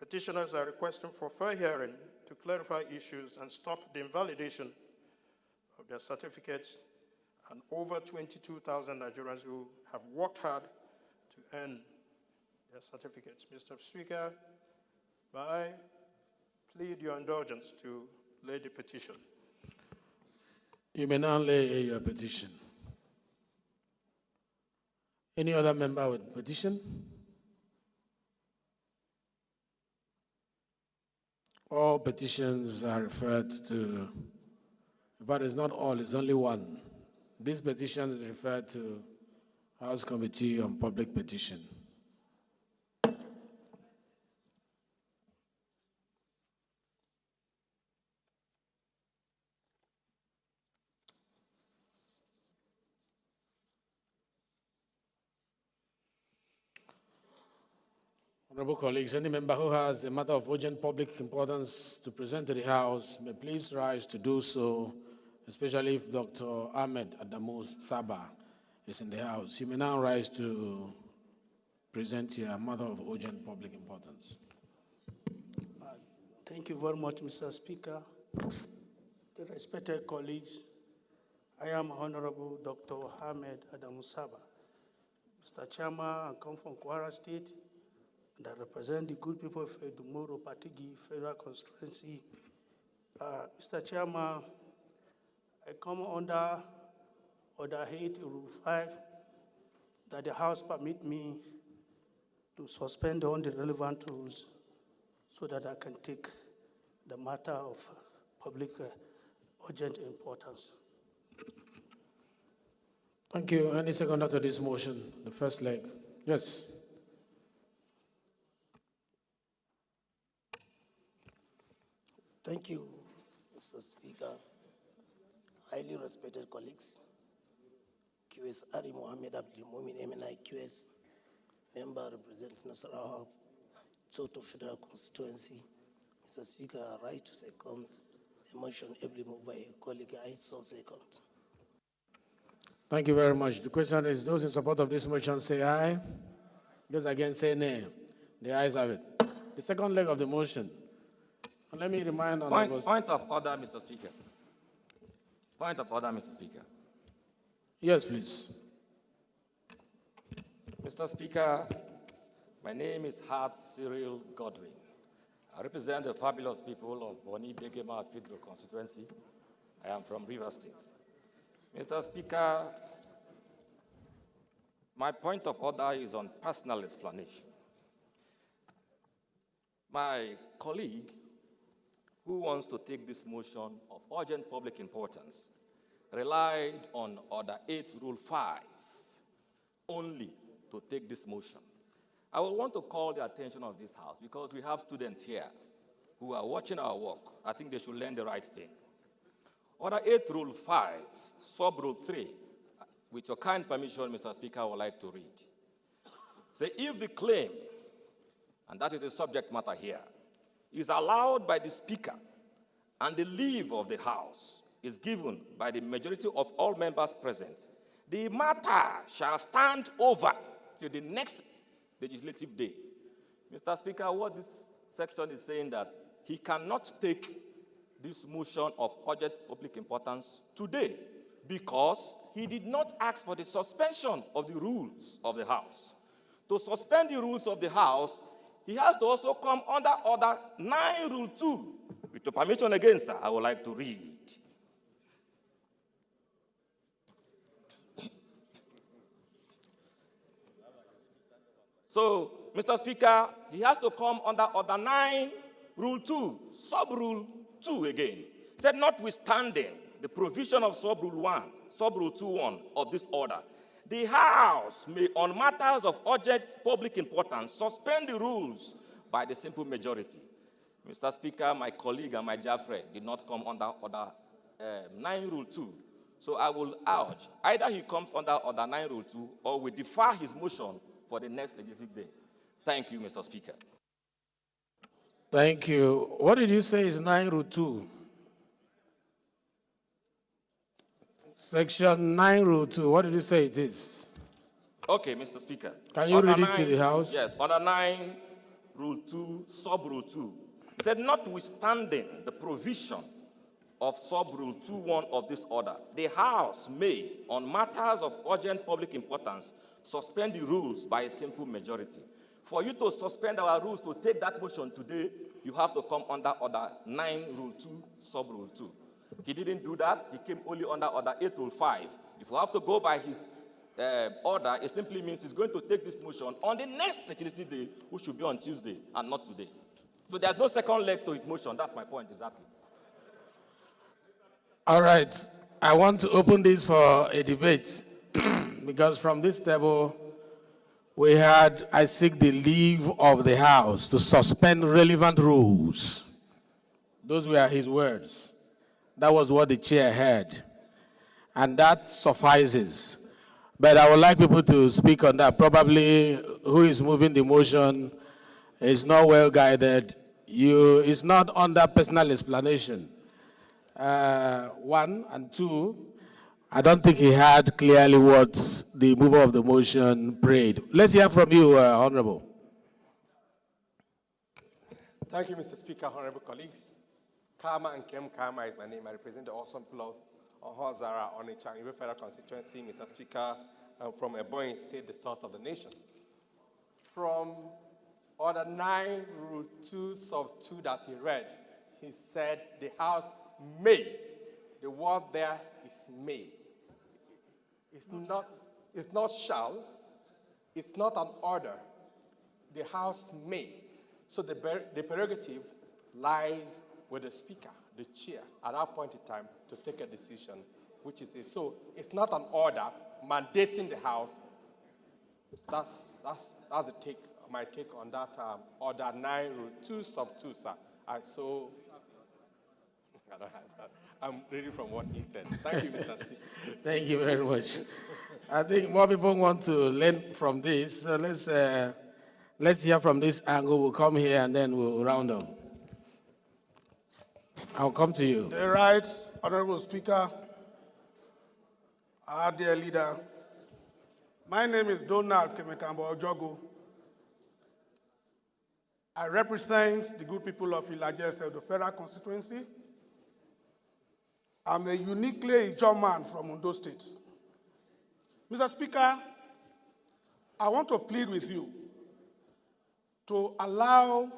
Petitioners are requesting for fair hearing to clarify issues and stop the invalidation of their certificates and over 22,000 Nigerians who have worked hard to earn their certificates. Mr. Speaker, may I plead your indulgence to lay the petition? You may now lay your petition. Any other member with petition? All petitions are referred to, but it's not all, it's only one. This petition is referred to House Committee on Public Petition. Honorable colleagues, any member who has a matter of urgent public importance to present to the House may please rise to do so, especially if Dr. Ahmed Adamu Saba is in the House. You may now rise to present your matter of urgent public importance. Thank you very much, Mr. Speaker. The respected colleagues, I am Honorable Dr. Ahmed Adamu Saba. Mr. Chairman, I come from Kwara State, and I represent the good people of Dumoro Patigi Federal Constituency. Mr. Chairman, I come under Order 8, Rule 5, that the House permit me to suspend all the relevant rules so that I can take the matter of public urgent importance. Thank you. Any seconder to this motion? The first leg. Yes. Thank you, Mr. Speaker. Highly respected colleagues, QS Ari Mohammed Abdul Mumin MNI QS, member representing Nasarawa, Toto Federal Constituency. Mr. Speaker, I write to second the motion ably moved by a colleague. I so second. Thank you very much. The question is, those in support of this motion say aye. Those against say nay. The ayes have it. The second leg of the motion. And let me remind Point of order, Mr. Speaker. Point of order, Mr. Speaker. Yes, please. Mr. Speaker, my name is Hart Cyril Godwin. I represent the fabulous people of Boni Degema Federal Constituency. I am from Rivers State. Mr. Speaker, my point of order is on personal explanation. My colleague, who wants to take this motion of urgent public importance, relied on Order 8, Rule 5, only to take this motion. I will want to call the attention of this House because we have students here who are watching our work. I think they should learn the right thing. Order 8, Rule 5, Sub-Rule 3, with your kind permission, Mr. Speaker, I would like to read. Say, if the claim, and that is the subject matter here, is allowed by the Speaker and the leave of the House is given by the majority of all members present, the matter shall stand over till the next legislative day. Mr. Speaker, what this section is saying that he cannot take this motion of urgent public importance today because he did not ask for the suspension of the rules of the House. To suspend the rules of the House, he has to also come under Order 9, Rule 2. With your permission again, sir, I would like to read. So, Mr. Speaker, he has to come under Order 9, Rule 2, Sub-Rule 2 again. He said, notwithstanding the provision of Sub-Rule 1, Sub-Rule 2.1 of this order, the House may, on matters of urgent public importance, suspend the rules by the simple majority. Mr. Speaker, my colleague and my Jaffrey did not come under Order 9, Rule 2. So I will urge, either he comes under Order 9, Rule 2, or we defer his motion for the next legislative day. Thank you, Mr. Speaker. Thank you. What did you say is 9, Rule 2? Section 9, Rule 2. What did you say it is? Okay, Mr. Speaker. Can you read it to the House? Yes, Order 9, Rule 2, Sub-Rule 2. He said, notwithstanding the provision of Sub-Rule 2.1 of this order, the House may, on matters of urgent public importance, suspend the rules by a simple majority. For you to suspend our rules to take that motion today, you have to come under Order 9, Rule 2, Sub-Rule 2. He didn't do that. He came only under Order 8, Rule 5. If you have to go by his order, it simply means he's going to take this motion on the next fertility day, which should be on Tuesday and not today. So there's no second leg to his motion. That's my point exactly. All right. I want to open this for a debate because from this table, we had, I seek the leave of the House to suspend relevant rules. Those were his words. That was what the chair heard. And that suffices. But I would like people to speak on that. Probably who is moving the motion is not well guided. It's not under personal explanation. One, and two, I don't think he heard clearly what the mover of the motion prayed. Let's hear from you, Honorable. Thank you, Mr. Speaker, honorable colleagues. Kama and Kem Kama is my name. I represent the awesome people of Hozara on the Changiwe Federal Constituency, Mr. Speaker, from Ebonyi State, the south of the nation. From Order 9, Rule 2, Sub 2 that he read, he said the House may. The word there is may. It's not shall. It's not an order. The House may. So the prerogative lies with the Speaker, the Chair, at that point in time to take a decision, which is this. So it's not an order mandating the House. That's the take, my take on that Order 9, Rule 2, Sub 2, sir. I don't have that. I'm reading from what he said. Thank you, Mr. Speaker. Thank you very much. I think more people want to learn from this. So let's hear from this angle. We'll come here and then we'll round up. I'll come to you. The right, Honorable Speaker, our dear leader. My name is Donald Kemekambo Ojogo. I represent the good people of Ilaje, the federal constituency. I'm a uniquely Ijaw man from Ondo State. Mr. Speaker, I want to plead with you to allow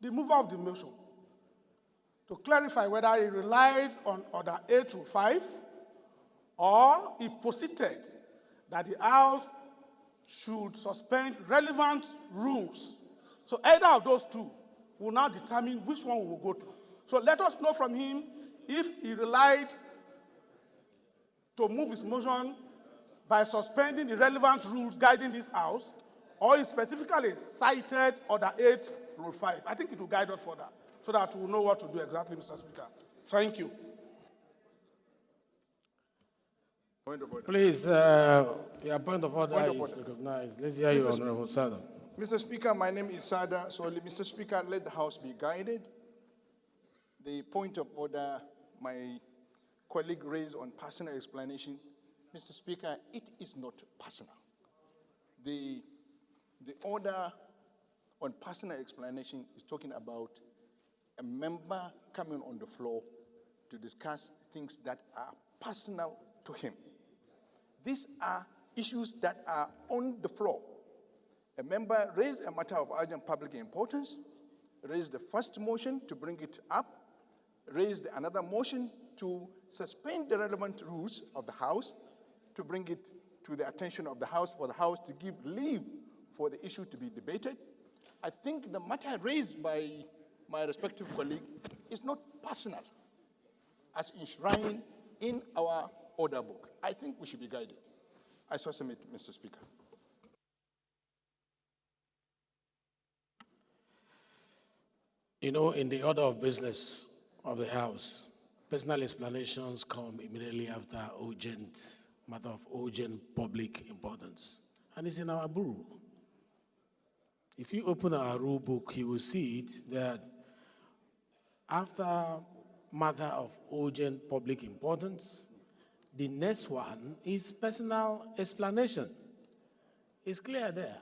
the mover of the motion to clarify whether he relied on Order 8 through 5 or he posited that the House should suspend relevant rules. So either of those two will now determine which one we will go to. So let us know from him if he relied to move his motion by suspending the relevant rules guiding this House, or he specifically cited Order 8, Rule 5. I think it will guide us further so that we'll know what to do exactly, Mr. Speaker. Thank you. Point of order. Please, your point of order Point of is order. recognized. Let's hear you, Honorable Sada. Mr. Speaker, my name is Sada Soli. Mr. Speaker, let the House be guided. The point of order my colleague raised on personal explanation, Mr. Speaker, it is not personal. The order on personal explanation is talking about a member coming on the floor to discuss things that are personal to him. These are issues that are on the floor. A member raised a matter of urgent public importance, raised the first motion to bring it up, raised another motion to suspend the relevant rules of the House, to bring it to the attention of the House, for the House to give leave for the issue to be debated. I think the matter raised by my respective colleague is not personal, as enshrined in our order book. I think we should be guided. I so submit, Mr. Speaker. You know, in the order of business of the House, personal explanations come immediately after matter of urgent public importance. And it's in our rule. If you open our rule book, you will see it that after matter of urgent public importance, the next one is personal explanation. It's clear there.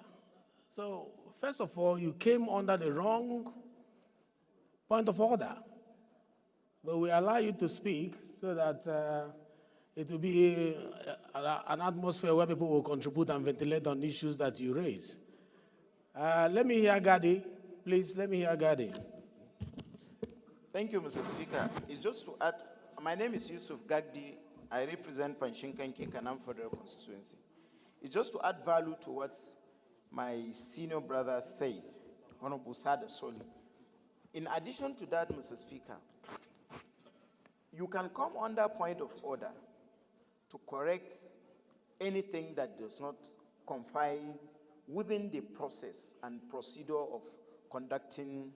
So First of all, you came under the wrong point of order. But we allow you to speak so that it will be an atmosphere where people will contribute and ventilate on issues that you raise. Let me hear Gadi. Please, let me hear Gadi. Thank you, Mr. Speaker. It's just to add, my name is Yusuf Gagdi. I represent Panshinkanki Kanam Federal Constituency. It's just to add value to what my senior brother said, Honorable Sada Soli. In addition to that, Mr. Speaker, you can come under point of order to correct anything that does not confine within the process and procedure of conducting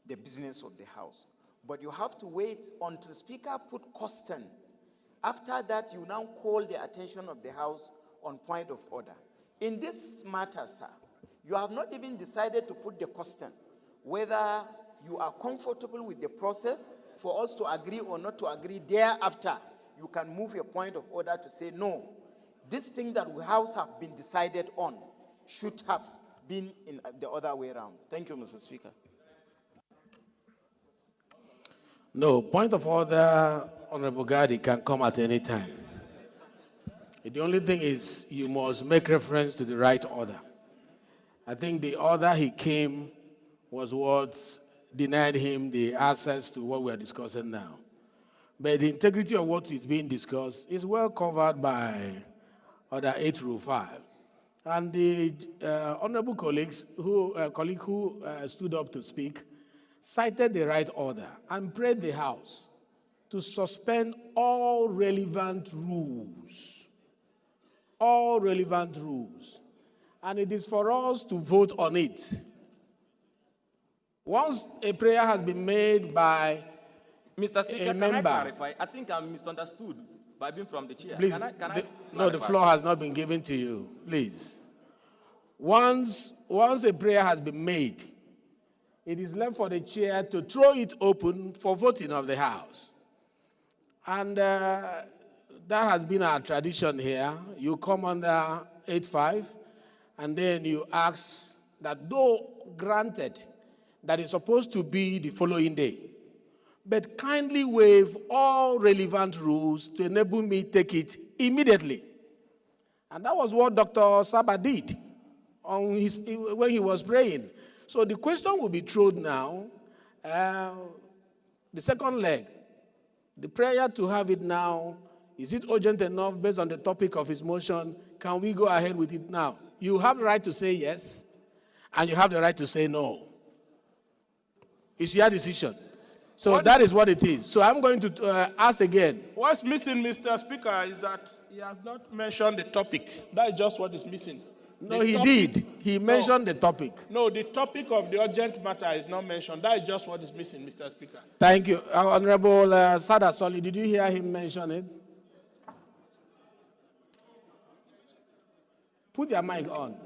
the business of the House. But you have to wait until Speaker put question. After that, you now call the attention of the House on point of order. In this matter, sir, you have not even decided to put the question whether you are comfortable with the process for us to agree or not to agree. Thereafter, you can move a point of order to say, no, this thing that we House have been decided on should have been in the other way around. Thank you, Mr. Speaker. No, point of order, Honorable Gadi, can come at any time. The only thing is you must make reference to the right order. I think the order he came was what denied him the access to what we are discussing now. But the integrity of what is being discussed is well covered by Order 8 Rule 5. And the honorable colleague who stood up to speak cited the right order and prayed the House to suspend all relevant rules. All relevant rules. And it is for us to vote on it. Once a prayer has been made by Mr. Speaker, a member, can I clarify? I think I'm misunderstood by being from the chair. Please, no, the floor has not been given to you. Please. Once a prayer has been made, it is left for the chair to throw it open for voting of the House. And that has been our tradition here. You come under 8.5, and then you ask that though granted that is supposed to be the following day, but kindly waive all relevant rules to enable me take it immediately. And that was what Dr. Saba did when he was praying. So the question will be thrown now, the second leg, the prayer to have it now, is it urgent enough based on the topic of his motion? Can we go ahead with it now? You have the right to say yes, and you have the right to say no. It's your decision. So that is what it is. So I'm going to ask again. What's missing, Mr. Speaker, is that he has not mentioned the topic. That is just what is missing. No, he did. He mentioned the topic. No, the topic of the urgent matter is not mentioned. That is just what is missing, Mr. Speaker. Thank you. Honorable Sada Soli, did you hear him mention it? Put your mic on.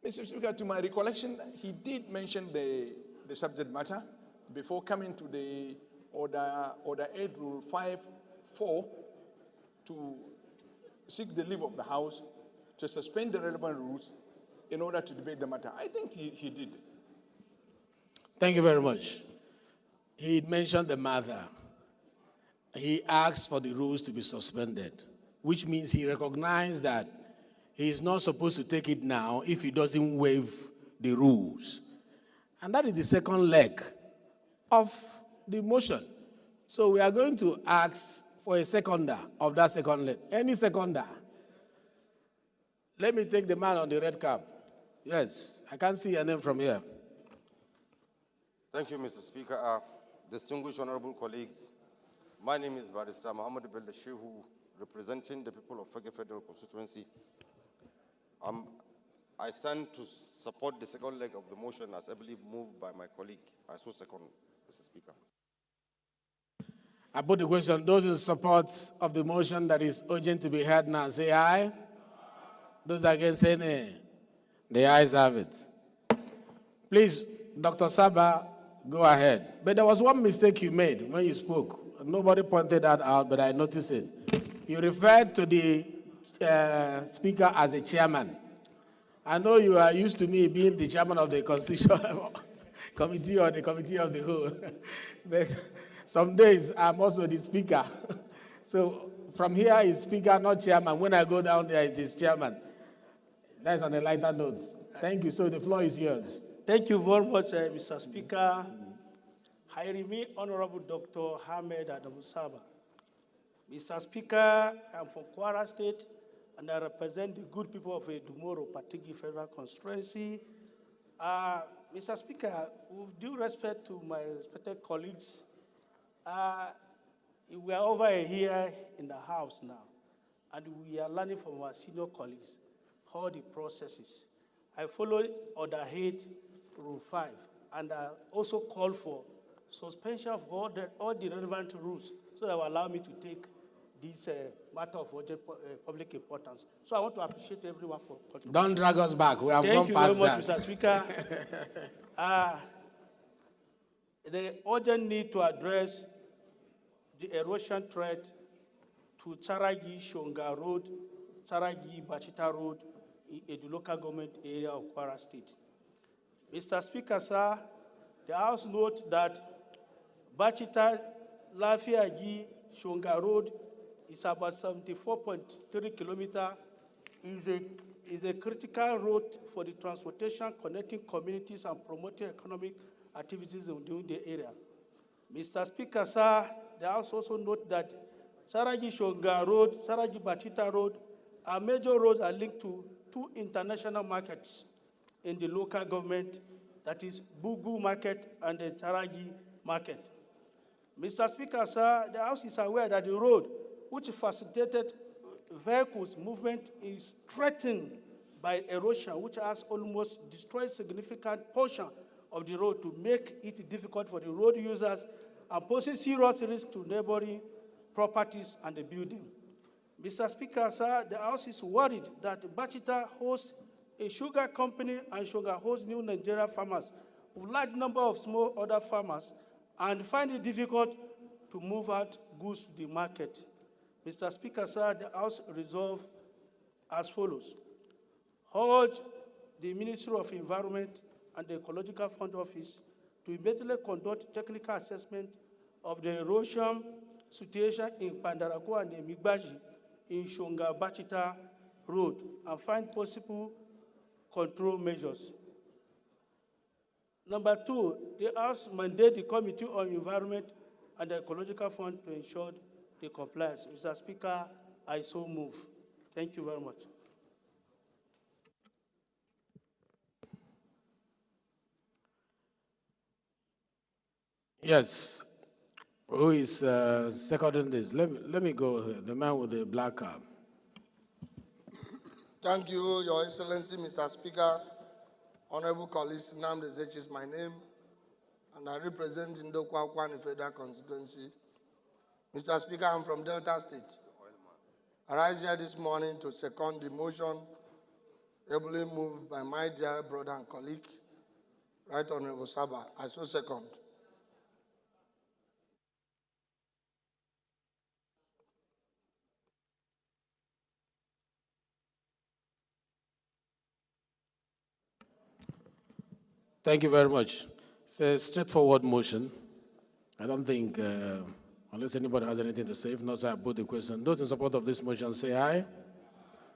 Mr. Speaker, to my recollection, he did mention the subject matter before coming to the Order 8 Rule 5.4 to seek the leave of the House to suspend the relevant rules in order to debate the matter. I think he did. Thank you very much. He mentioned the matter. He asked for the rules to be suspended, which means he recognized that he is not supposed to take it now if he doesn't waive the rules. And that is the second leg of the motion. So we are going to ask for a seconder of that second leg. Any seconder? Let me take the man on the red cap. Yes, I can't see your name from here. Thank you, Mr. Speaker. Distinguished honorable colleagues, my name is Barrister Muhammad Bello Shehu, representing the people of Fege Federal Constituency. I stand to support the second leg of the motion as ably moved by my colleague. I so second, Mr. Speaker. I put the question. Those in support of the motion that is urgent to be heard now, say aye. Those against, say nay. The ayes have it. Please, Dr. Saba, go ahead. But there was one mistake you made when you spoke. Nobody pointed that out, but I noticed it. You referred to the Speaker as a chairman. I know you are used to me being the chairman of the Constitutional Committee or the Committee of the Whole. But some days I'm also the speaker. So from here is speaker, not chairman. When I go down there, it's this chairman. That's on a lighter note. Thank you. So the floor is yours. Thank you very much, Mr. Speaker. Hairimi Honorable Dr. Ahmed Adamusaba. Mr. Speaker, I'm from Kwara State, and I represent the good people of Edumoro, Patigi Federal Constituency. Mr. Speaker, with due respect to my respected colleagues, we are over here in the House now, and we are learning from our senior colleagues all the processes. I follow Order 8, Rule 5, and I also call for suspension of all the relevant rules so that will allow me to take this matter of urgent public importance. So I want to appreciate everyone for contributing. Don't drag us back. We have gone past that. Thank you very much, Mr. Speaker. The urgent need to address the erosion threat to Charagi Shonga Road, Charagi Bachita Road in the local government area of Kwara State. Mr. Speaker, sir, the House notes that Bachita Lafiagi Shonga Road is about 74.3 kilometers, is a critical route for the transportation connecting communities and promoting economic activities within the area. Mr. Speaker, sir, the House also note that Saragi Shonga Road, Saragi Bachita Road are major roads are linked to two international markets in the local government, that is Bugu Market and the Charagi Market. Mr. Speaker, sir, the House is aware that the road, which facilitated vehicles movement, is threatened by erosion, which has almost destroyed significant portion of the road to make it difficult for the road users and posing serious risk to neighboring properties and the building. Mr. Speaker, sir, the House is worried that Bachita hosts a sugar company and sugar hosts new Nigeria farmers with large number of small other farmers and find it difficult to move out goods to the market. Mr. Speaker, sir, the House resolved as follows. Urge the Ministry of Environment and the Ecological Fund Office to immediately conduct technical assessment of the erosion situation in Pandarago and Migbaji in Shonga Bachita Road and find possible control measures. Number two, the House mandate the Committee on Environment and the Ecological Fund to ensure the compliance. Mr. Speaker, I so move. Thank you very much. Yes. Who is seconding this? Let me go here. The man with the black cap. Thank you, Your Excellency, Mr. Speaker. Honorable colleagues, Nnamdi Ezeichi is my name, and I represent Ndokwa Kwani Federal Constituency. Mr. Speaker, I'm from Delta State. I rise here this morning to second the motion ably moved by my dear brother and colleague, Right Honorable Saba. I so second. Thank you very much. It's a straightforward motion. I don't think, unless anybody has anything to say, if not, so I put the question. Those in support of this motion say aye.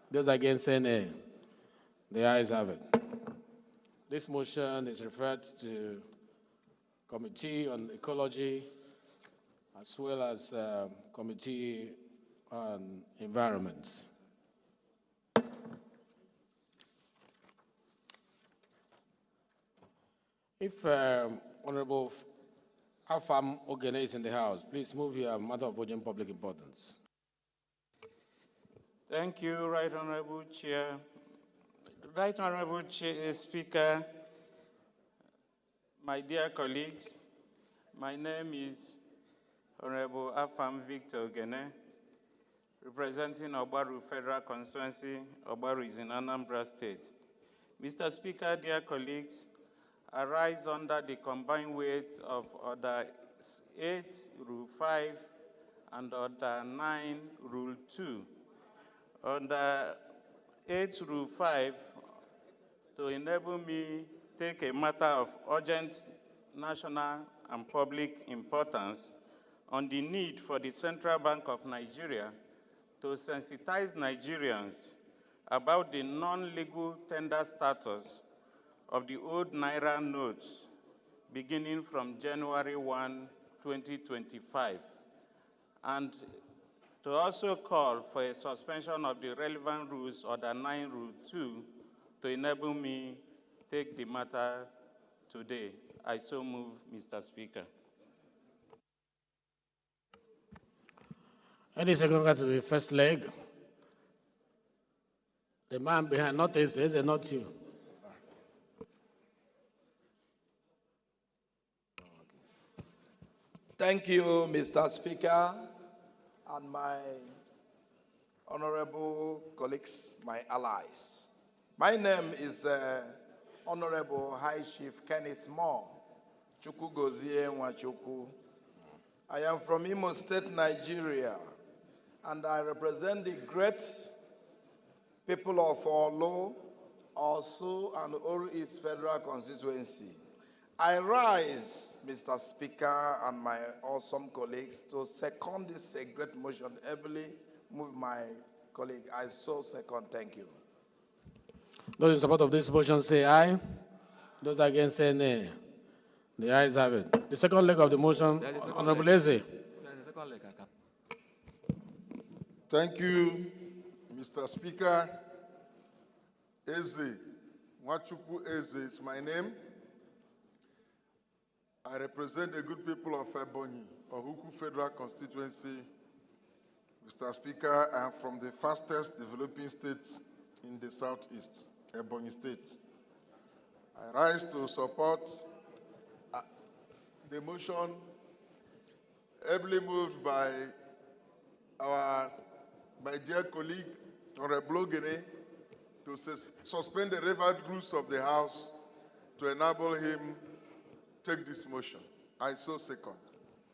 Those against say nay. The ayes have it. This motion is referred to Committee on Ecology as well as Committee on Environment. If Honorable Afam Ogene is in the House, please move your matter of urgent public importance. Thank you, Right Honorable Chair. Right Honorable Speaker, my dear colleagues, my name is Honorable Afam Victor Ogene, representing Obaru Federal Constituency. Obaru is in Anambra State. Mr. Speaker, dear colleagues, I rise under the combined weight of Order 8, Rule 5, and Order 9, Rule 2 Under 8 Rule 5, to enable me take a matter of urgent national and public importance on the need for the Central Bank of Nigeria to sensitize Nigerians about the non-legal tender status of the old Naira notes beginning from January 1, 2025, and to also call for a suspension of the relevant rules under 9 Rule 2 to enable me take the matter today. I so move, Mr. Speaker. Any second to the first leg? The man behind, not Eze, not you. Thank you, Mr. Speaker, and my honorable colleagues, my allies. My name is Honorable High Chief Kenneth Moore, Chukwugozie Nwachukwu. I am from Imo State, Nigeria, and I represent the great people of Olo, Osu, and Oru East Federal Constituency. I rise, Mr. Speaker, and my awesome colleagues to second this great motion. Heavily move my colleague. I so second. Thank you. Those in support of this motion say aye. Those against say nay. The ayes have it. The second leg of the motion, Honorable Eze. Thank you, Mr. Speaker. Eze, Nwachukwu Eze is my name. I represent the good people of Ebonyi, Ohuku Federal Constituency. Mr. Speaker, I am from the fastest developing state in the southeast, Ebonyi State. I rise to support the motion heavily moved by my dear colleague, Honorable Ogene, to suspend the relevant rules of the House to enable him take this motion. I so second.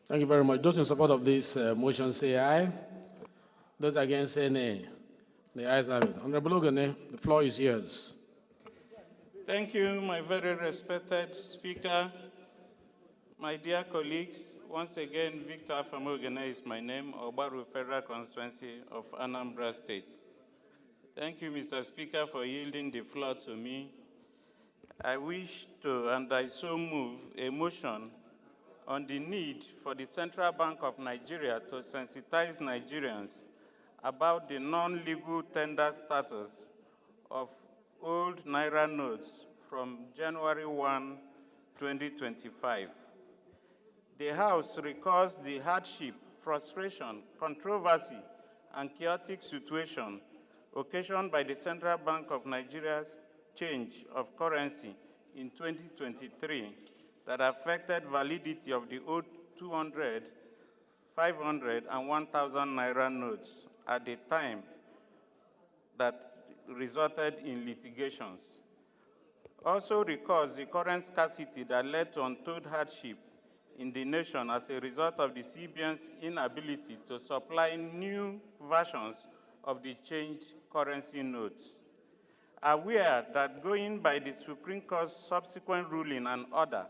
Thank you very much. Those in support of this motion say aye. Those against say nay. The ayes have it. Honorable Ogene, the floor is yours. Thank you, my very respected Speaker. My dear colleagues, once again, Victor Afamogene is my name, Obaru Federal Constituency of Anambra State. Thank you, Mr. Speaker, for yielding the floor to me. I wish to, and I so move, a motion on the need for the Central Bank of Nigeria to sensitize Nigerians about the non-legal tender status of old Naira notes from January 1, 2025. The House recalls the hardship, frustration, controversy, and chaotic situation occasioned by the Central Bank of Nigeria's change of currency in 2023 that affected validity of the old 200, 500, and 1,000 Naira notes at the time that resulted in litigations. Also recalls the current scarcity that led to untold hardship in the nation as a result of the CBN's inability to supply new versions of the changed currency notes. Aware that going by the Supreme Court's subsequent ruling and order,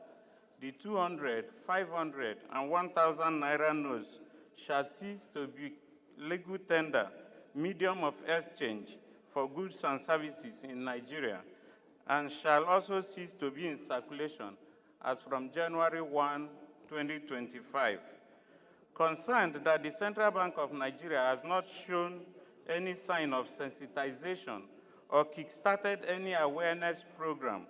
the 200, 500, and 1,000 Naira notes shall cease to be legal tender, medium of exchange for goods and services in Nigeria, and shall also cease to be in circulation as from January 1, 2025. Concerned that the Central Bank of Nigeria has not shown any sign of sensitization or kickstarted any awareness program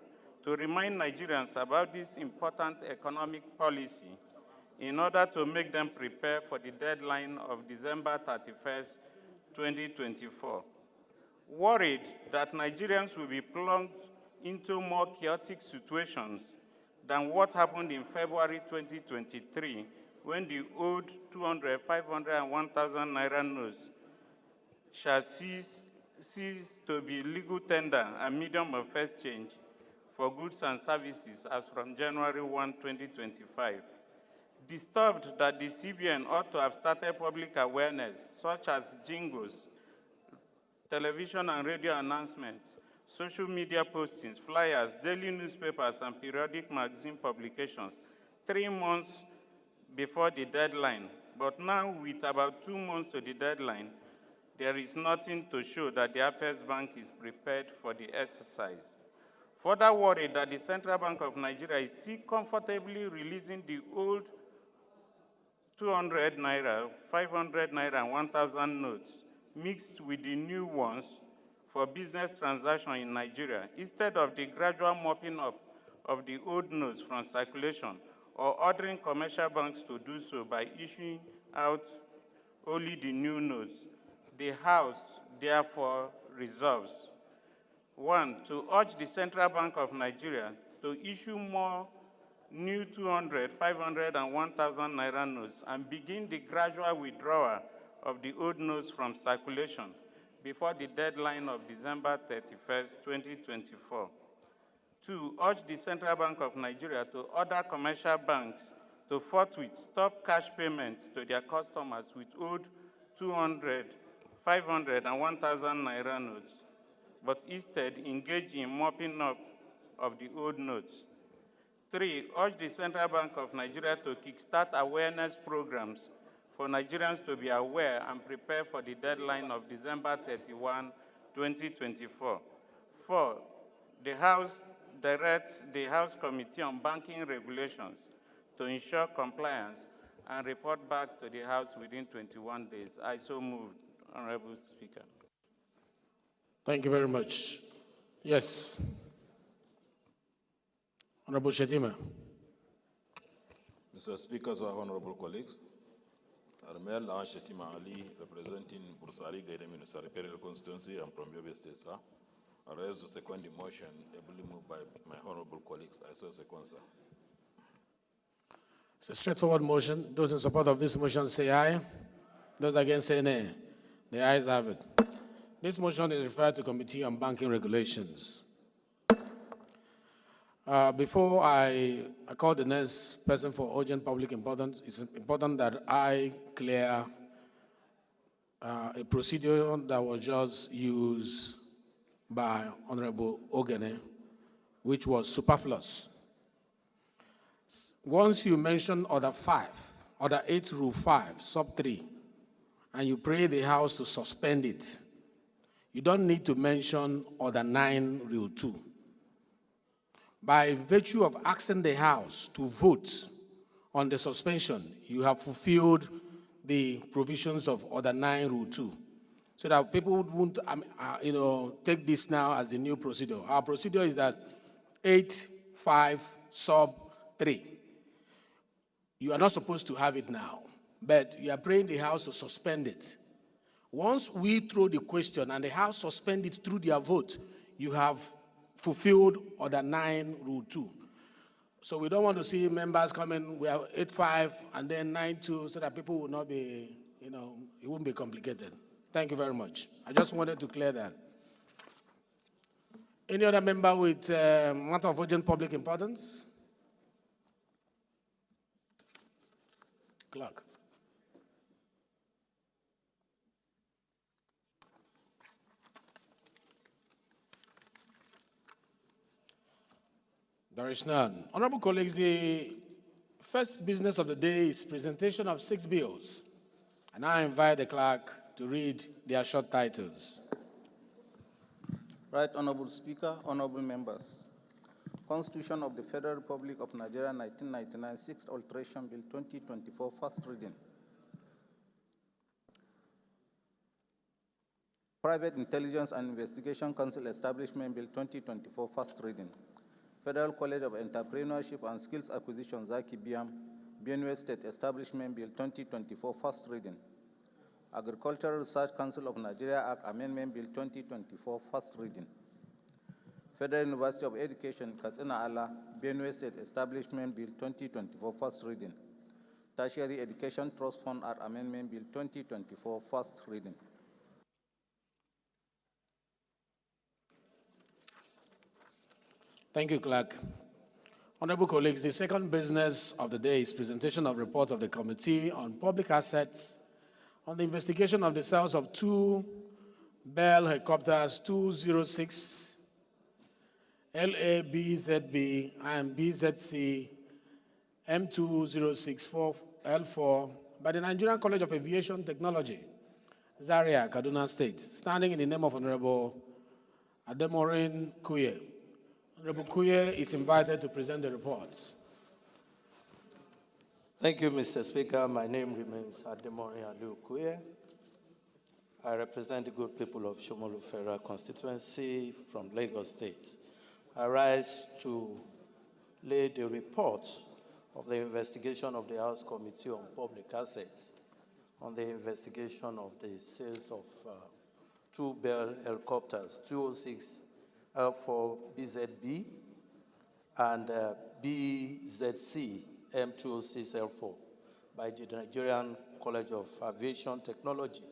to remind Nigerians about this important economic policy in order to make them prepare for the deadline of December 31st, 2024. Worried that Nigerians will be plunged into more chaotic situations than what happened in February 2023, when the old 200, 500, and 1,000 Naira notes shall cease to be legal tender and medium of exchange for goods and services as from January 1, 2025. Disturbed that the CBN ought to have started public awareness, such as jingles, television and radio announcements, social media postings, flyers, daily newspapers, and periodic magazine publications 3 months before the deadline. But now, with about 2 months to the deadline, there is nothing to show that the Apex Bank is prepared for the exercise. Further worried that the Central Bank of Nigeria is still comfortably releasing the old 200 naira, 500 naira, and 1,000 notes mixed with the new ones for business transactions in Nigeria, instead of the gradual mopping up of the old notes from circulation, or ordering commercial banks to do so by issuing out only the new notes. The House therefore resolves: 1, to urge the Central Bank of Nigeria to issue more new 200, 500, and 1,000 naira notes and begin the gradual withdrawal of the old notes from circulation before the deadline of December 31st, 2024. 2, urge the Central Bank of Nigeria to order commercial banks to forthwith stop cash payments to their customers with old 200, 500, and 1,000 naira notes, but instead engage in mopping up of the old notes. 3, urge the Central Bank of Nigeria to kickstart awareness programs for Nigerians to be aware and prepare for the deadline of December 31, 2024. 4, the House directs the House Committee on Banking Regulations to ensure compliance and report back to the House within 21 days. I so move, Honorable Speaker. Thank you very much. Yes. Honorable Shetima. Mr. Speaker, sir, honorable colleagues, Armel An Shetima Ali, representing Bursari Gaida Ministry Imperial Constituency and from Yobe State, sir. I raise the second motion, ably moved by my honorable colleagues. I so second, sir. It's a straightforward motion. Those in support of this motion say aye. Those against say nay. The ayes have it. This motion is referred to Committee on Banking Regulations. Before I call the next person for urgent public importance, it's important that I clear a procedure that was just used by Honorable Ogene, which was superfluous. Once you mention Order 5, Order 8, Rule 5, Sub 3, and you pray the House to suspend it, you don't need to mention Order 9, Rule 2. By virtue of asking the House to vote on the suspension, you have fulfilled the provisions of Order 9, Rule 2. So that people won't take this now as the new procedure. Our procedure is that 8, 5, Sub 3. You are not supposed to have it now, but you are praying the House to suspend it. Once we throw the question and the House suspend it through their vote, you have fulfilled Order 9, Rule 2. So we don't want to see members coming, we have 8-5 and then 9-2, so that people will not be, it won't be complicated. Thank you very much. I just wanted to clear that. Any other member with matter of urgent public importance? Clerk. There is none. Honorable colleagues, the first business of the day is presentation of 6 bills. And I invite the clerk to read their short titles. Right Honorable Speaker, honorable members. Constitution of the Federal Republic of Nigeria, 1999, 6th Alteration Bill 2024, first reading. Private Intelligence and Investigation Council Establishment Bill 2024, first reading. Federal College of Entrepreneurship and Skills Acquisition, Zaki Biam, Benue State Establishment Bill 2024, first reading. Agricultural Research Council of Nigeria Act Amendment Bill 2024, first reading. Federal University of Education, Katsina Ala, Benue State Establishment Bill 2024, first reading. Tertiary Education Trust Fund Act Amendment Bill 2024, first reading. Thank you, Clerk. Honorable colleagues, the second business of the day is presentation of report of the Committee on Public Assets on the investigation of the sales of 2 Bell Helicopters 206, LABZB and BZC M2064L4 by the Nigerian College of Aviation Technology, Zaria, Kaduna State, standing in the name of Honorable Ademorin Kuye. Honorable Kuye is invited to present the reports. Thank you, Mr. Speaker. My name remains Ademorin Adu Kuye. I represent the good people of Shomolu Federal Constituency from Lagos State. I rise to lay the report of the investigation of the House Committee on Public Assets on the investigation of the sales of two Bell helicopters, 206 L4 BZB and BZC M206 L4 by the Nigerian College of Aviation Technology,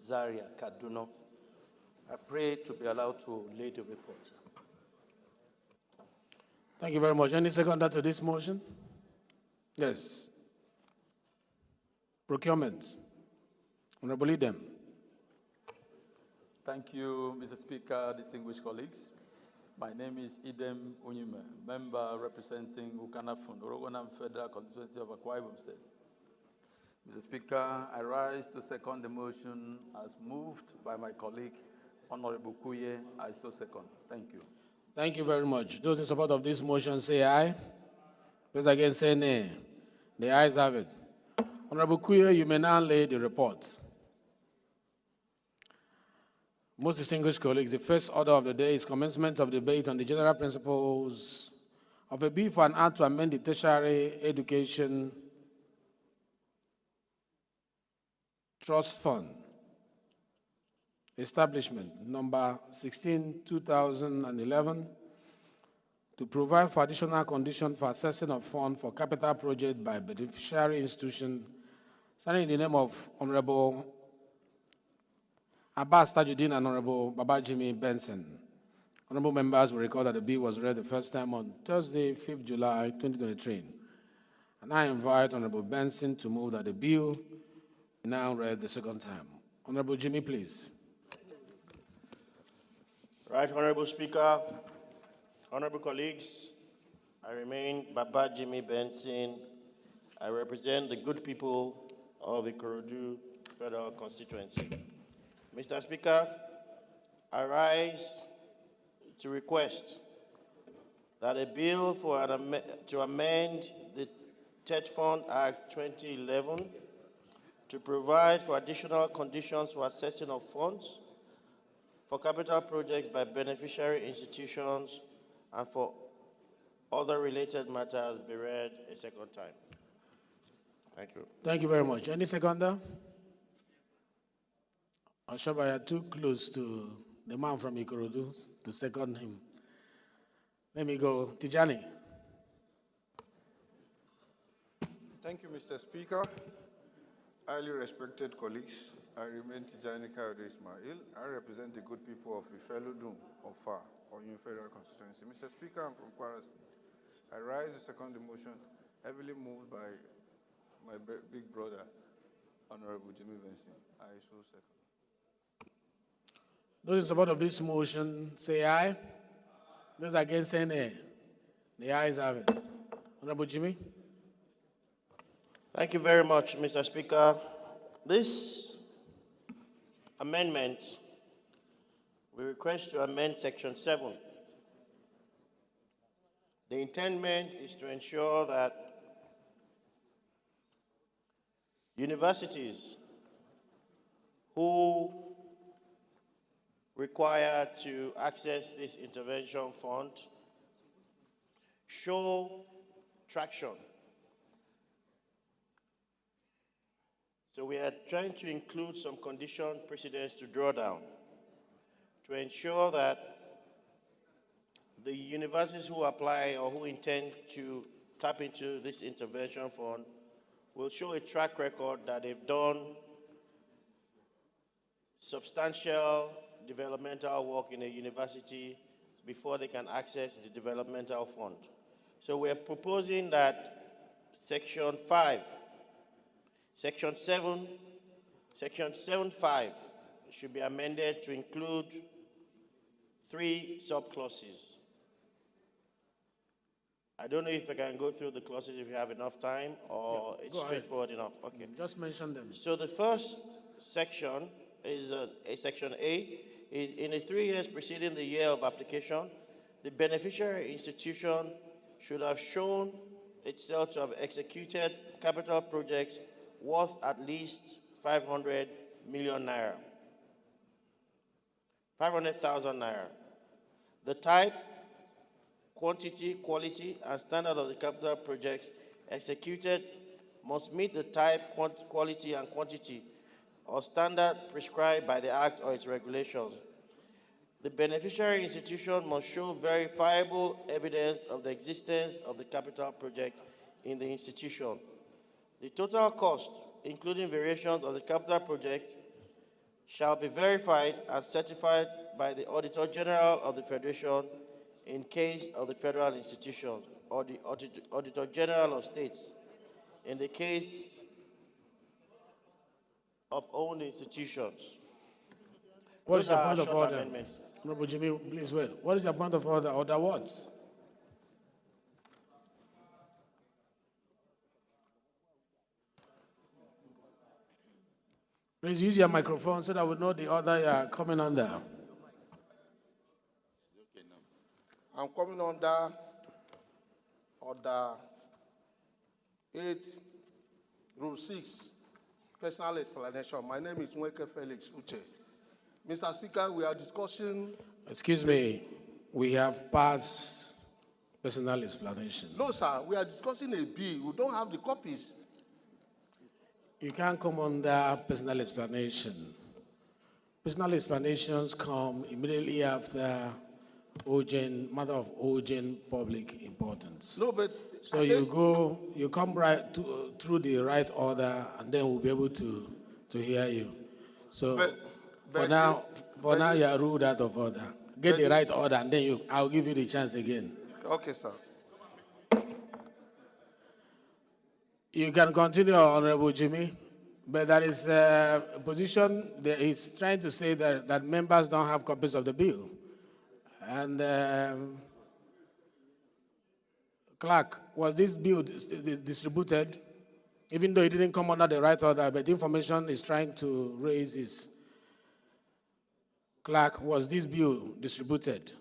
Zaria, Kaduna. I pray to be allowed to lay the report. Thank you very much. Any seconder to this motion? Yes. Procurement. Honorable Idem. Thank you, Mr. Speaker, distinguished colleagues. My name is Idem Unyime, member representing Ukanafun, Orogonam Federal Constituency of Akwa Ibom State. Mr. Speaker, I rise to second the motion as moved by my colleague, Honorable Kuye. I so second. Thank you. Thank you very much. Those in support of this motion say aye. Those against say nay. The ayes have it. Honorable Kuye, you may now lay the report. Most distinguished colleagues, the first order of the day is commencement of debate on the general principles of a bill for an act to amend the tertiary education trust fund establishment number 16/2011 to provide for additional conditions for assessing of fund for capital project by beneficiary institution, signing in the name of Honorable Abbas Tajuddin and Honorable Babajimi Benson. Honorable members will recall that the bill was read the first time on Thursday, 5th July 2023. And I invite Honorable Benson to move that the bill be now read the second time. Honorable Jimmy, please. Right, Honorable Speaker, honorable colleagues, I remain Babajimi Benson. I represent the good people of the Ikorodu Federal Constituency. Mr. Speaker, I rise to request that a bill for to amend the TED Fund Act 2011 to provide for additional conditions for assessing of funds for capital projects by beneficiary institutions and for other related matters be read a second time. Thank you. Thank you very much. Any seconder? Oshobaya too close to the man from Ikorodu to second him. Let me go. Tijani. Thank you, Mr. Speaker. Highly respected colleagues, I remain Tijani Kayode Ismail. I represent the good people of Ifelodun of FAR, or Union Federal Constituency. Mr. Speaker, I'm from Kwara State. I rise to second the motion, heavily moved by my big brother, Honorable Jimmy Benson. I so second. Those in support of this motion say aye. Those against say nay. The ayes have it. Honorable Jimmy. Thank you very much, Mr. Speaker. This amendment, we request to amend Section 7. The intent is to ensure that universities who require to access this intervention fund show traction. So we are trying to include some condition precedents to draw down to ensure that the universities who apply or who intend to tap into this intervention fund will show a track record that they've done substantial developmental work in a university before they can access the developmental fund. So we're proposing that Section 5, Section 7, Section 7.5 should be amended to include 3 subclauses. I don't know if I can go through the clauses if you have enough time, or it's straightforward enough. Okay. Just mention them. So the first section is section A, is in the 3 years preceding the year of application, the beneficiary institution should have shown itself to have executed capital projects worth at least 500 million naira, 500,000 naira. The type, quantity, quality, and standard of the capital projects executed must meet the type, quality, and quantity or standard prescribed by the Act or its regulations. The beneficiary institution must show verifiable evidence of the existence of the capital project in the institution. The total cost, including variations of the capital project, shall be verified and certified by the Auditor General of the Federation in case of the federal institution, or the Auditor General of States in the case of owned institutions. What is Those your are point of short order? amendments. Honorable Jimmy, please wait. What is your point of order? Order what? Please use your microphone so that we know the order you are coming under. I'm coming under Order 8, Rule 6, personal explanation. My name is Nweke Felix Uche. Mr. Speaker, we are discussing... Excuse me, we have passed personal explanation. No, sir, we are discussing a bill. We don't have the copies. You can't come under personal explanation. Personal explanations come immediately after matter of urgent public importance. No, but... So you come right through the right order, and then we'll be able to hear you. So for now, you are ruled out of order. Get the right order, and then I'll give you the chance again. Okay, sir. You can continue, Honorable Jimmy, but there is a position that he's trying to say that members don't have copies of the bill. And Clerk, was this bill distributed? Even though it didn't come under the right order, but information is trying to raise is, Clerk, was this bill distributed?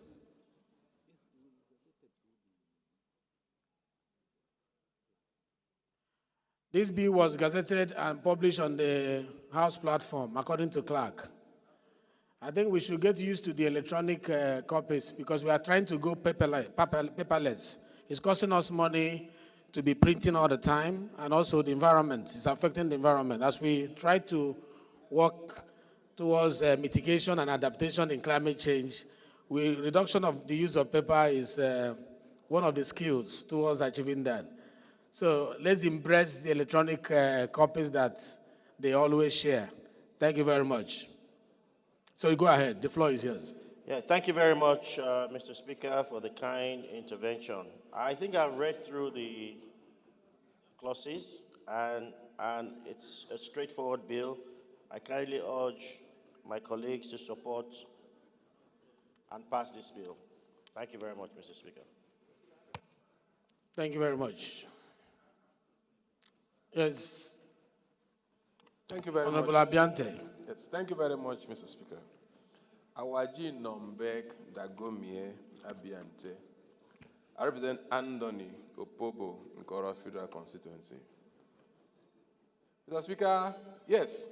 This bill was gazetted and published on the House platform, according to Clerk. I think we should get used to the electronic copies because we are trying to go paperless. It's costing us money to be printing all the time, and also the environment. It's affecting the environment. As we try to work towards mitigation and adaptation in climate change, reduction of the use of paper is one of the skills towards achieving that. So let's embrace the electronic copies that they always share. Thank you very much. So you go ahead. The floor is yours. Yeah, thank you very much, Mr. Speaker, for the kind intervention. I think I've read through the clauses, and it's a straightforward bill. I kindly urge my colleagues to support and pass this bill. Thank you very much, Mr. Speaker. Thank you very much. Yes. Thank you very Honorable much. Abiante. Yes, thank you very much, Mr. Speaker. Awaji Nombek Dagomie Abiante. I represent Andoni Opobo in Kora Federal Constituency. Mr. Speaker, yes,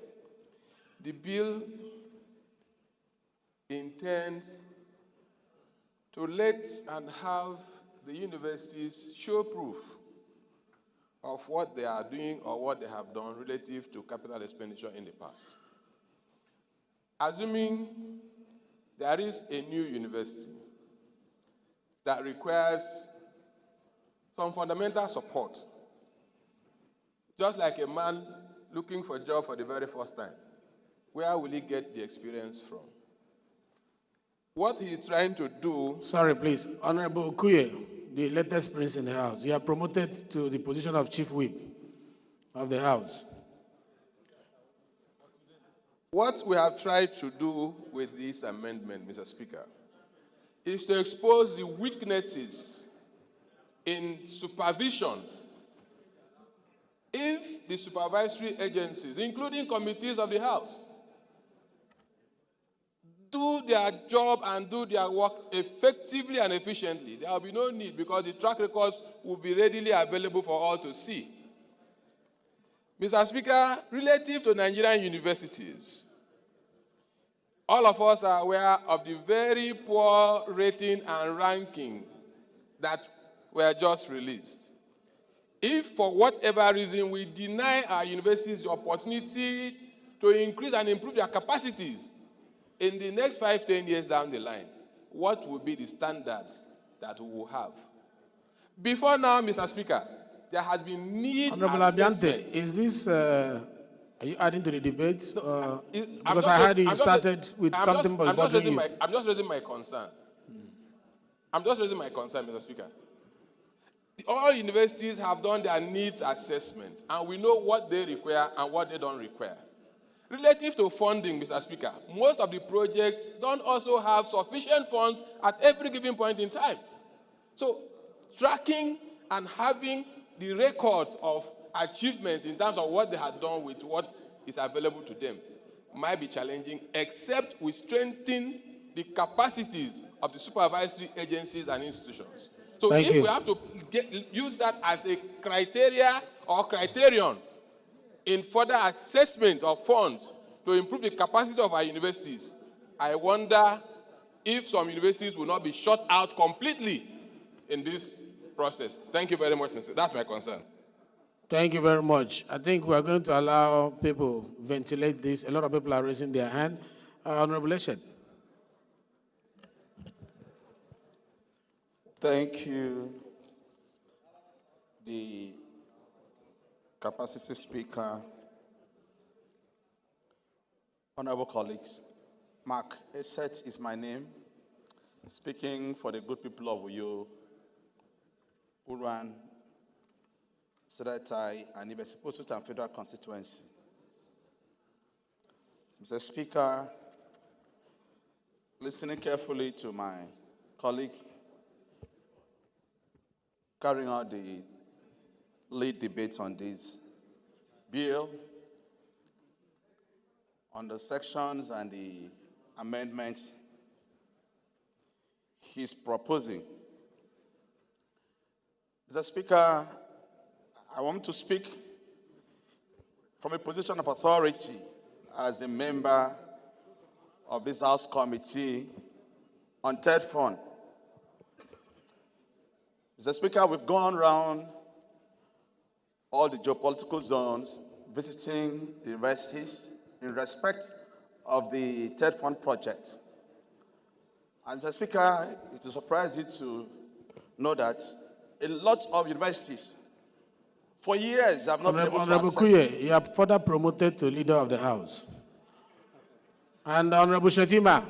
the bill intends to let and have the universities show proof of what they are doing or what they have done relative to capital expenditure in the past. Assuming there is a new university that requires some fundamental support, just like a man looking for a job for the very first time, where will he get the experience from? What he is trying to do... Sorry, please. Honorable Kuye, the latest prince in the House, you are promoted to the position of Chief Whip of the House. What we have tried to do with this amendment, Mr. Speaker, is to expose the weaknesses in supervision. If the supervisory agencies, including committees of the House, do their job and do their work effectively and efficiently, there will be no need, because the track records will be readily available for all to see. Mr. Speaker, relative to Nigerian universities, all of us are aware of the very poor rating and ranking that were just released. If for whatever reason we deny our universities the opportunity to increase and improve their capacities in the next 5-10 years down the line, what will be the standards that we will have? Before now, Mr. Speaker, there has been need Honorable assessment. Abiante, is this, are you adding to the debate? Because I heard you started with something about bothering you. I'm just raising my concern. I'm just raising my concern, Mr. Speaker. All universities have done their needs assessment, and we know what they require and what they don't require. Relative to funding, Mr. Speaker, most of the projects don't also have sufficient funds at every given point in time. So, tracking and having the records of achievements in terms of what they had done with what is available to them might be challenging, except we strengthen the capacities of the supervisory agencies and institutions. So if we have to use that as a criteria or criterion in further assessment of funds to improve the capacity of our universities, I wonder if some universities will not be shut out completely in this process. Thank you very much, Mr. That's my concern. Thank you very much. I think we're going to allow people ventilate this. A lot of people are raising their hand. Honorable Eshed. Thank you, the capacity speaker, honorable colleagues. Mark Eshed is my name, speaking for the good people of Uyo, Uran, Sedatai, and Ibesiposut and Federal Constituency. Mr. Speaker, listening carefully to my colleague carrying out the lead debate on this bill, on the sections and the amendments he's proposing. Mr. Speaker, I want to speak from a position of authority as a member of this House Committee on TED Fund. Mr. Speaker, we've gone around all the geopolitical zones, visiting the universities in respect of the TED Fund project. And Mr. Speaker, it will surprise you to know that a lot of universities, for years, have not been able to Honorable access. Kuye, you are further promoted to Leader of the House. And Honorable Shetima,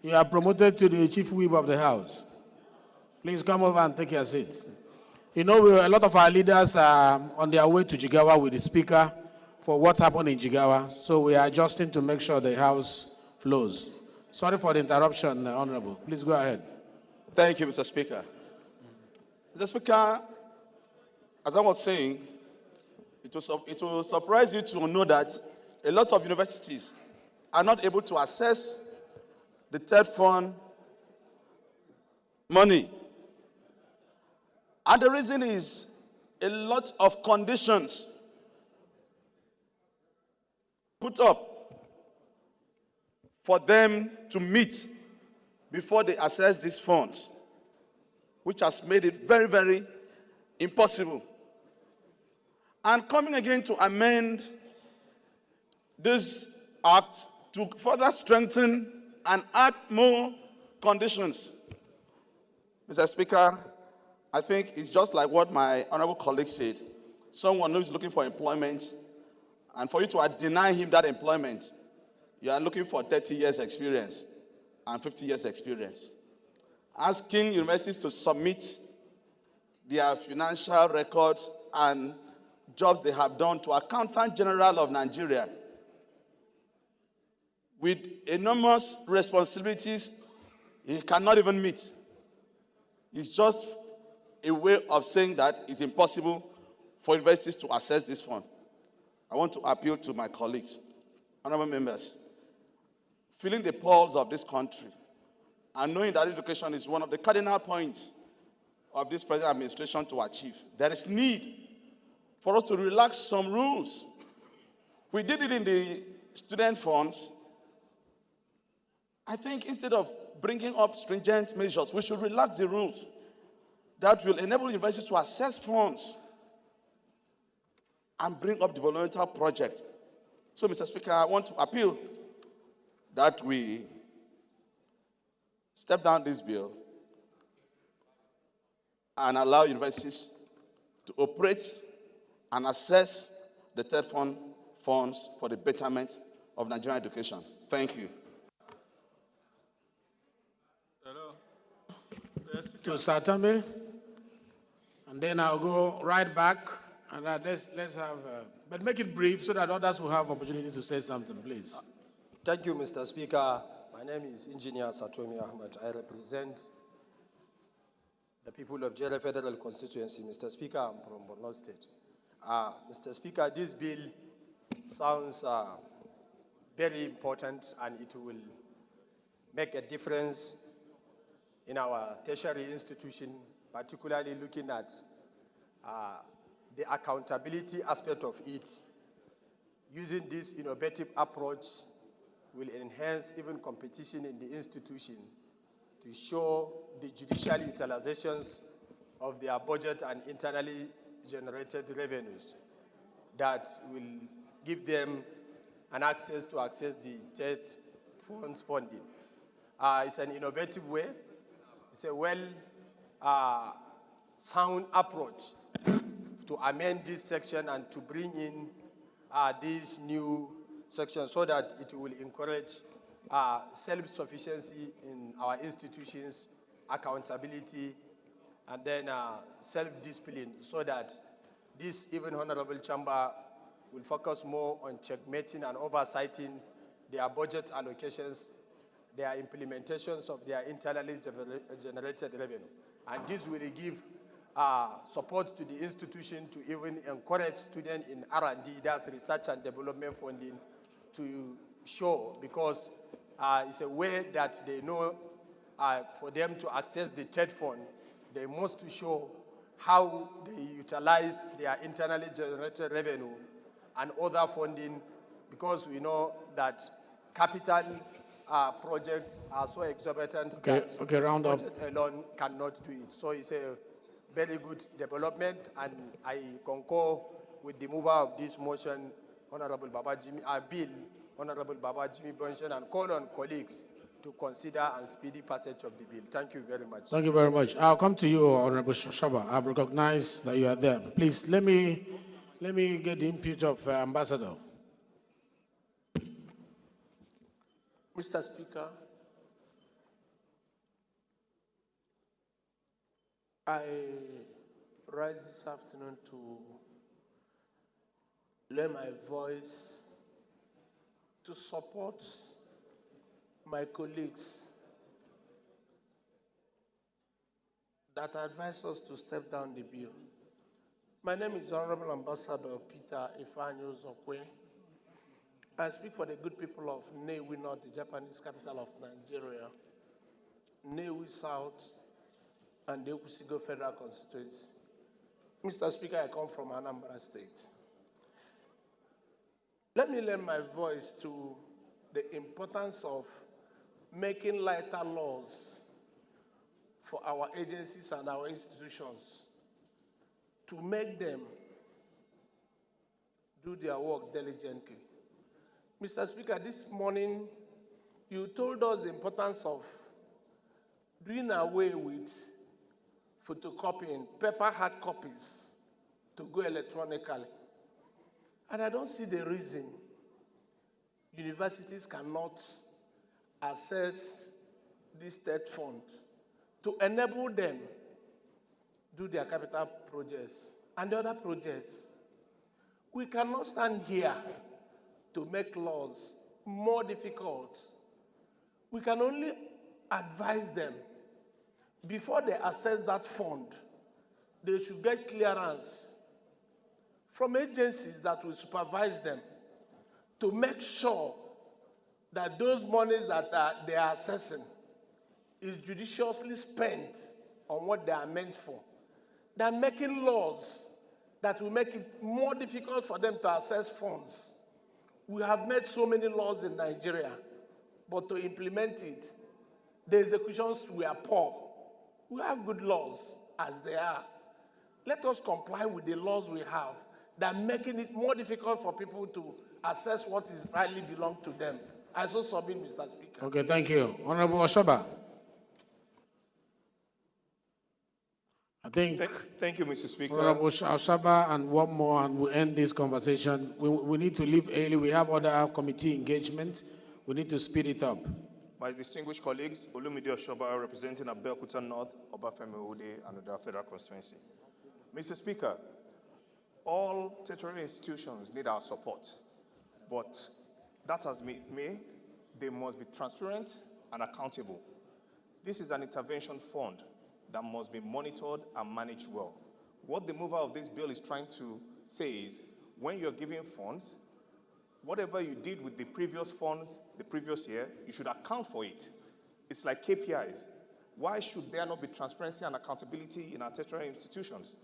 you are promoted to the Chief Whip of the House. Please come over and take your seat. You know, a lot of our leaders are on their way to Jigawa with the Speaker for what happened in Jigawa. So we are adjusting to make sure the House flows. Sorry for the interruption, Honorable. Please go ahead. Thank you, Mr. Speaker. Mr. Speaker, as I was saying, it will surprise you to know that a lot of universities are not able to access the TED Fund money. And the reason is a lot of conditions put up for them to meet before they access these funds, which has made it very, very impossible. And coming again to amend this act to further strengthen and add more conditions. Mr. Speaker, I think it's just like what my honorable colleague said. Someone who is looking for employment, and for you to deny him that employment, you are looking for 30 years experience and 50 years experience. Asking universities to submit their financial records and jobs they have done to Accountant General of Nigeria with enormous responsibilities he cannot even meet. It's just a way of saying that it's impossible for universities to access this fund. I want to appeal to my colleagues, honorable members, feeling the pulse of this country and knowing that education is one of the cardinal points of this present administration to achieve. There is need for us to relax some rules. We did it in the student funds. I think instead of bringing up stringent measures, we should relax the rules that will enable universities to access funds and bring up developmental projects. So, Mr. Speaker, I want to appeal that we step down this bill and allow universities to operate and access the third fund funds for the betterment of Nigerian education. Thank you. Hello. To Satame, and then I'll go right back, and let's have, but make it brief so that others will have opportunity to say something, please. Thank you, Mr. Speaker. My name is Engineer Satomi Ahmed. I represent the people of Jere Federal Constituency. Mr. Speaker, I'm from Borno State. Mr. Speaker, this bill sounds very important, and it will make a difference in our tertiary institution, particularly looking at the accountability aspect of it. Using this innovative approach will enhance even competition in the institution to show the judicial utilizations of their budget and internally generated revenues that will give them an access to access the third funds funding. It's an innovative way. It's a sound approach to amend this section and to bring in these new sections so that it will encourage self-sufficiency in our institutions, accountability, and then self-discipline, so that this even honorable chamber will focus more on checkmating and oversighting their budget allocations, their implementations of their internally generated revenue. And this will give support to the institution to even encourage students in R&D, that's research and development funding, to show, because it's a way that they know for them to access the third fund, they must show how they utilized their internally generated revenue and other funding, because we know that capital projects are so exorbitant that round up. budget alone cannot do it. So it's a very good development, and I concur with the mover of this motion, Honorable Bill, Honorable Baba Jimmy Bonshen, and call on colleagues to consider and speedy passage of the bill. Thank you very much. Thank you very much. I'll come to you, Honorable Shaba. I've recognized that you are there. Please, let me get the input of Ambassador. Mr. Speaker, I rise this afternoon to lend my voice to support my colleagues that advise us to step down the bill. My name is Honorable Ambassador Peter Ifanyo Zokwe. I speak for the good people of Nnewi North, the Japanese capital of Nigeria, Nnewi South, and the Okusigo Federal Constituency. Mr. Speaker, I come from Anambra State. Let me lend my voice to the importance of making lighter laws for our agencies and our institutions, to make them do their work diligently. Mr. Speaker, this morning you told us the importance of doing away with photocopying, paper hard copies to go electronically. And I don't see the reason universities cannot access this third fund to enable them do their capital projects and the other projects. We cannot stand here to make laws more difficult, we can only advise them before they access that fund, they should get clearance from agencies that will supervise them to make sure that those monies that they are accessing is judiciously spent on what they are meant for. They are making laws that will make it more difficult for them to access funds. We have made so many laws in Nigeria, but to implement it, the executions were poor. We have good laws as they are. Let us comply with the laws we have that are making it more difficult for people to assess what is rightly belong to them. I so submit, Mr. Speaker. Okay, thank you. Honorable Oshoba. Thank you, Mr. Speaker. Honorable Oshoba and one more, and we'll end this conversation. We need to leave early. We have other committee engagement. We need to speed it up. My distinguished colleagues, Olumide Oshoba, representing Abeokuta North, Obafemi Owode, and the Federal Constituency. Mr. Speaker, all tertiary institutions need our support, but that as may, they must be transparent and accountable. This is an intervention fund that must be monitored and managed well. What the mover of this bill is trying to say is, when you're giving funds, whatever you did with the previous funds the previous year, you should account for it. It's like KPIs. Why should there not be transparency and accountability in our tertiary institutions?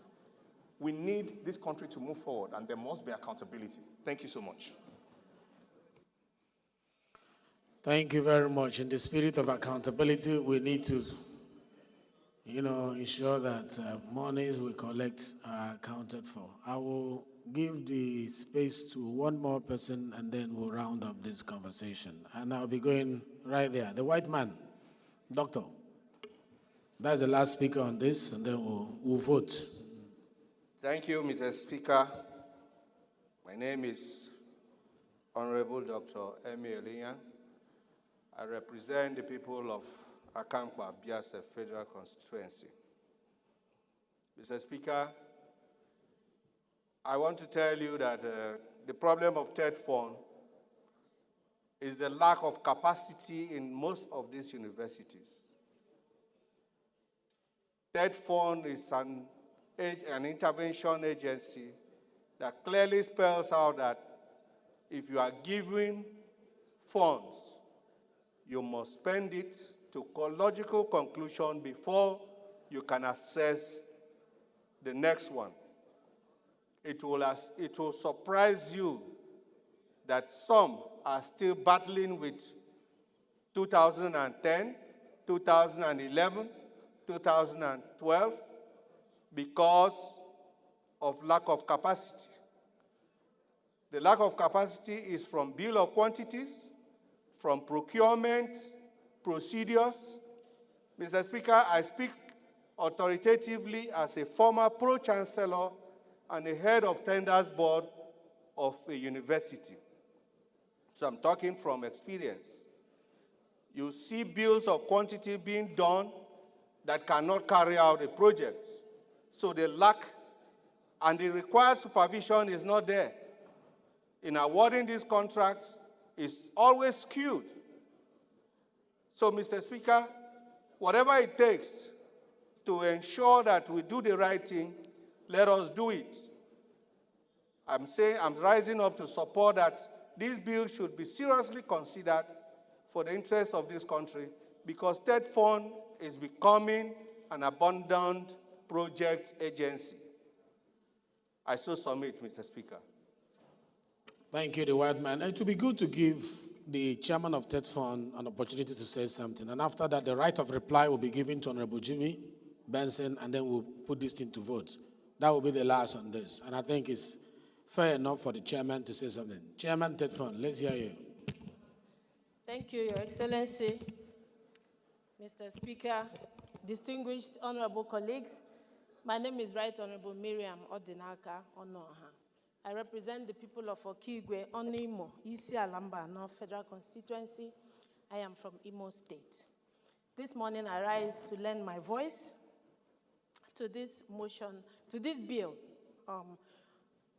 We need this country to move forward, and there must be accountability. Thank you so much. Thank you very much. In the spirit of accountability, we need to, ensure that monies we collect are accounted for. I will give the space to one more person, and then we'll round up this conversation. And I'll be going right there. The white man, doctor. That's the last speaker on this, and then we'll vote. Thank you, Mr. Speaker. My name is Honorable Dr. Emi Eliyan. I represent the people of Akankwa Biase Federal Constituency. Mr. Speaker, I want to tell you that the problem of TED fund is the lack of capacity in most of these universities. TED fund is an intervention agency that clearly spells out that if you are giving funds, you must spend it to logical conclusion before you can assess the next one. It will surprise you that some are still battling with 2010, 2011, 2012 because of lack of capacity. The lack of capacity is from bill of quantities, from procurement procedures. Mr. Speaker, I speak authoritatively as a former pro-chancellor and the head of tenders board of a university. So I'm talking from experience. You see bills of quantity being done that cannot carry out a project. So the lack and the required supervision is not there. In awarding these contracts, it's always skewed. So, Mr. Speaker, whatever it takes to ensure that we do the right thing, let us do it. I'm rising up to support that this bill should be seriously considered for the interests of this country, because TED Fund is becoming an abundant project agency. I so submit, Mr. Speaker. Thank you, the white man. It would be good to give the chairman of TED Fund an opportunity to say something. And after that, the right of reply will be given to Honorable Jimmy Benson, and then we'll put this thing to vote. That will be the last on this. And I think it's fair enough for the chairman to say something. Chairman TED Fund, let's hear you. Thank you, Your Excellency, Mr. Speaker, distinguished honorable colleagues. My name is Right Honorable Miriam Odinaka Onoha. I represent the people of Okigwe, Onimo, Isi Alamba, North Federal Constituency. I am from Imo State. This morning I rise to lend my voice to this motion, to this bill.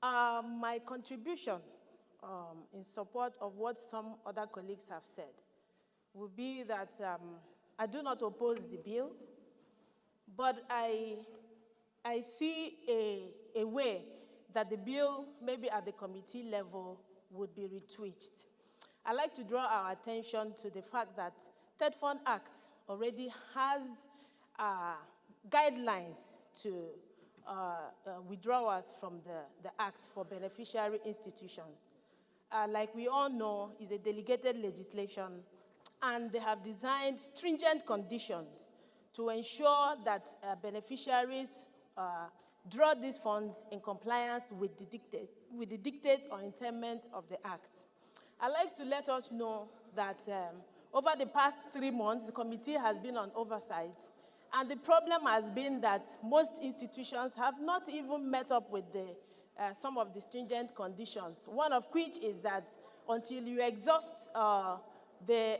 My contribution in support of what some other colleagues have said, would be that I do not oppose the bill, but I see a way that the bill, maybe at the committee level, would be retweaked. I'd like to draw our attention to the fact that Third Fund Act already has guidelines to withdrawals from the Act for beneficiary institutions. Like we all know, is a delegated legislation, and they have designed stringent conditions to ensure that beneficiaries draw these funds in compliance with the dictates or intent of the Act. I'd like to let us know that over the past 3 months, the committee has been on oversight, and the problem has been that most institutions have not even met up with some of the stringent conditions, one of which is that until you exhaust the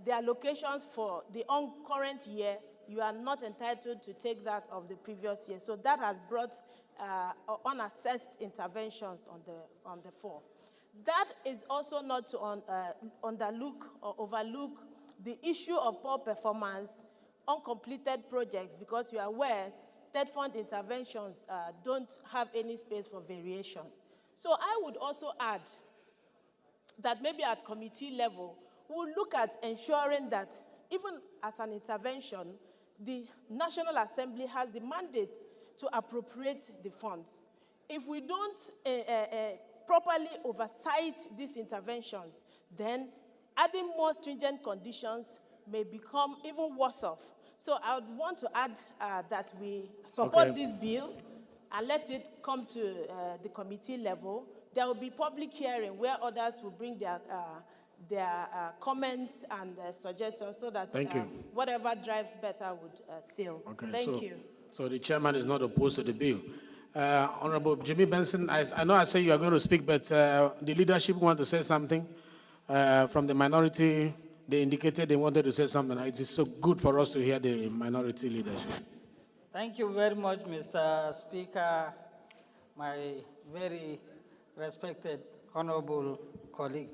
allocations for the current year, you are not entitled to take that of the previous year. So that has brought unassessed interventions on the floor. That is also not to underlook or overlook the issue of poor performance, uncompleted projects, because you are aware Third Fund interventions don't have any space for variation. So I would also add that maybe at committee level, we'll look at ensuring that even as an intervention, the National Assembly has the mandate to appropriate the funds. If we don't properly oversight these interventions, then adding more stringent conditions may become even worse off. So I would want to add that we support this bill and let it come to the committee level. There will be public hearing where others will bring their comments and suggestions so that whatever drives better would sail. Thank you. So the chairman is not opposed to the bill. Honorable Jimmy Benson, I know I say you are going to speak, but the leadership want to say something. From the minority, they indicated they wanted to say something. It is so good for us to hear the minority leadership. Thank you very much, Mr. Speaker, my very respected honorable colleague.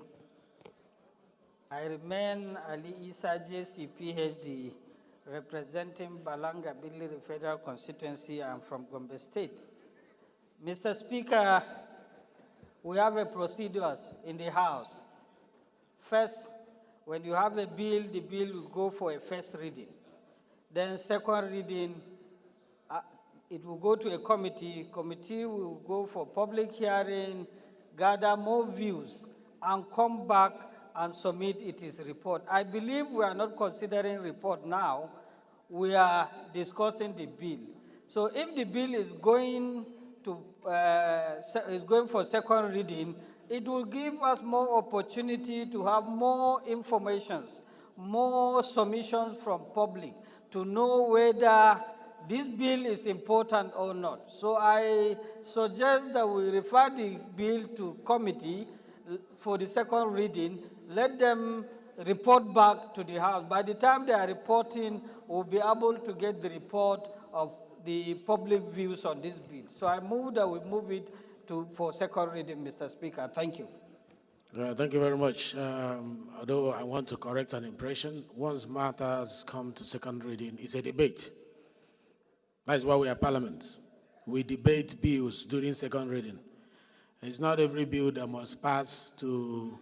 I remain Ali Isa, JC, PhD, representing Balanga Biliri Federal Constituency. I'm from Gombe State. Mr. Speaker, we have a procedures in the House. First, when you have a bill, the bill will go for a first reading. Then second reading, it will go to a committee. Committee will go for public hearing, gather more views, and come back and submit its report. I believe we are not considering report now. We are discussing the bill. So if the bill is going for second reading, it will give us more opportunity to have more informations, more submissions from public to know whether this bill is important or not. So I suggest that we refer the bill to committee for the second reading. Let them report back to the House. By the time they are reporting, we'll be able to get the report of the public views on this bill. So I move that we move it for second reading, Mr. Speaker. Thank you. Thank you very much. Although I want to correct an impression, once matters come to second reading, it's a debate. That's why we are Parliament. We debate bills during second reading. It's not every bill that must pass to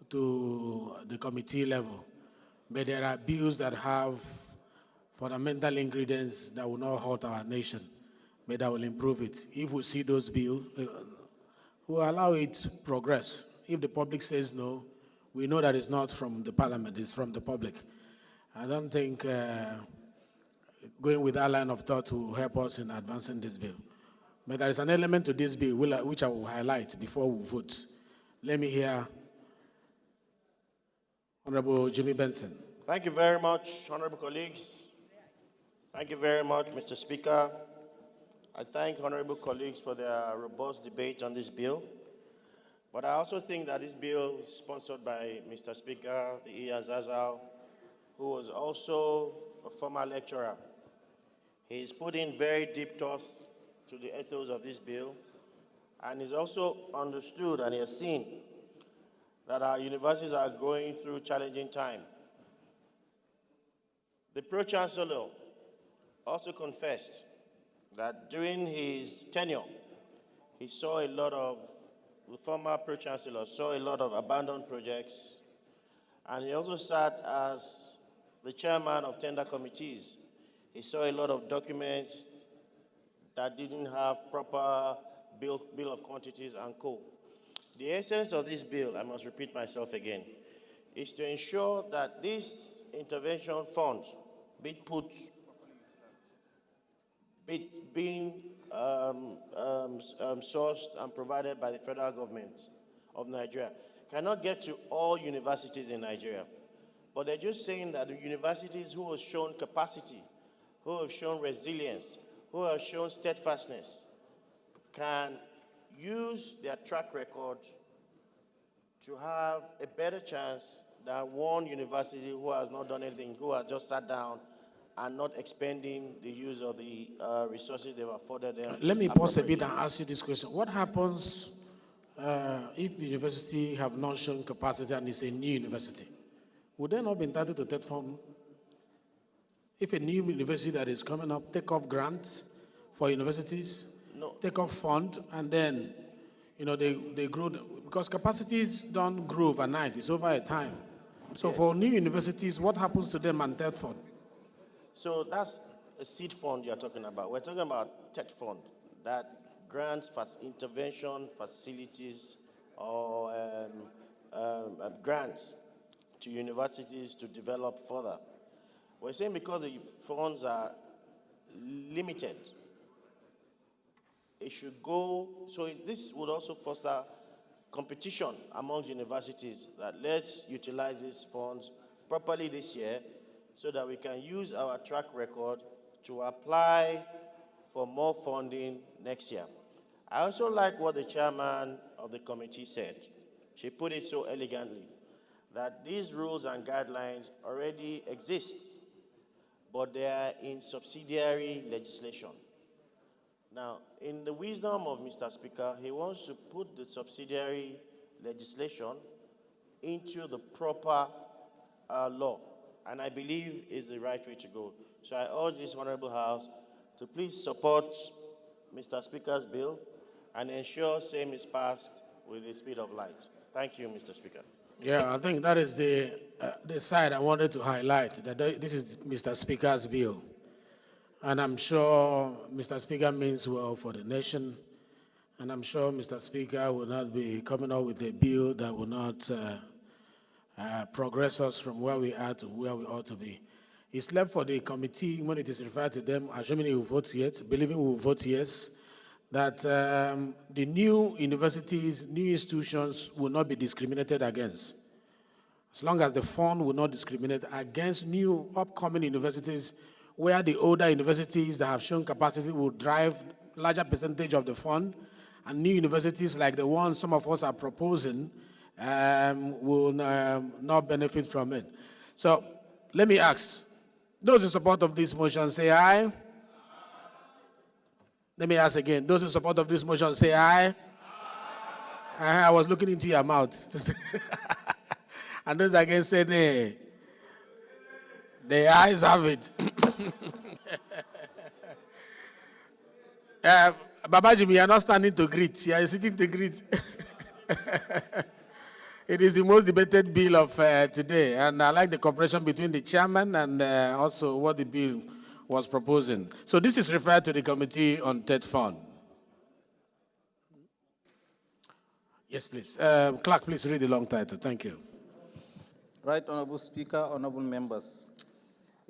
the committee level, but there are bills that have fundamental ingredients that will not hurt our nation, but that will improve it. If we see those bills, we'll allow it to progress. If the public says no, we know that it's not from the Parliament, it's from the public. I don't think going with that line of thought will help us in advancing this bill. But there is an element to this bill which I will highlight before we vote. Let me hear Honorable Jimmy Benson. Thank you very much, honorable colleagues. Thank you very much, Mr. Speaker. I thank honorable colleagues for their robust debate on this bill. But I also think that this bill is sponsored by Mr. Speaker Iya Zazao, who was also a former lecturer. He's put in very deep thought to the ethos of this bill, and he's also understood and he has seen that our universities are going through challenging time. The Pro-Chancellor also confessed that during his tenure, he saw a lot of, the former Pro-Chancellor saw a lot of abandoned projects, and he also sat as the chairman of tender committees. He saw a lot of documents that didn't have proper bill of quantities and co. The essence of this bill, I must repeat myself again, is to ensure that these intervention funds being sourced and provided by the federal government of Nigeria cannot get to all universities in Nigeria. But they're just saying that the universities who have shown capacity, who have shown resilience, who have shown steadfastness, can use their track record to have a better chance than one university who has not done anything, who has just sat down and not expending the use of the resources they've afforded them. Let me pause a bit and ask you this question. What happens if the university have not shown capacity and it's a new university? Would they not be entitled to take fund? If a new university that is coming up, take off grants for universities, take off fund, and then, they grow, because capacities don't grow overnight, it's over a time. So yes. For new universities, what happens to them and TED fund? So that's a seed fund you're talking about. We're talking about TED fund that grants intervention facilities or grants to universities to develop further. We're saying because the funds are limited, it should go, so this would also foster competition among universities that let's utilize these funds properly this year so that we can use our track record to apply for more funding next year. I also like what the chairman of the committee said. She put it so elegantly, that these rules and guidelines already exist, but they are in subsidiary legislation. Now, in the wisdom of Mr. Speaker, he wants to put the subsidiary legislation into the proper law, and I believe is the right way to go. So I urge this Honorable House to please support Mr. Speaker's bill and ensure same is passed with the speed of light. Thank you, Mr. Speaker. Yeah, I think that is the side I wanted to highlight, that this is Mr. Speaker's bill. And I'm sure Mr. Speaker means well for the nation. And I'm sure Mr. Speaker will not be coming up with a bill that will not progress us from where we are to where we ought to be. It's left for the committee, when it is referred to them, assuming they will vote yes, believing we will vote yes, that the new universities, new institutions will not be discriminated against. As long as the fund will not discriminate against new upcoming universities, where the older universities that have shown capacity will drive larger percentage of the fund, and new universities like the ones some of us are proposing will not benefit from it. So let me ask, those in support of this motion say aye. Let me ask again, those in support of this motion say aye. I was looking into your mouth. And those against say nay. The ayes have it. Babaji, you are not standing to greet. You are sitting to greet. It is the most debated bill of today, and I like the cooperation between the chairman and also what the bill was proposing. So this is referred to the Committee on TED Fund. Yes, please. Clerk, please read the long title. Thank you. Right Honorable Speaker, honorable members.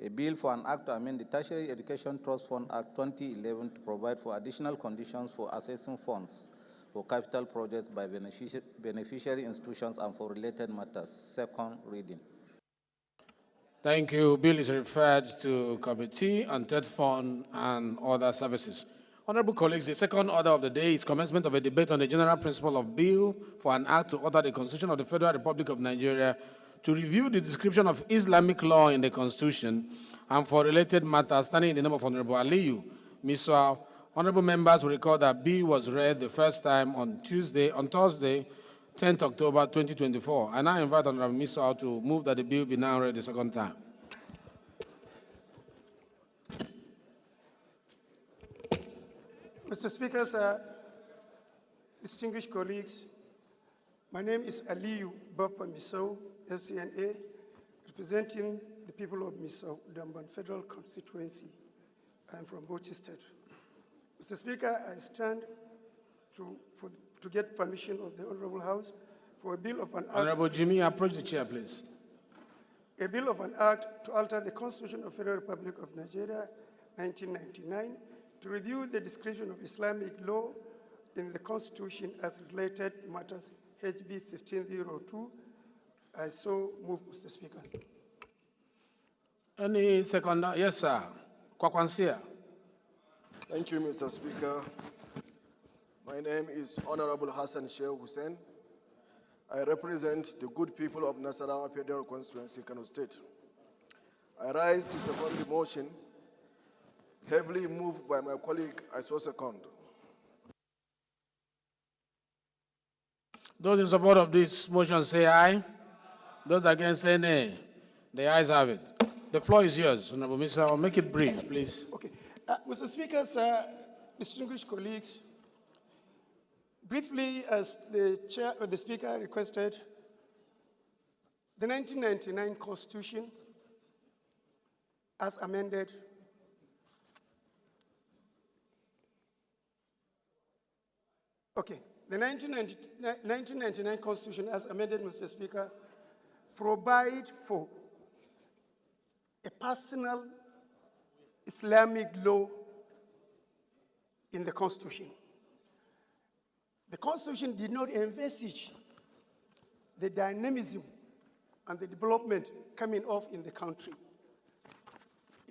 A bill for an act to amend the Tertiary Education Trust Fund Act 2011 to provide for additional conditions for assessing funds for capital projects by beneficiary institutions and for related matters. Second reading. Thank you. Bill is referred to Committee on TED Fund and Other Services. Honorable colleagues, the second order of the day is commencement of a debate on the general principle of bill for an act to alter the Constitution of the Federal Republic of Nigeria to review the description of Islamic law in the Constitution and for related matters, standing in the name of Honorable Aliyu Miswal. Honorable members will recall that bill was read the first time on Thursday, 10th October 2024. I now invite Honorable Misau to move that the bill be now read the second time. Mr. Speaker, sir, distinguished colleagues, my name is Aliyu Bapa Misau, FCNA, representing the people of Misau, Damban Federal Constituency. I am from Bauchi State. Mr. Speaker, I stand to get permission of the Honorable House for a bill of an act. Honorable Jimmy, approach the chair, please. A bill of an act to alter the Constitution of the Federal Republic of Nigeria, 1999, to review the description of Islamic law in the Constitution as related matters, HB 1502. I so move, Mr. Speaker. Any second? Yes, sir. Kwakwansia. Thank you, Mr. Speaker. My name is Honorable Hassan Sheikh Hussein. I represent the good people of Nasarawa Federal Constituency, Kano State. I rise to support the motion, heavily moved by my colleague, I so second. Those in support of this motion say aye. Those against say nay. The ayes have it. The floor is yours, Honorable Mr. Make it brief, please. Okay. Mr. Speaker, sir, distinguished colleagues, briefly, as the chair or the speaker requested, the 1999 Constitution, as amended, okay, the 1999 Constitution, as amended, Mr. Speaker, provide for a personal Islamic law in the Constitution. The Constitution did not envisage the dynamism and the development coming off in the country.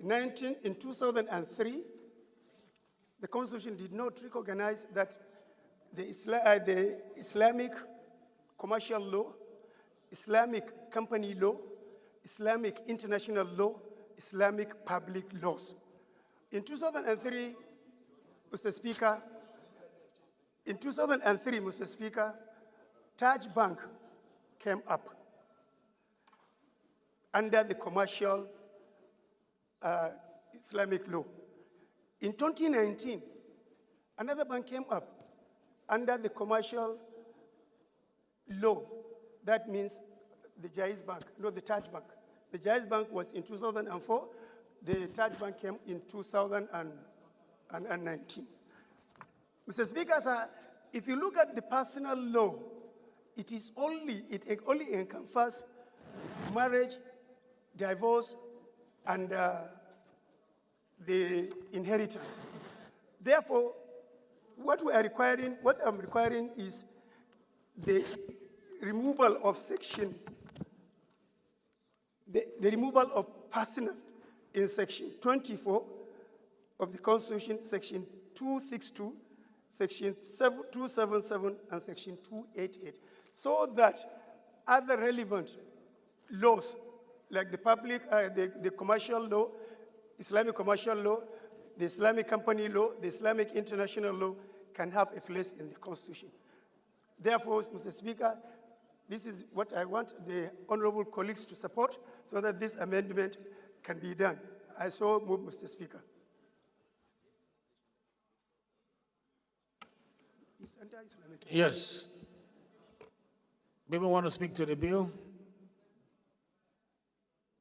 In 2003, the Constitution did not recognize that the Islamic commercial law, Islamic company law, Islamic international law, Islamic public laws. In 2003, Mr. Speaker, Taj Bank came up under the commercial Islamic law. In 2019, another bank came up under the commercial law. That means the Jaiz Bank, no, the Taj Bank. The Jaiz Bank was in 2004. The Taj Bank came in 2019. Mr. Speaker, sir, if you look at the personal law, it only encompasses marriage, divorce, and the inheritance. Therefore, what I'm requiring is the removal of section, the removal of personal in section 24 of the Constitution, section 262, section 277, and section 288, so that other relevant laws, like the public, the commercial law, Islamic commercial law, the Islamic company law, the Islamic international law, can have a place in the Constitution. Therefore, Mr. Speaker, this is what I want the honorable colleagues to support so that this amendment can be done. I so move, Mr. Speaker. Yes. People want to speak to the bill?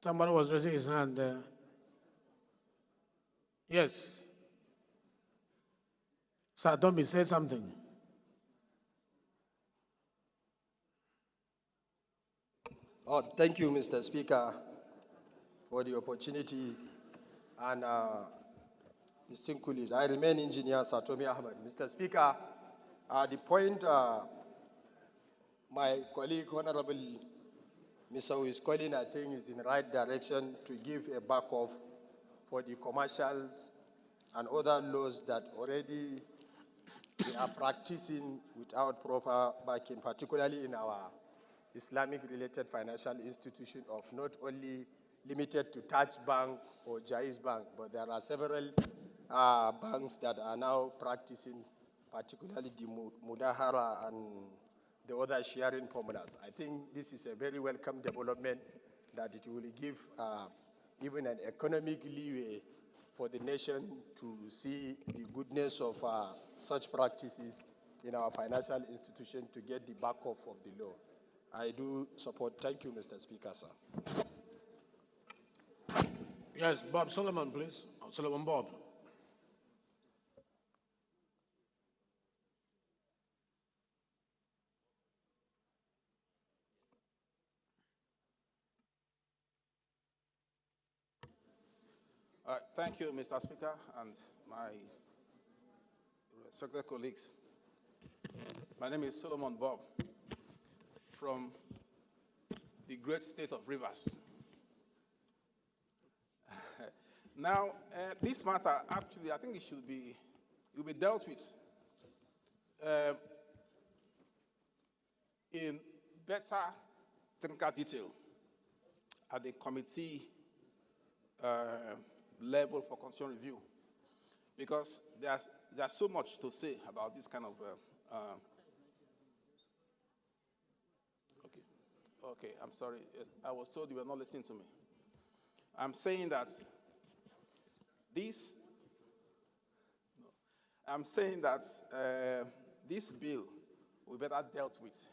Somebody was raising his hand there. Yes. Sir, don't be say something. Oh, thank you, Mr. Speaker, for the opportunity. And distinguished colleagues, I remain Engineer Satomi Ahmed. Mr. Speaker, the point my colleague, Honorable Misau, is calling, I think, is in the right direction to give a backup for the commercials and other laws that already they are practicing without proper backing, particularly in our Islamic-related financial institution of not only limited to Taj Bank or Jaiz Bank, but there are several banks that are now practicing, particularly the Mudahara and the other sharing formulas. I think this is a very welcome development that it will give even an economic leeway for the nation to see the goodness of such practices in our financial institution to get the backup of the law. I do support. Thank you, Mr. Speaker, sir. Yes, Bob Solomon, please. Solomon Bob. Thank you, Mr. Speaker, and my respected colleagues. My name is Solomon Bob from the great state of Rivers. Now, this matter, actually, I think it will be dealt with in better technical detail at the committee level for constitutional review, because there's so much to say about this kind of okay, I'm sorry. Yes, I was told you were not listening to me. I'm saying that this bill will be better dealt with,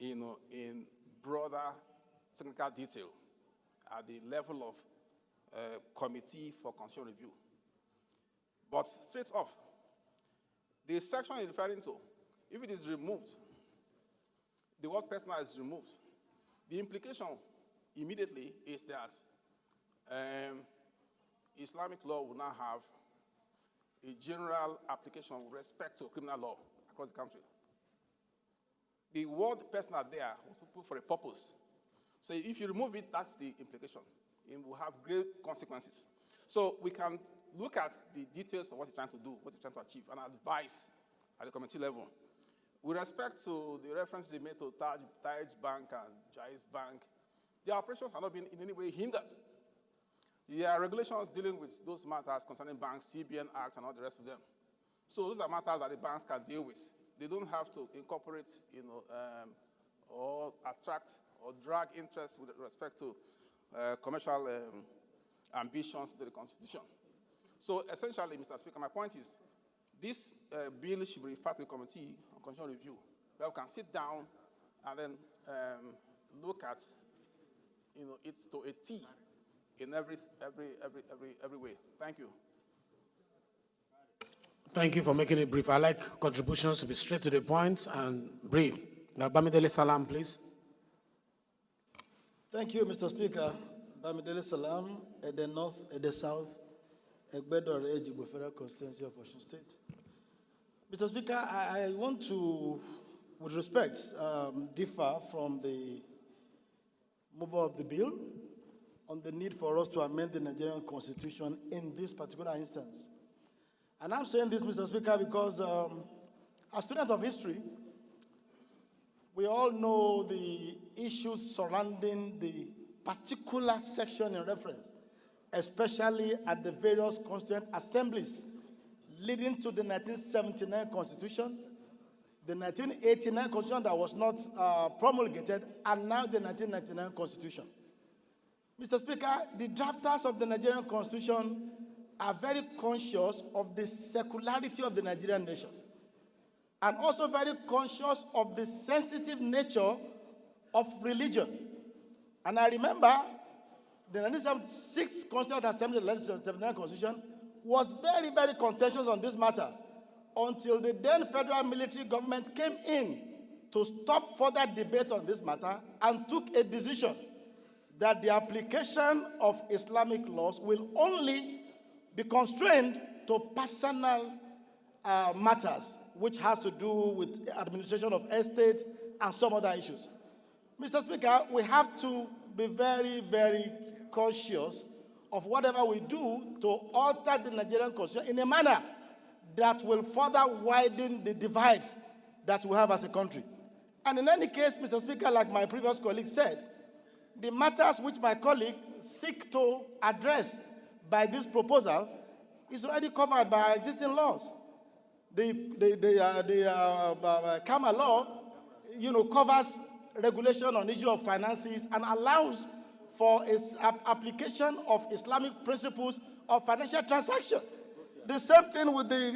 in broader technical detail at the level of committee for constitutional review. But straight off, the section you're referring to, if it is removed, the word personal is removed, the implication immediately is that Islamic law will now have a general application with respect to criminal law across the country. The word personal there was put for a purpose. So if you remove it, that's the implication. It will have great consequences. So we can look at the details of what you're trying to do, what you're trying to achieve, and advise at the committee level. With respect to the references they made to Taj Bank and Jais Bank, their operations have not been in any way hindered. There are regulations dealing with those matters concerning banks, CBN Act, and all the rest of them. So those are matters that the banks can deal with. They don't have to incorporate, or attract or drag interest with respect to commercial ambitions to the Constitution. So essentially, Mr. Speaker, my point is, this bill should be referred to the Committee on Constitutional Review, where we can sit down and then look at it to a T in every way. Thank you. Thank you for making it brief. I like contributions to be straight to the point and brief. Now, Bamidele Salam, please. Thank you, Mr. Speaker. Bamidele Salam, at the north, at the south, Egbedore Ejigbo Federal Constituency of Osun State. Mr. Speaker, I want to, with respect, differ from the mover of the bill on the need for us to amend the Nigerian Constitution in this particular instance. And I'm saying this, Mr. Speaker, because as students of history, we all know the issues surrounding the particular section in reference, especially at the various constituent assemblies leading to the 1979 Constitution, the 1989 Constitution that was not promulgated, and now the 1999 Constitution. Mr. Speaker, the drafters of the Nigerian Constitution are very conscious of the secularity of the Nigerian nation, and also very conscious of the sensitive nature of religion. And I remember the 1976 Constituent Assembly, the 1979 Constitution, was very, very contentious on this matter until the then federal military government came in to stop further debate on this matter and took a decision that the application of Islamic laws will only be constrained to personal matters, which has to do with administration of estate and some other issues. Mr. Speaker, we have to be very, very cautious of whatever we do to alter the Nigerian Constitution in a manner that will further widen the divide that we have as a country. And in any case, Mr. Speaker, like my previous colleague said, the matters which my colleague seek to address by this proposal is already covered by existing laws. The KAMA law covers regulation on issue of finances and allows for application of Islamic principles of financial transaction. The same thing with the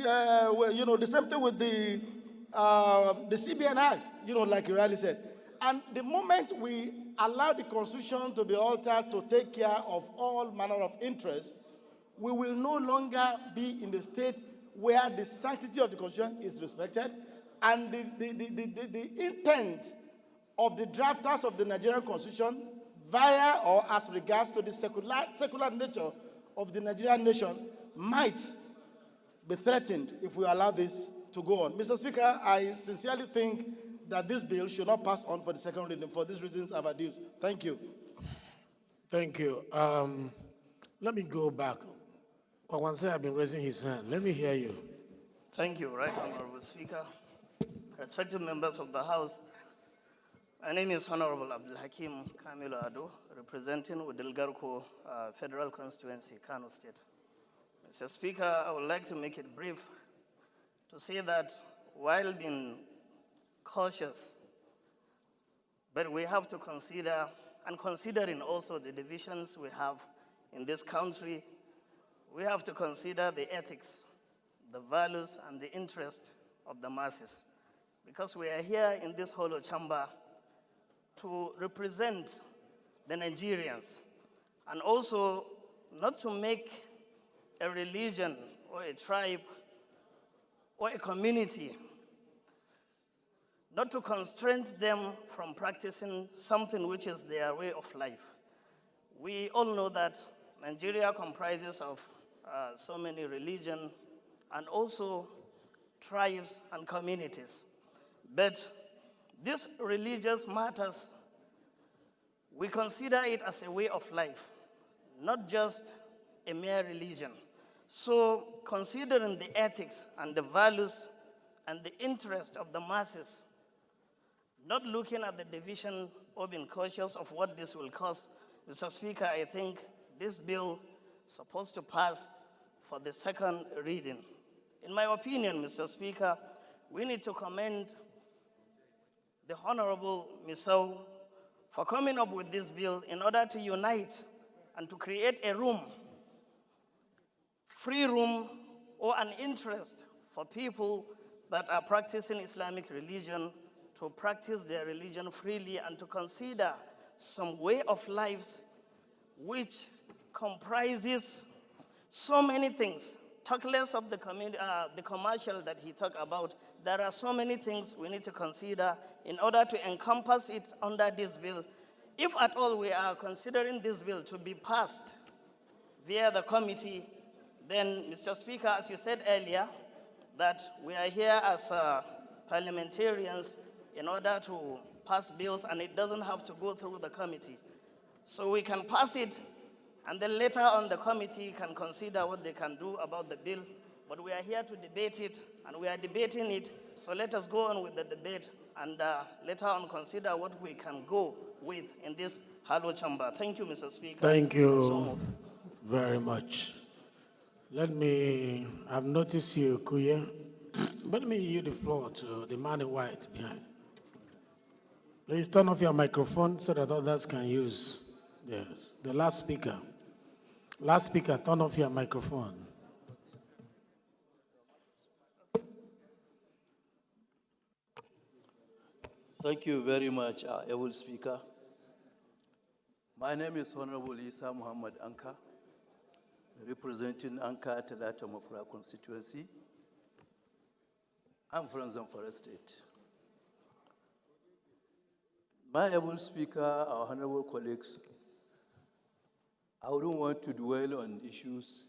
CBN Act, like Riley said. And the moment we allow the Constitution to be altered to take care of all manner of interests, we will no longer be in the state where the sanctity of the Constitution is respected and the intent of the drafters of the Nigerian Constitution via or as regards to the secular nature of the Nigerian nation might be threatened if we allow this to go on. Mr. Speaker, I sincerely think that this bill should not pass on for the second reading. For these reasons I've adduced. Thank you. Thank you. Let me go back. Kwawanse has been raising his hand. Let me hear you. Thank you, Right Honorable Speaker. Respected members of the House, my name is Honorable Abdul Hakim Kamilo Ado, representing Udilgarko Federal Constituency, Kano State. Mr. Speaker, I would like to make it brief to say that while being cautious, but we have to consider, and considering also the divisions we have in this country, we have to consider the ethics, the values, and the interest of the masses. Because we are here in this hollow chamber to represent the Nigerians, and also not to make a religion or a tribe or a community, not to constrain them from practicing something which is their way of life. We all know that Nigeria comprises of so many religions and also tribes and communities. But these religious matters, we consider it as a way of life, not just a mere religion. So considering the ethics and the values and the interest of the masses, not looking at the division or being cautious of what this will cause, Mr. Speaker, I think this bill is supposed to pass for the second reading. In my opinion, Mr. Speaker, we need to commend the Honorable Misau for coming up with this bill in order to unite and to create a room, free room, or an interest for people that are practicing Islamic religion to practice their religion freely and to consider some way of lives which comprises so many things. Talk less of the commercial that he talked about. There are so many things we need to consider in order to encompass it under this bill. If at all we are considering this bill to be passed via the committee, then, Mr. Speaker, as you said earlier, that we are here as parliamentarians in order to pass bills, and it doesn't have to go through the committee. So we can pass it, and then later on the committee can consider what they can do about the bill. But we are here to debate it, and we are debating it. So let us go on with the debate, and later on consider what we can go with in this hollow chamber. Thank you, Mr. Speaker. Thank you very much. I've noticed you, Kuya. But let me yield the floor to the man in white behind. Please turn off your microphone so that others can use. Yes, the last speaker. Last speaker, turn off your microphone. Thank you very much, able speaker. My name is Honorable Isa Muhammad Anka, representing Anka Telata Mafra constituency. I'm from Zamfara State. My able speaker, our honorable colleagues, I wouldn't want to dwell on issues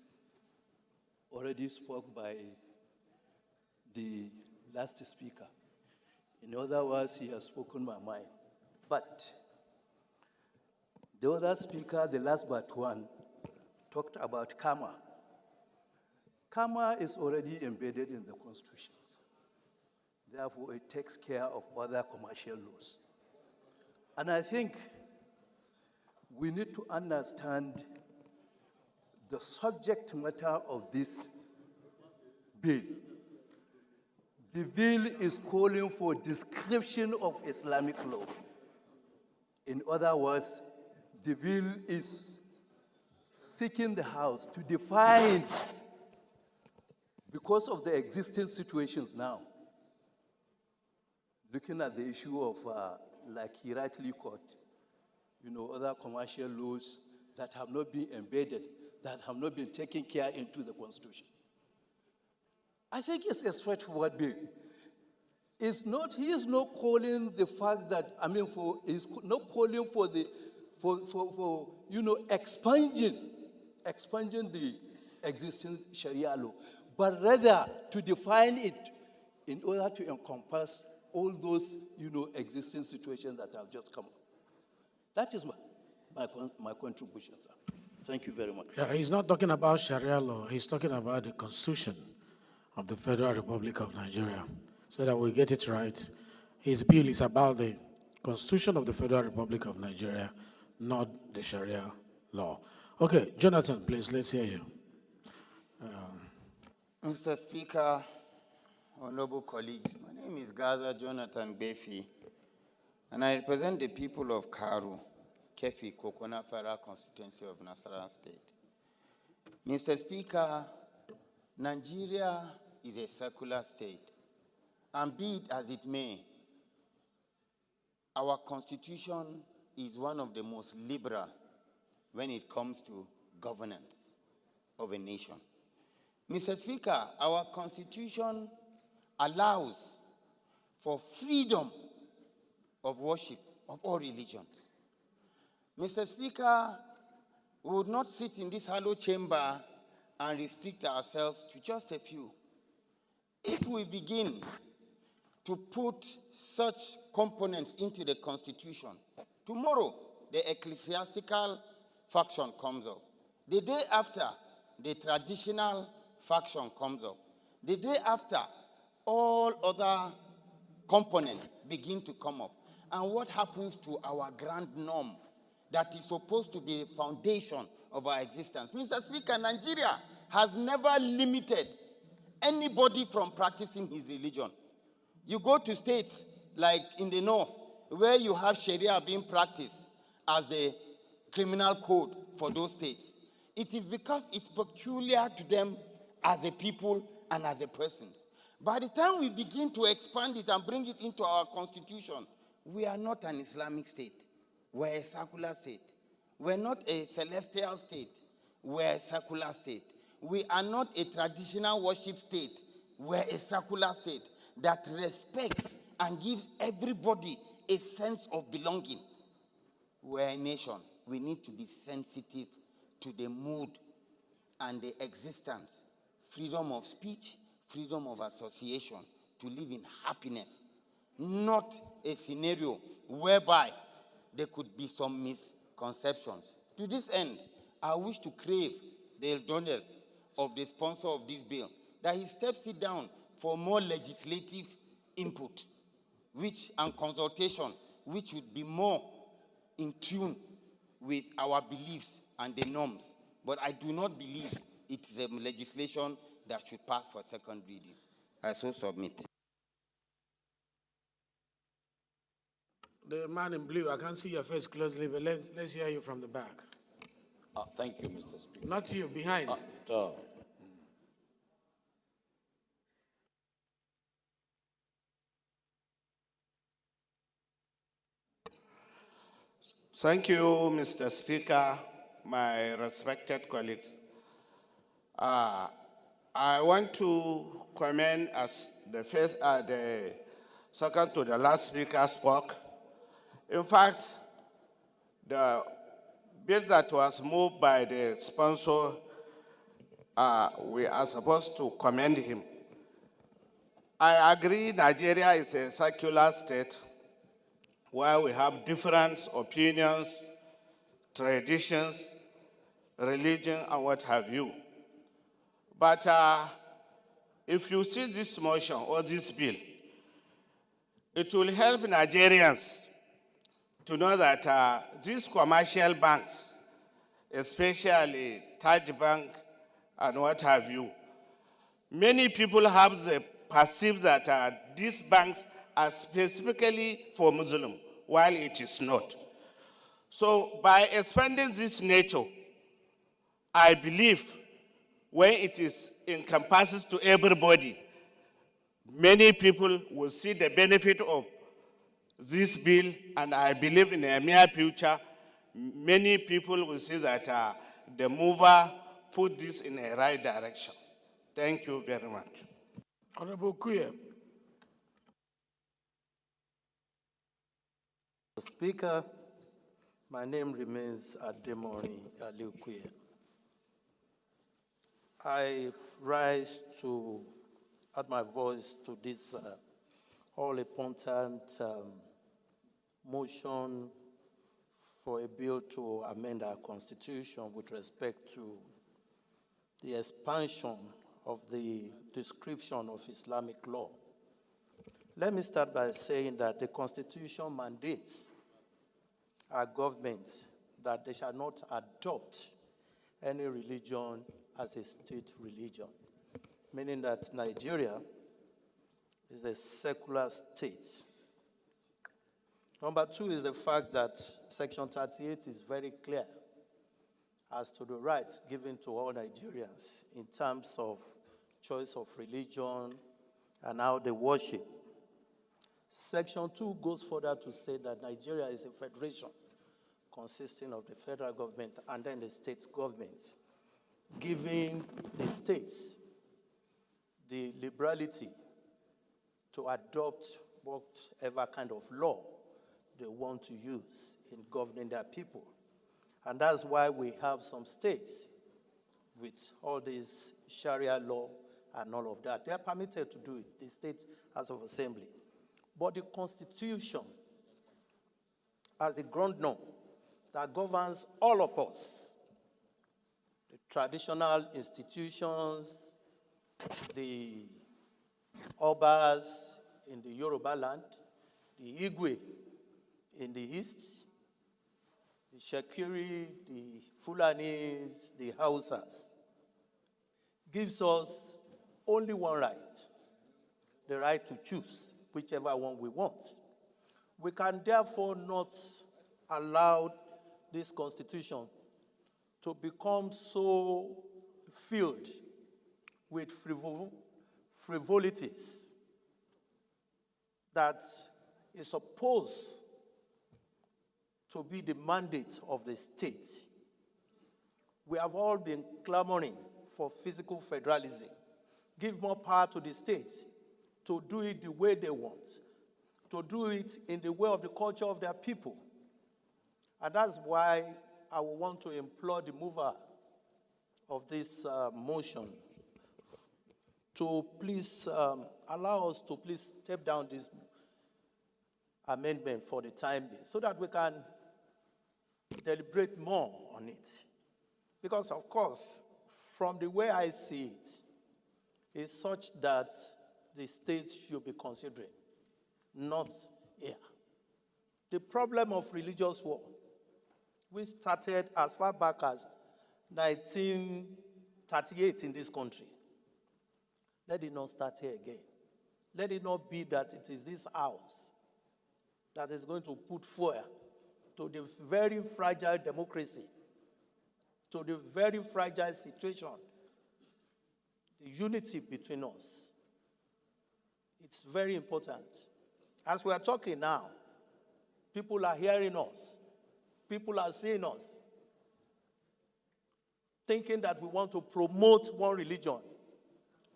already spoke by the last speaker. In other words, he has spoken my mind. But the other speaker, the last but one, talked about karma. Karma is already embedded in the constitutions. Therefore, it takes care of other commercial laws. And I think we need to understand the subject matter of this bill. The bill is calling for description of Islamic law. In other words, the bill is seeking the House to define, because of the existing situations now, looking at the issue of, like he rightly caught, other commercial laws that have not been embedded, that have not been taken care into the Constitution. I think it's a straightforward bill. He is not calling the fact that, he's not calling for expunging the existing Sharia law, but rather to define it in order to encompass all those, existing situations that have just come up. That is my contribution, sir. Thank you very much. Yeah, he's not talking about Sharia law. He's talking about the Constitution of the Federal Republic of Nigeria. So that we get it right, his bill is about the Constitution of the Federal Republic of Nigeria, not the Sharia law. Okay, Jonathan, please, let's hear you. Mr. Speaker, honorable colleagues, my name is Gaza Jonathan Befi, and I represent the people of Karu, Kefi, Kokona Federal Constituency of Nasarawa State. Mr. Speaker, Nigeria is a secular state, and be it as it may, our constitution is one of the most liberal when it comes to governance of a nation. Mr. Speaker, our constitution allows for freedom of worship of all religions. Mr. Speaker, we would not sit in this hollow chamber and restrict ourselves to just a few. If we begin to put such components into the Constitution, tomorrow the ecclesiastical faction comes up. The day after, the traditional faction comes up. The day after, all other components begin to come up. And what happens to our grand norm that is supposed to be the foundation of our existence? Mr. Speaker, Nigeria has never limited anybody from practicing his religion. You go to states like in the north, where you have Sharia being practiced as the criminal code for those states. It is because it's peculiar to them as a people and as a persons. By the time we begin to expand it and bring it into our constitution, we are not an Islamic state. We're a secular state. We're not a celestial state. We're a secular state. We are not a traditional worship state. We're a secular state that respects and gives everybody a sense of belonging. We're a nation. We need to be sensitive to the mood and the existence, freedom of speech, freedom of association, to live in happiness, not a scenario whereby there could be some misconceptions. To this end, I wish to crave the indulgence of the sponsor of this bill that he steps it down for more legislative input, and consultation, which would be more in tune with our beliefs and the norms. But I do not believe it is a legislation that should pass for second reading. I so submit. The man in blue, I can't see your face closely, but let's hear you from the back. Thank you, Mr. Speaker. Not you, behind. Thank you, Mr. Speaker, my respected colleagues. I want to comment as the second to the last speaker spoke. In fact, the bill that was moved by the sponsor, we are supposed to commend him. I agree Nigeria is a secular state where we have different opinions, traditions, religion, and what have you. But if you see this motion or this bill, it will help Nigerians to know that these commercial banks, especially Taj Bank and what have you, many people have the perceive that these banks are specifically for Muslim, while it is not. So by expanding this nature, I believe when it is encompasses to everybody, many people will see the benefit of this bill, and I believe in a near future, many people will see that the mover put this in a right direction. Thank you very much. Honorable Kuye. Speaker, my name remains Ademoni Aliukuye. I rise to add my voice to this all-important motion for a bill to amend our constitution with respect to the expansion of the description of Islamic law. Let me start by saying that the constitution mandates our government that they shall not adopt any religion as a state religion, meaning that Nigeria is a secular state. Number two is the fact that Section 38 is very clear as to the rights given to all Nigerians in terms of choice of religion and how they worship. Section 2 goes further to say that Nigeria is a federation consisting of the federal government and then the state governments, giving the states the liberality to adopt whatever kind of law they want to use in governing their people. And that's why we have some states with all this Sharia law and all of that. They are permitted to do it, the State House of Assembly. But the Constitution, as a ground norm that governs all of us, the traditional institutions, the Obas in the Yoruba land, the Igwe in the east, the Shakiri, the Fulanis, the Hausas, gives us only one right, the right to choose whichever one we want. We can therefore not allow this constitution to become so filled with frivolities that is supposed to be the mandate of the state. We have all been clamoring for physical federalism. Give more power to the states to do it the way they want, to do it in the way of the culture of their people. And that's why I would want to implore the mover of this motion to please allow us to please step down this amendment for the time being so that we can deliberate more on it. Because, of course, from the way I see it, it's such that the state should be considering, not here. The problem of religious war, we started as far back as 1938 in this country. Let it not start here again. Let it not be that it is this house that is going to put fuel to the very fragile democracy, to the very fragile situation, the unity between us. It's very important. As we are talking now, people are hearing us. People are seeing us, thinking that we want to promote one religion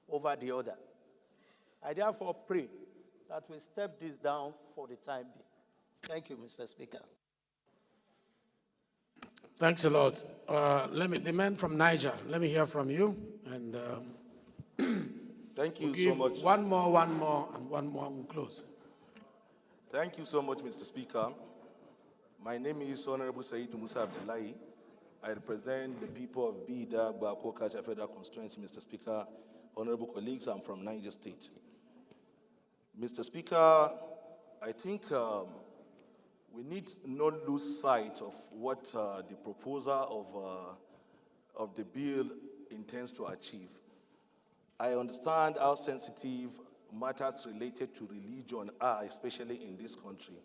over the other. I therefore pray that we step this down for the time being. Thank you, Mr. Speaker. Thanks a lot. The man from Niger, let me hear from you. And thank you we'll so much. One more, and one more, we'll close. Thank you so much, Mr. Speaker. My name is Honorable Said Musa Abdullahi. I represent the people of Bida, Bako, Kacha Federal Constituency, Mr. Speaker. Honorable colleagues, I'm from Niger State. Mr. Speaker, I think we need not lose sight of what the proposer of the bill intends to achieve. I understand how sensitive matters related to religion are, especially in this country.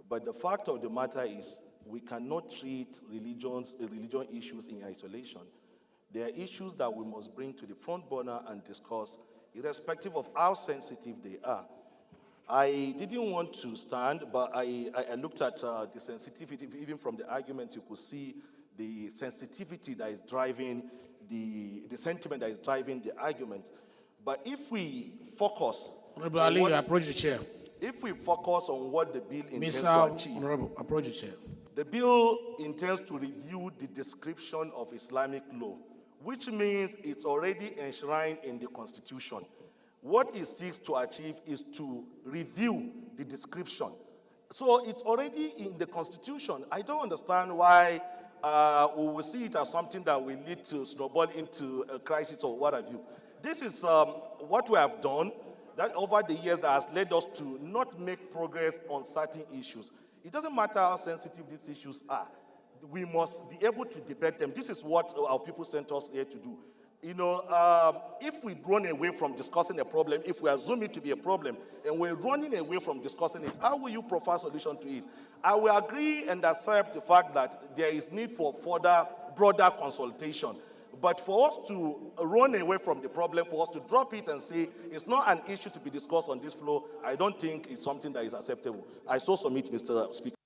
But the fact of the matter is, we cannot treat religion issues in isolation. There are issues that we must bring to the front burner and discuss, irrespective of how sensitive they are. I didn't want to stand, but I looked at the sensitivity. Even from the argument, you could see the sensitivity that is driving the sentiment that is driving the argument. But if we focus, Honorable Ali, approach the chair. If we focus on what the bill intends to Mr. achieve, Honorable, approach the chair. the bill intends to review the description of Islamic law, which means it's already enshrined in the Constitution. What it seeks to achieve is to review the description. So it's already in the Constitution. I don't understand why we will see it as something that will lead to snowball into a crisis or what have you. This is what we have done that over the years that has led us to not make progress on certain issues. It doesn't matter how sensitive these issues are. We must be able to debate them. This is what our people sent us here to do. You know, if we run away from discussing a problem, if we assume it to be a problem, and we're running away from discussing it, how will you provide a solution to it? I will agree and accept the fact that there is need for further, broader consultation. But for us to run away from the problem, for us to drop it and say it's not an issue to be discussed on this floor, I don't think it's something that is acceptable. I so submit, Mr. Speaker.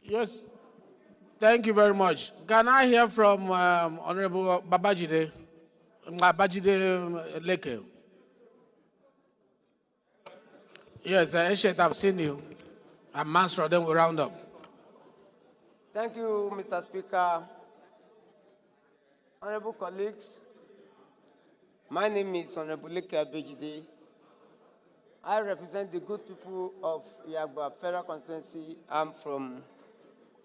Yes, thank you very much. Can I hear from Honorable Babajide Leke? Yes, Eshet, I've seen you. And Mansur, then we round up. Thank you, Mr. Speaker. Honorable colleagues, my name is Honorable Leke Abejide. I represent the good people of Yagba Federal Constituency. I'm from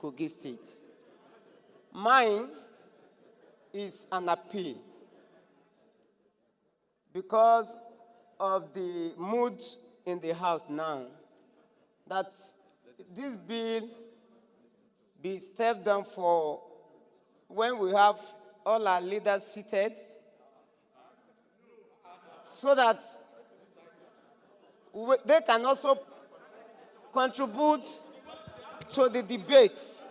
Kogi State. Mine is an appeal because of the mood in the House now, that this bill be stepped down for when we have all our leaders seated, so that they can also contribute to the debates.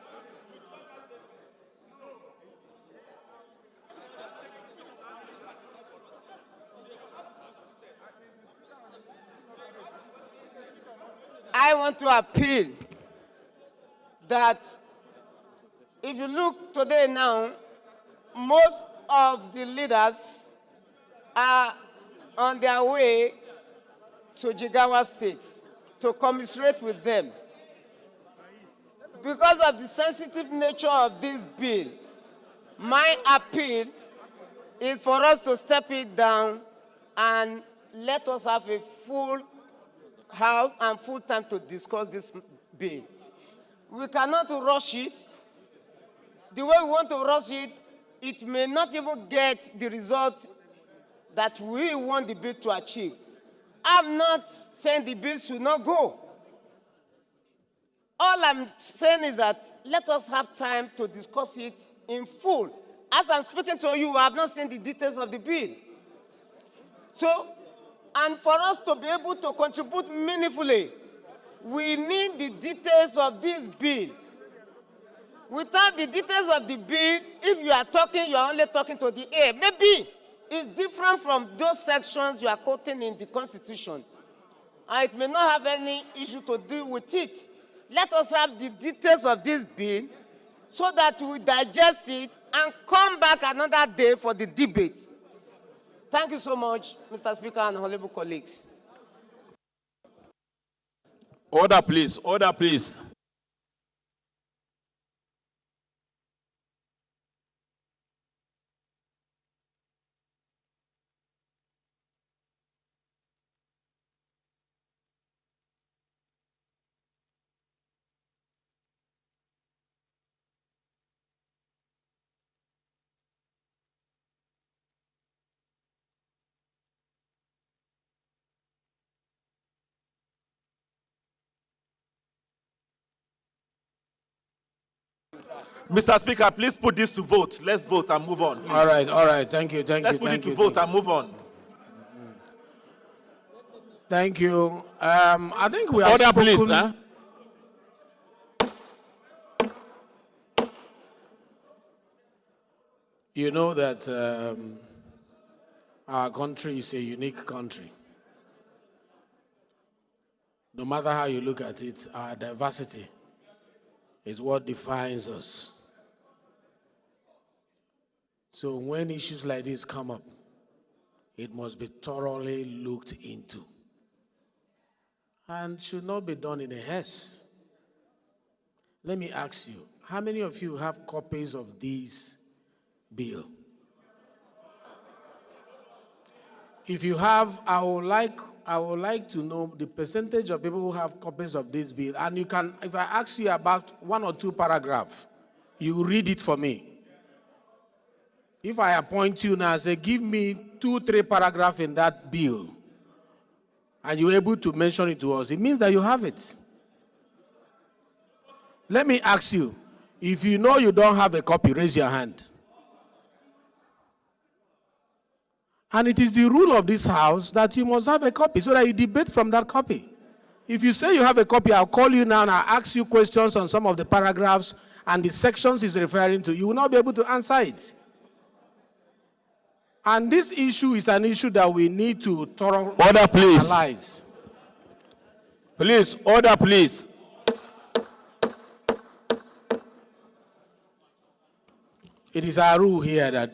I want to appeal that if you look today now, most of the leaders are on their way to Jigawa State to commiserate with them. Because of the sensitive nature of this bill, my appeal is for us to step it down and let us have a full House and full time to discuss this bill. We cannot rush it. The way we want to rush it, it may not even get the result that we want the bill to achieve. I'm not saying the bill should not go. All I'm saying is that let us have time to discuss it in full. As I'm speaking to you, I have not seen the details of the bill. So, and for us to be able to contribute meaningfully, we need the details of this bill. Without the details of the bill, if you are talking, you are only talking to the air. Maybe it's different from those sections you are quoting in the Constitution. And it may not have any issue to do with it. Let us have the details of this bill so that we digest it and come back another day for the debate. Thank you so much, Mr. Speaker and honorable colleagues. Order, please. Order, please. Mr. Speaker, please put this to vote. Let's vote and move on. Please. All right. Thank you. Let's put it to vote and move on. Thank you. I think we have Order, spoken. please. Huh? You know that our country is a unique country. No matter how you look at it, our diversity is what defines us. So when issues like this come up, it must be thoroughly looked into and should not be done in a haste. Let me ask you, how many of you have copies of this bill? If you have, I would like to know the percentage of people who have copies of this bill. And you can, if I ask you about 1 or 2 paragraphs, you read it for me. If I appoint you now and say, give me 2, 3 paragraphs in that bill, and you're able to mention it to us, it means that you have it. Let me ask you, if you know you don't have a copy, raise your hand. And it is the rule of this house that you must have a copy so that you debate from that copy. If you say you have a copy, I'll call you now and I'll ask you questions on some of the paragraphs and the sections he's referring to. You will not be able to answer it. And this issue is an issue that we need to thoroughly analyze. Please, order, please. It is our rule here that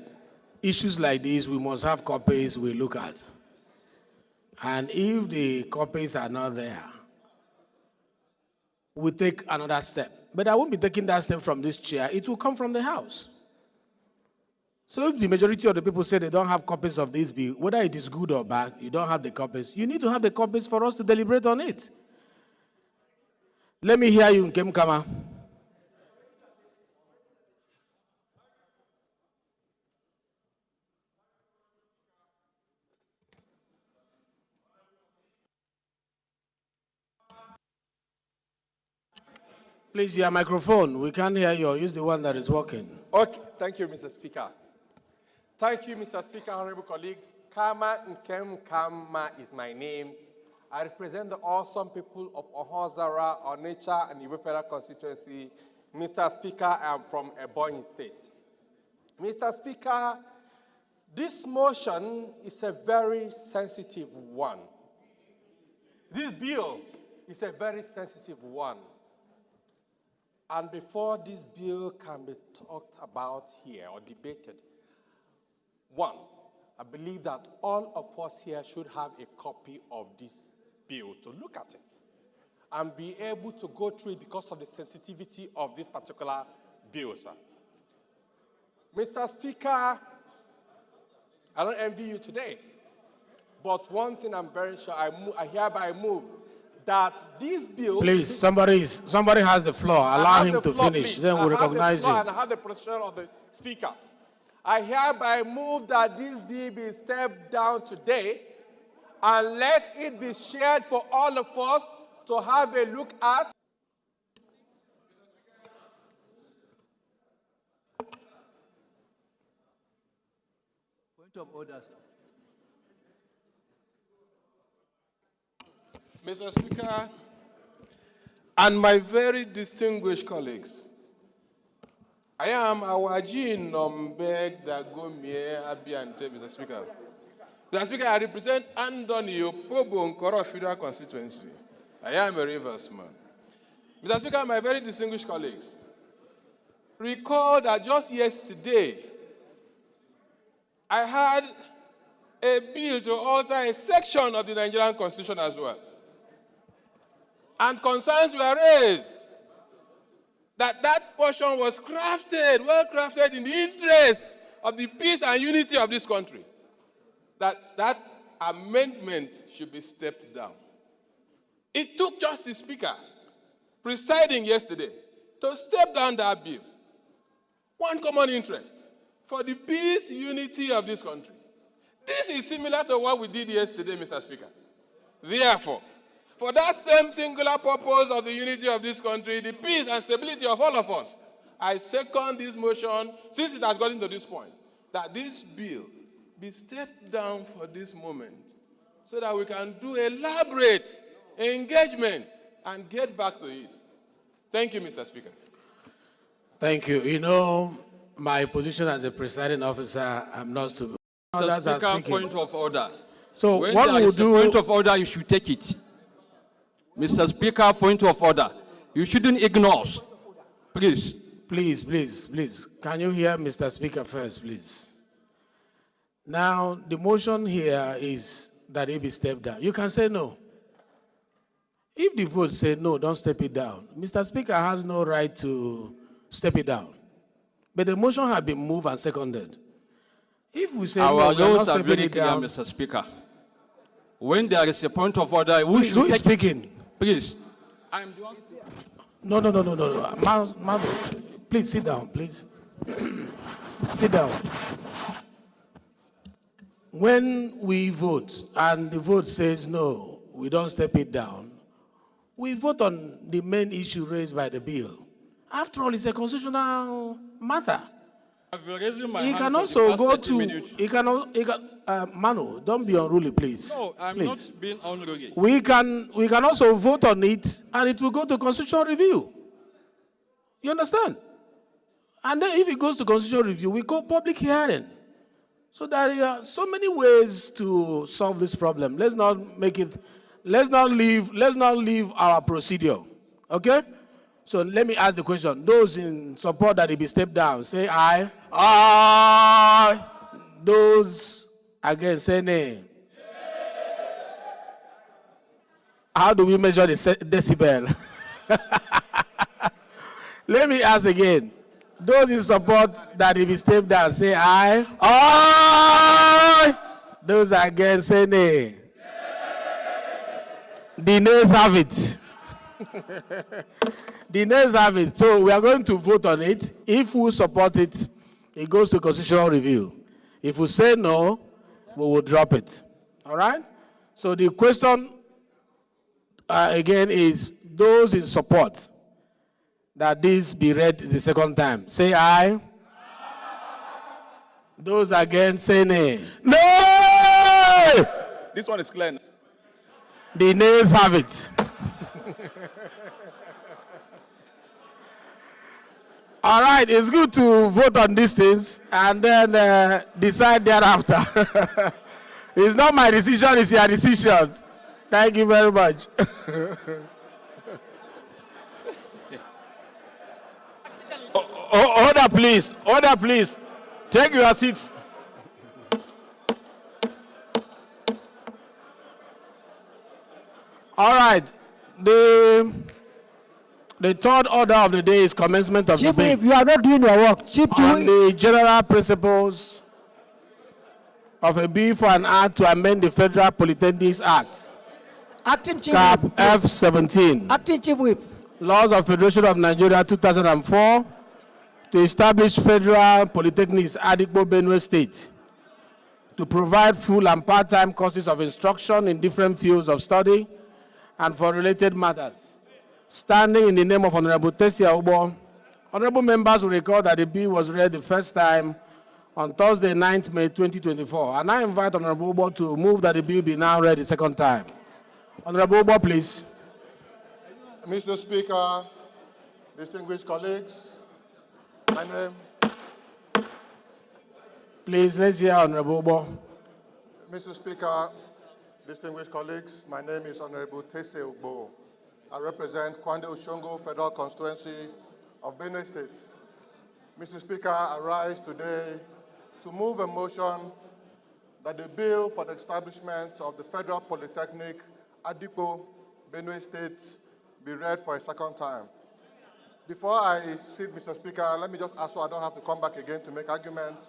issues like this, we must have copies we look at. And if the copies are not there, we take another step. But I won't be taking that step from this chair. It will come from the House. So if the majority of the people say they don't have copies of this bill, whether it is good or bad, you don't have the copies, you need to have the copies for us to deliberate on it. Let me hear you, Nkem Kama. Please, your microphone. We can't hear you. Use the one that is working. Okay, thank you, Mr. Speaker. Thank you, Mr. Speaker, honorable colleagues. Kama Nkem Kama is my name. I represent the awesome people of Ohozara, Onitsha, and Iwo Federal Constituency. Mr. Speaker, I am from Ebonyi State. Mr. Speaker, this motion is a very sensitive one. This bill is a very sensitive one. And before this bill can be talked about here or debated, one, I believe that all of us here should have a copy of this bill to look at it and be able to go through it because of the sensitivity of this particular bill, sir. Mr. Speaker, I don't envy you today, but one thing I'm very sure, I hereby move that this bill... Please, somebody has the floor. Allow him to finish. Please. Then we'll recognize him. And I have the position of the Speaker. I hereby move that this bill be stepped down today and let it be shared for all of us to have a look at. Point of order, sir. Mr. Speaker, and my very distinguished colleagues, I am Awajin Nombeg Dagomie Abiante, Mr. Speaker. Mr. Speaker, I represent Andoni Opobo Nkoro Federal Constituency. I am a Rivers man. Mr. Speaker, my very distinguished colleagues, recall that just yesterday, I had a bill to alter a section of the Nigerian Constitution as well. And concerns were raised that that portion was crafted, well crafted in the interest of the peace and unity of this country. That amendment should be stepped down. It took just the Speaker presiding yesterday to step down that bill. One common interest for the peace, unity of this country. This is similar to what we did yesterday, Mr. Speaker. Therefore, for that same singular purpose of the unity of this country, the peace and stability of all of us, I second this motion, since it has gotten to this point, that this bill be stepped down for this moment so that we can do elaborate engagement and get back to it. Thank you, Mr. Speaker. Thank you. You know, my position as a presiding officer, I'm not to... Mr. Speaker, point of order. So when what there we'll is do... a point of order, you should take it. Mr. Speaker, point of order. You shouldn't ignore us. Please. Please, please, please. Can you hear Mr. Speaker first, please? Now, the motion here is that it be stepped down. You can say no. If the vote say no, don't step it down. Mr. Speaker has no right to step it down. But the motion has been moved and seconded. If we say Our no, laws are very clear, Mr. Speaker. When there is a point of order, we should who is take speaking? It. Please. I'm the one speaking. No. Mother, please sit down, please. Sit down. When we vote and the vote says no, we don't step it down, we vote on the main issue raised by the bill. After all, it's a constitutional matter. He can also go to, Manu, don't be unruly, please. No, I'm please. not being unruly. We can also vote on it and it will go to constitutional review. You understand? And then if it goes to constitutional review, we call public hearing. So there are so many ways to solve this problem. Let's not leave our procedure. Okay? So let me ask the question. Those in support that it be stepped down, say aye. Aye. Those against, say nay. How do we measure the decibel? Let me ask again. Those in support that it be stepped down, say aye. Aye. Those against, say nay. The nays have it. The nays have it. So we are going to vote on it. If we support it, it goes to constitutional review. If we say no, we will drop it. All right? So the question again is those in support that this be read the second time. Say aye. Aye. Those against, say nay. Nay! This one is clear. The nays have it. All right, it's good to vote on these things and then decide thereafter. It's not my decision, it's your decision. Thank you very much. Order, please. Order, please. Take your seats. All right. The third order of the day is commencement of debate. You are not doing your work. On the general principles of a bill for an act to amend the Federal Polytechnics Act. Acting Chief Cap Whip. F17. Acting Chief Whip. Laws of Federation of Nigeria 2004 to establish Federal Polytechnics Adigbo Benue State to provide full and part-time courses of instruction in different fields of study and for related matters. Standing in the name of Honorable Tesia Obo, honorable members will recall that the bill was read the first time on Thursday, 9th May 2024. And I invite Honorable Obo to move that the bill be now read the second time. Honorable Ubo, please. Mr. Speaker, distinguished colleagues, my name, Please, let's hear Honorable Ubo. Mr. Speaker, distinguished colleagues, my name is Honorable Tese Ugbo. I represent Kwande Oshongo Federal Constituency of Benue State. Mr. Speaker, I rise today to move a motion that the bill for the establishment of the Federal Polytechnic Adipo, Benue State, be read for a second time. Before I sit, Mr. Speaker, let me just ask so I don't have to come back again to make arguments,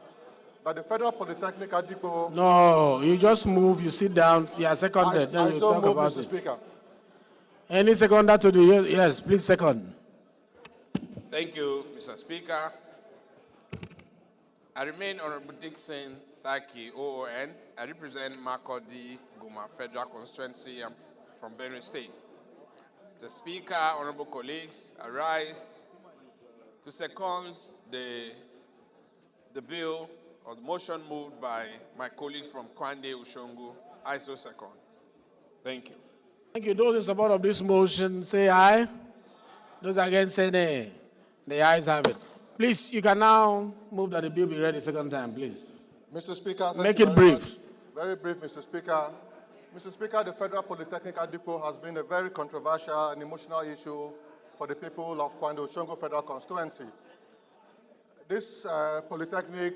that the Federal Polytechnic Adipo... No, you just move, you sit down, you are seconded, then you so talk move, about Mr. it. Speaker. Any seconder to the, yes, please second. Thank you, Mr. Speaker. I remain Honorable Dixon Thaki, OON. I represent Makodi Guma Federal Constituency. I'm from Benue State. Mr. Speaker, honorable colleagues, I rise to second the bill or the motion moved by my colleague from Kwande Ushongu. I so second. Thank you. Thank you. Those in support of this motion, say aye. Those against, say nay. The ayes have it. Please, you can now move that the bill be read a second time, please. Mr. Speaker, make it brief. Much. Very brief, Mr. Speaker. Mr. Speaker, the Federal Polytechnic Adipo has been a very controversial and emotional issue for the people of Kwande Oshongo Federal Constituency. This Polytechnic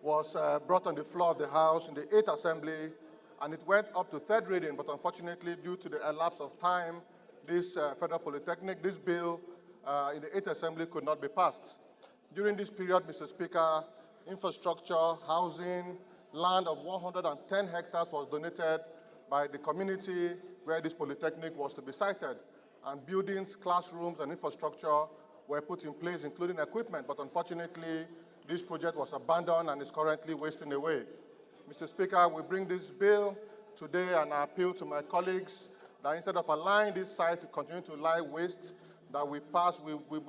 was brought on the floor of the House in the 8th Assembly, and it went up to third reading, but unfortunately, due to the elapse of time, this Federal Polytechnic, this bill in the 8th Assembly could not be passed. During this period, Mr. Speaker, infrastructure, housing, land of 110 hectares was donated by the community where this polytechnic was to be sited. And buildings, classrooms, and infrastructure were put in place, including equipment. But unfortunately, this project was abandoned and is currently wasting away. Mr. Speaker, we bring this bill today and I appeal to my colleagues that instead of allowing this site to continue to lie waste, that we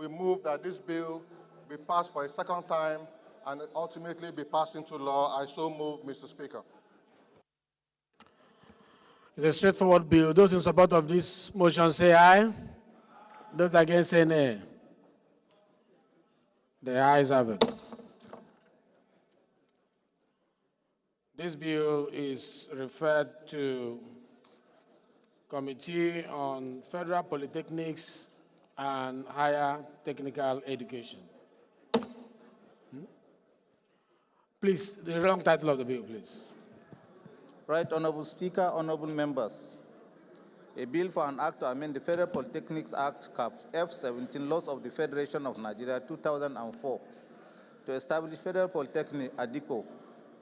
move that this bill be passed for a second time and ultimately be passed into law. I so move, Mr. Speaker. It's a straightforward bill. Those in support of this motion say aye. Those against say nay. The ayes have it. This bill is referred to Committee on Federal Polytechnics and Higher Technical Education. Please, the wrong title of the bill, please. Right, Honorable Speaker, honorable members. A bill for an act to amend the Federal Polytechnics Act, Cap F-17, Laws of the Federation of Nigeria, 2004, to establish Federal Polytechnic Adipo,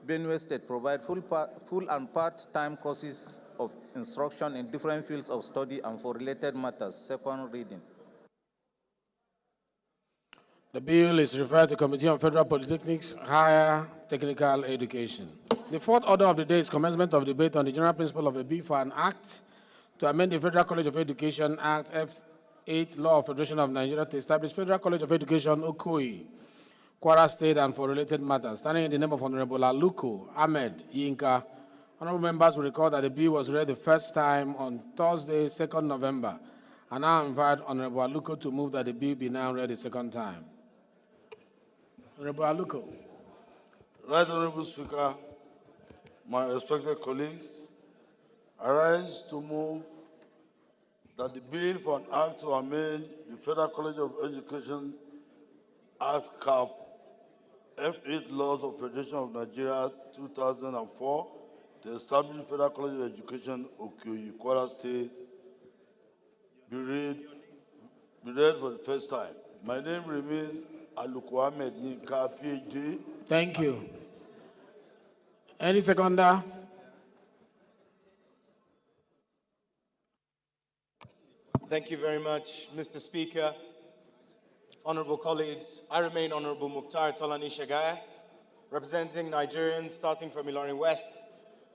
Benue State, provide full and part-time courses of instruction in different fields of study and for related matters. Second reading. The bill is referred to Committee on Federal Polytechnics, Higher Technical Education. The fourth order of the day is commencement of debate on the general principle of a bill for an act to amend the Federal College of Education Act F8 Law of Federation of Nigeria to establish Federal College of Education, Okoyi, Kwara State, and for related matters. Standing in the name of Honorable Aluko Ahmed Yinka, honorable members will recall that the bill was read the first time on Thursday, 2nd November. I now invite Honorable Aluko to move that the bill be now read a second time. Honorable Aluko. Right, Honorable Speaker, my respected colleagues, I rise to move that the bill for an act to amend the Federal College of Education Act Cap F8 Laws of Federation of Nigeria 2004 to establish Federal College of Education, Okoyi, Kwara State, be read for the first time. My name remains Aluko Ahmed Yinka, PhD. Thank you. Any seconder? Thank you very much, Mr. Speaker. Honorable colleagues, I remain Honorable Mukhtar Tolani Shagaya, representing Nigerians starting from Ilorin West,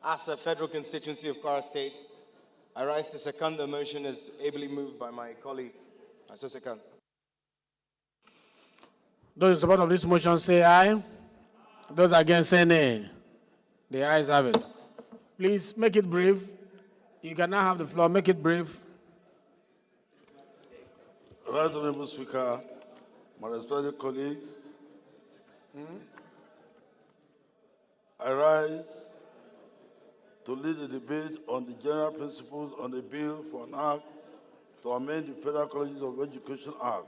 as a federal constituency of Kwara State. I rise to second the motion as ably moved by my colleague. I so second. Those in support of this motion say aye. Those against say nay. The ayes have it. Please make it brief. You can now have the floor. Make it brief. Right Honorable Speaker, my respected colleagues, I rise to lead the debate on the general principles on the bill for an act to amend the Federal Colleges of Education Act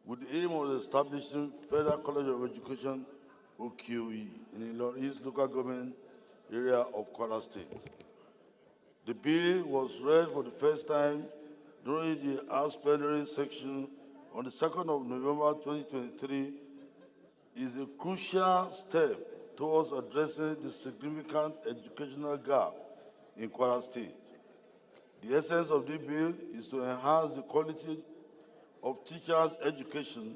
with the aim of establishing Federal College of Education, OQE, in the East local government area of Kwara State. The bill was read for the first time during the House plenary section on the 2nd of November 2023. Is a crucial step towards addressing the significant educational gap in Kwara State. The essence of the bill is to enhance the quality of teachers' education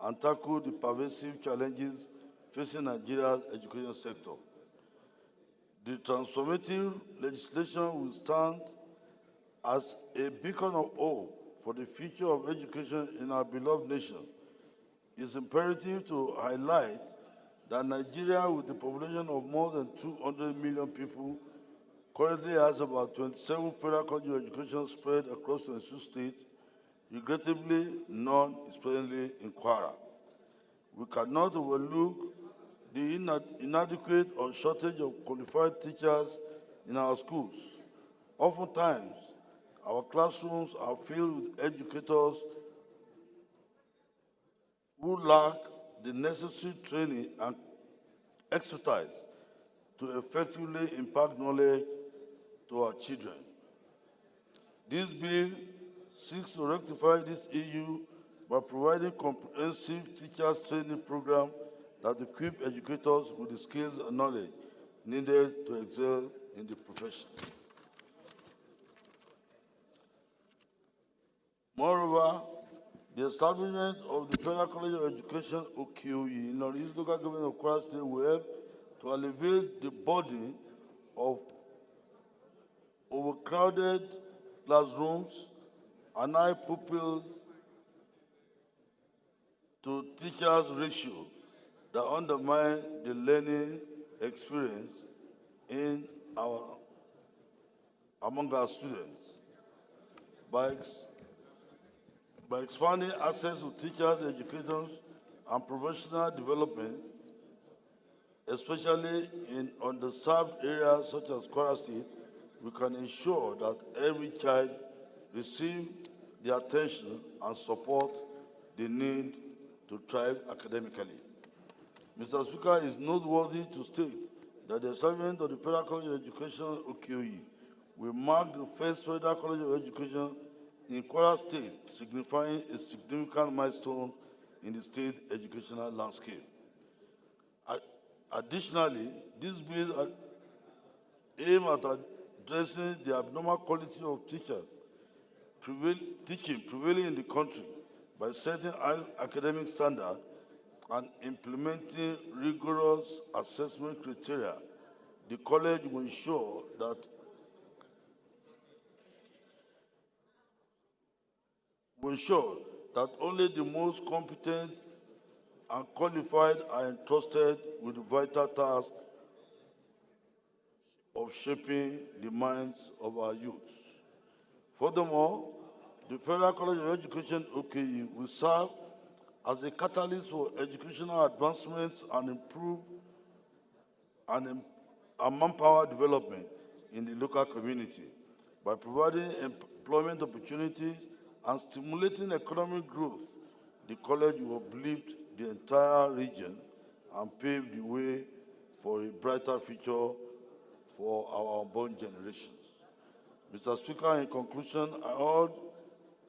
and tackle the pervasive challenges facing Nigeria's education sector. The transformative legislation will stand as a beacon of hope for the future of education in our beloved nation. It's imperative to highlight that Nigeria, with a population of more than 200 million people, currently has about 27 federal colleges of education spread across 26 states. Regrettably, none is presently in Kwara. We cannot overlook the inadequate or shortage of qualified teachers in our schools. Oftentimes, our classrooms are filled with educators who lack the necessary training and expertise to effectively impart knowledge to our children. This bill seeks to rectify this issue by providing comprehensive teachers training program that equip educators with the skills and knowledge needed to excel in the profession. Moreover, the establishment of the Federal College of Education, OQE, in the East local government of Kwara State will help to alleviate the burden of overcrowded classrooms and high pupils to teachers ratio that undermine the learning experience among our students. By expanding access to teachers, educators, and professional development, especially in underserved areas such as Kwara State, we can ensure that every child receives the attention and support they need to thrive academically. Mr. Speaker, it is noteworthy to state that the establishment of the Federal College of Education, OQE, will mark the first Federal College of Education in Kwara State, signifying a significant milestone in the state educational landscape. Additionally, this bill aims at addressing the abnormal quality of teaching prevailing in the country by setting high academic standards and implementing rigorous assessment criteria. The college will ensure that only the most competent and qualified are entrusted with the vital task of shaping the minds of our youth. Furthermore, the Federal College of Education, OKE, will serve as a catalyst for educational advancements and manpower development in the local community by providing employment opportunities and stimulating economic growth. The college will uplift the entire region and pave the way for a brighter future for our unborn generations. Mr. Speaker, in conclusion, I urge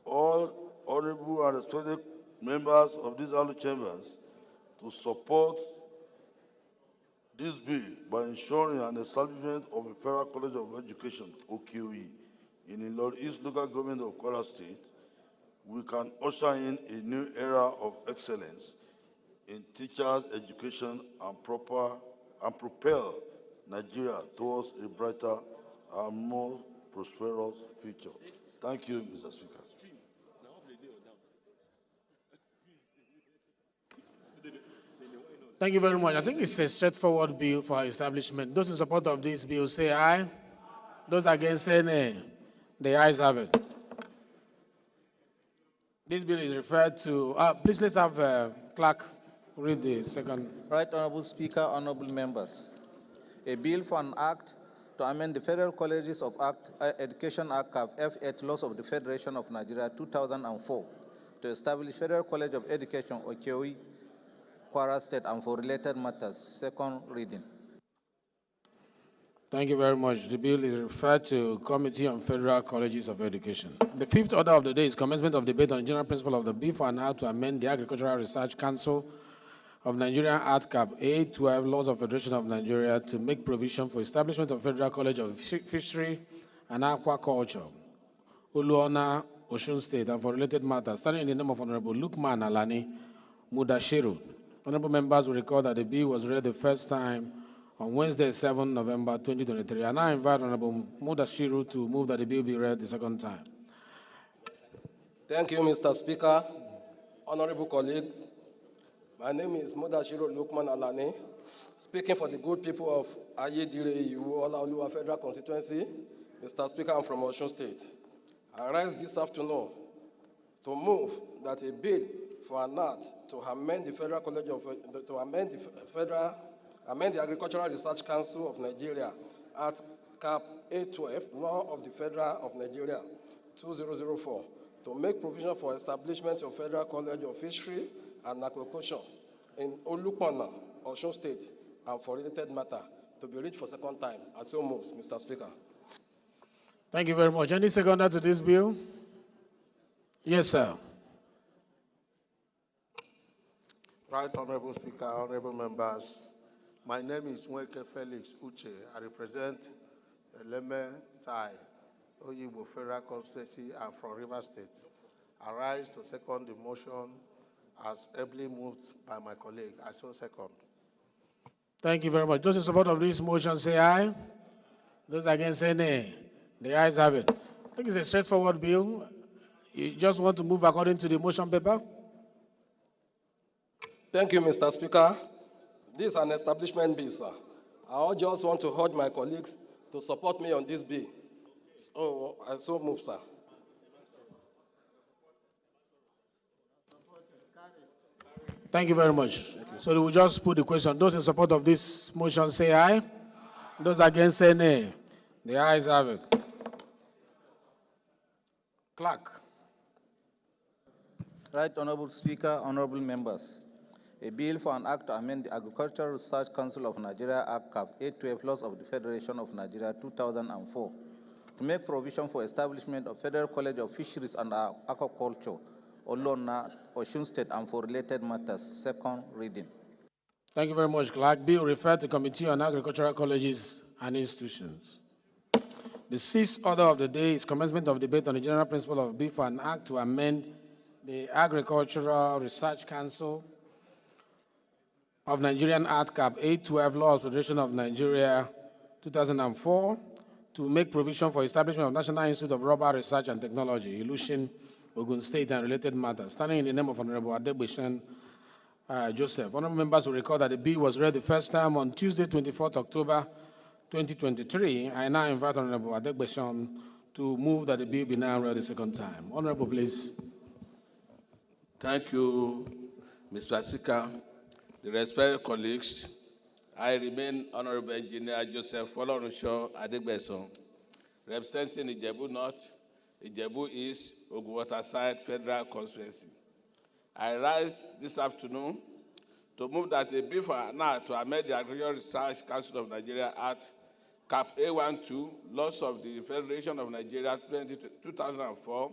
all honorable and respected members of these other chambers to support this bill by ensuring an establishment of a Federal College of Education, OQE, in the Northeast local government of Kwara State. We can usher in a new era of excellence in teachers' education and propel Nigeria towards a brighter and more prosperous future. Thank you, Mr. Speaker. Thank you very much. I think it's a straightforward bill for our establishment. Those in support of this bill say aye. Those against say nay. The ayes have it. This bill is referred to. Please let's have clerk read the second. Right Honorable Speaker, honorable members. A bill for an act to amend the Federal Colleges of Education Act F8 laws of the Federation of Nigeria 2004 to establish Federal College of Education, Okeowi, Kwara State, and for related matters. Second reading. Thank you very much. The bill is referred to Committee on Federal Colleges of Education. The fifth order of the day is commencement of debate on the general principle of the bill for an act to amend the Agricultural Research Council of Nigeria Act Cap A12 Laws of Federation of Nigeria to make provision for establishment of Federal College of Fishery and Aquaculture, Uluona, Osun State, and for related matters, standing in the name of Honorable Lukman Alani Mudashiru. Honorable members will recall that the bill was read the first time on Wednesday, 7 November 2023. I now invite Honorable Mudashiru to move that the bill be read the second time. Thank you, Mr. Speaker. Honorable colleagues, my name is Mudashiru Lukman Alani, speaking for the good people of Ayedire Olaoluwa Federal Constituency. Mr. Speaker, I'm from Osun State. I rise this afternoon to move that a bill for an act to amend the Federal College of amend the Agricultural Research Council of Nigeria at Cap A12, Law of the Federal of Nigeria 2004, to make provision for establishment of Federal College of Fishery and Aquaculture in Olukwana, Osun State, and for related matter, to be read for second time. I so move, Mr. Speaker. Thank you very much. Any seconder to this bill? Yes, sir. Right, Honorable Speaker, honorable members. My name is Mweke Felix Uche. I represent Eleme Tai, Oyibo Federal Constituency, and from River State. I rise to second the motion as ably moved by my colleague. I so second. Thank you very much. Those in support of this motion say aye. Those against say nay. The ayes have it. I think it's a straightforward bill. You just want to move according to the motion paper? Thank you, Mr. Speaker. This is an establishment bill, sir. I just want to urge my colleagues to support me on this bill. So I so move, sir. Thank you very much. So we will just put the question. Those in support of this motion say aye. Those against say nay. The ayes have it. Clerk. Right Honorable Speaker, honorable members. A bill for an act to amend the Agricultural Research Council of Nigeria Act Cap 812 Laws of the Federation of Nigeria 2004 to make provision for establishment of Federal College of Fisheries and Aquaculture, Olona, Osun State, and for related matters. Second reading. Thank you very much, Clerk. Bill referred to Committee on Agricultural Colleges and Institutions. The sixth order of the day is commencement of debate on the general principle of bill for an act to amend the Agricultural Research Council of Nigerian Act Cap 812 Laws Federation of Nigeria 2004 to make provision for establishment of National Institute of Rubber Research and Technology, Ilushin, Ogun State, and related matters. Standing in the name of Honorable Adegbeshan Joseph. Honorable members will recall that the bill was read the first time on Tuesday, 24th October 2023. I now invite Honorable Adegbeshan to move that the bill be now read the second time. Honorable, please. Thank you, Mr. Speaker. The respected colleagues, I remain Honorable Engineer Joseph Olorunso Adegbeson, representing Ijebu North, Ijebu East, Ogun Waterside Federal Constituency. I rise this afternoon to move that a bill for an act to amend the Agricultural Research Council of Nigeria Act, Cap A12, Laws of the Federation of Nigeria 2004,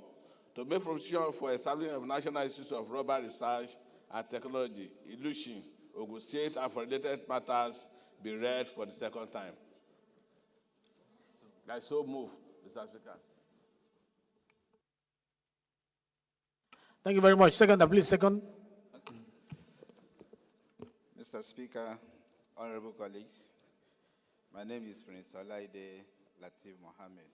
to make provision for establishment of National Institute of Rubber Research and Technology, Ilushin, Ogun State, and for related matters be read for the second time. I so move, Mr. Speaker. Thank you very much. Second, please, second. Mr. Speaker, honorable colleagues, my name is Prince Olaide Latif Mohammed.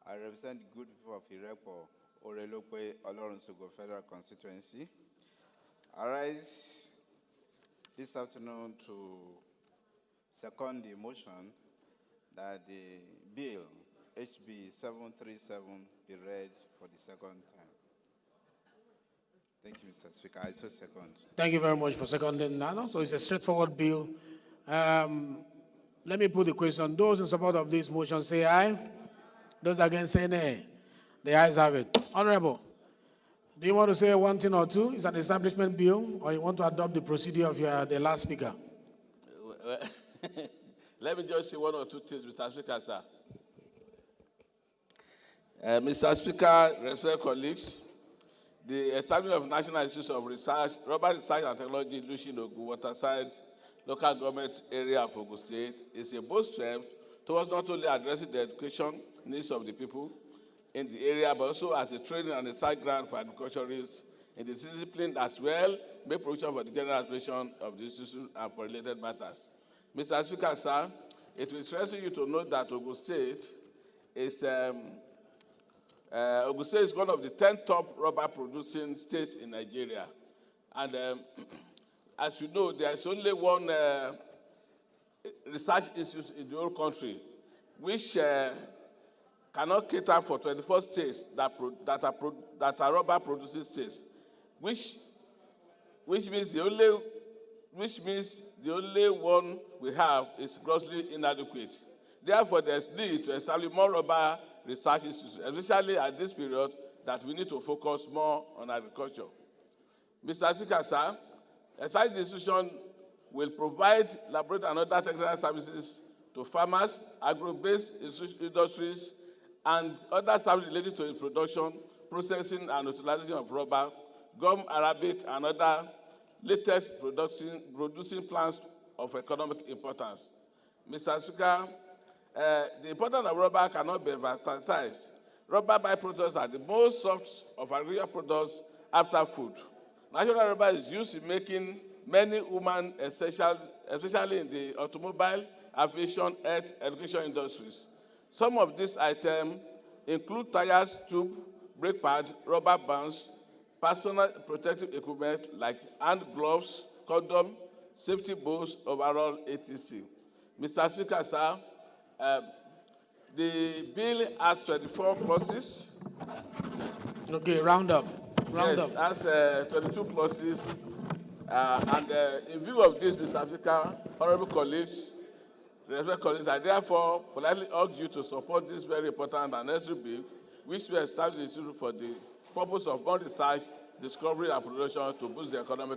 I represent the good people of Irepo, Orelokwe, Olorunsogo Federal Constituency. I rise this afternoon to second the motion that the bill HB 737 be read for the second time. Thank you, Mr. Speaker. I so second. Thank you very much for seconding that. So it's a straightforward bill. Let me put the question. Those in support of this motion say aye. Those against say nay. The ayes have it. Honorable, do you want to say one thing or two? It's an establishment bill, or you want to adopt the procedure of the last speaker? Let me just say one or two things, Mr. Speaker, sir. Mr. Speaker, respected colleagues, the establishment of National Institute of Research, Rubber Research and Technology, Lushinogu, Waterside, local government area of Ogun State, is a bold step towards not only addressing the education needs of the people in the area, but also as a training and research ground for agriculturists in the discipline as well, make provision for the general administration of the institute and for related matters. Mr. Speaker, sir, it will interest you to note that Ogun State is one of the 10 top rubber producing states in Nigeria. And as you know, there is only one research institute in the whole country which cannot cater for 24 states that are rubber producing states, which means the only one we have is grossly inadequate. Therefore, there's need to establish more rubber research institutes, especially at this period that we need to focus more on agriculture. Mr. Speaker, sir, such institution will provide laboratory and other technical services to farmers, agro-based industries, and other services related to the production, processing, and utilization of rubber, gum, Arabic, and other latest producing plants of economic importance. Mr. Speaker, the importance of rubber cannot be emphasized. Rubber byproducts are the most sought of agricultural products after food. Natural rubber is used in making many human essentials, especially in the automobile, aviation, health, education industries. Some of these items include tires, tube, brake pad, rubber bands, personal protective equipment like hand gloves, condom, safety boots, overall, etc. Mr. Speaker, sir, the bill has 24 clauses. Okay, round up. Yes, has 22 clauses. And in view of this, Mr. Speaker, honorable colleagues, respected colleagues, I therefore politely urge you to support this very important and necessary bill, which will establish the institute for the purpose of more research, discovery, and production to boost the economy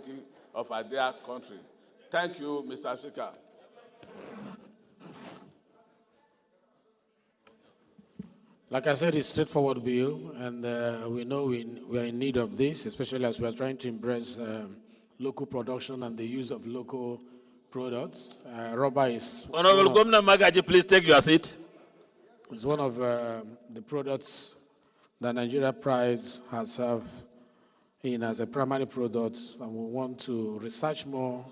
of our dear country. Thank you, Mr. Speaker. Like I said, it's a straightforward bill, and we know we are in need of this, especially as we are trying to embrace local production and the use of local products. Rubber is... Honorable Governor Magaji, please take your seat. It's one of the products that Nigeria prides herself in as a primary product, and we want to research more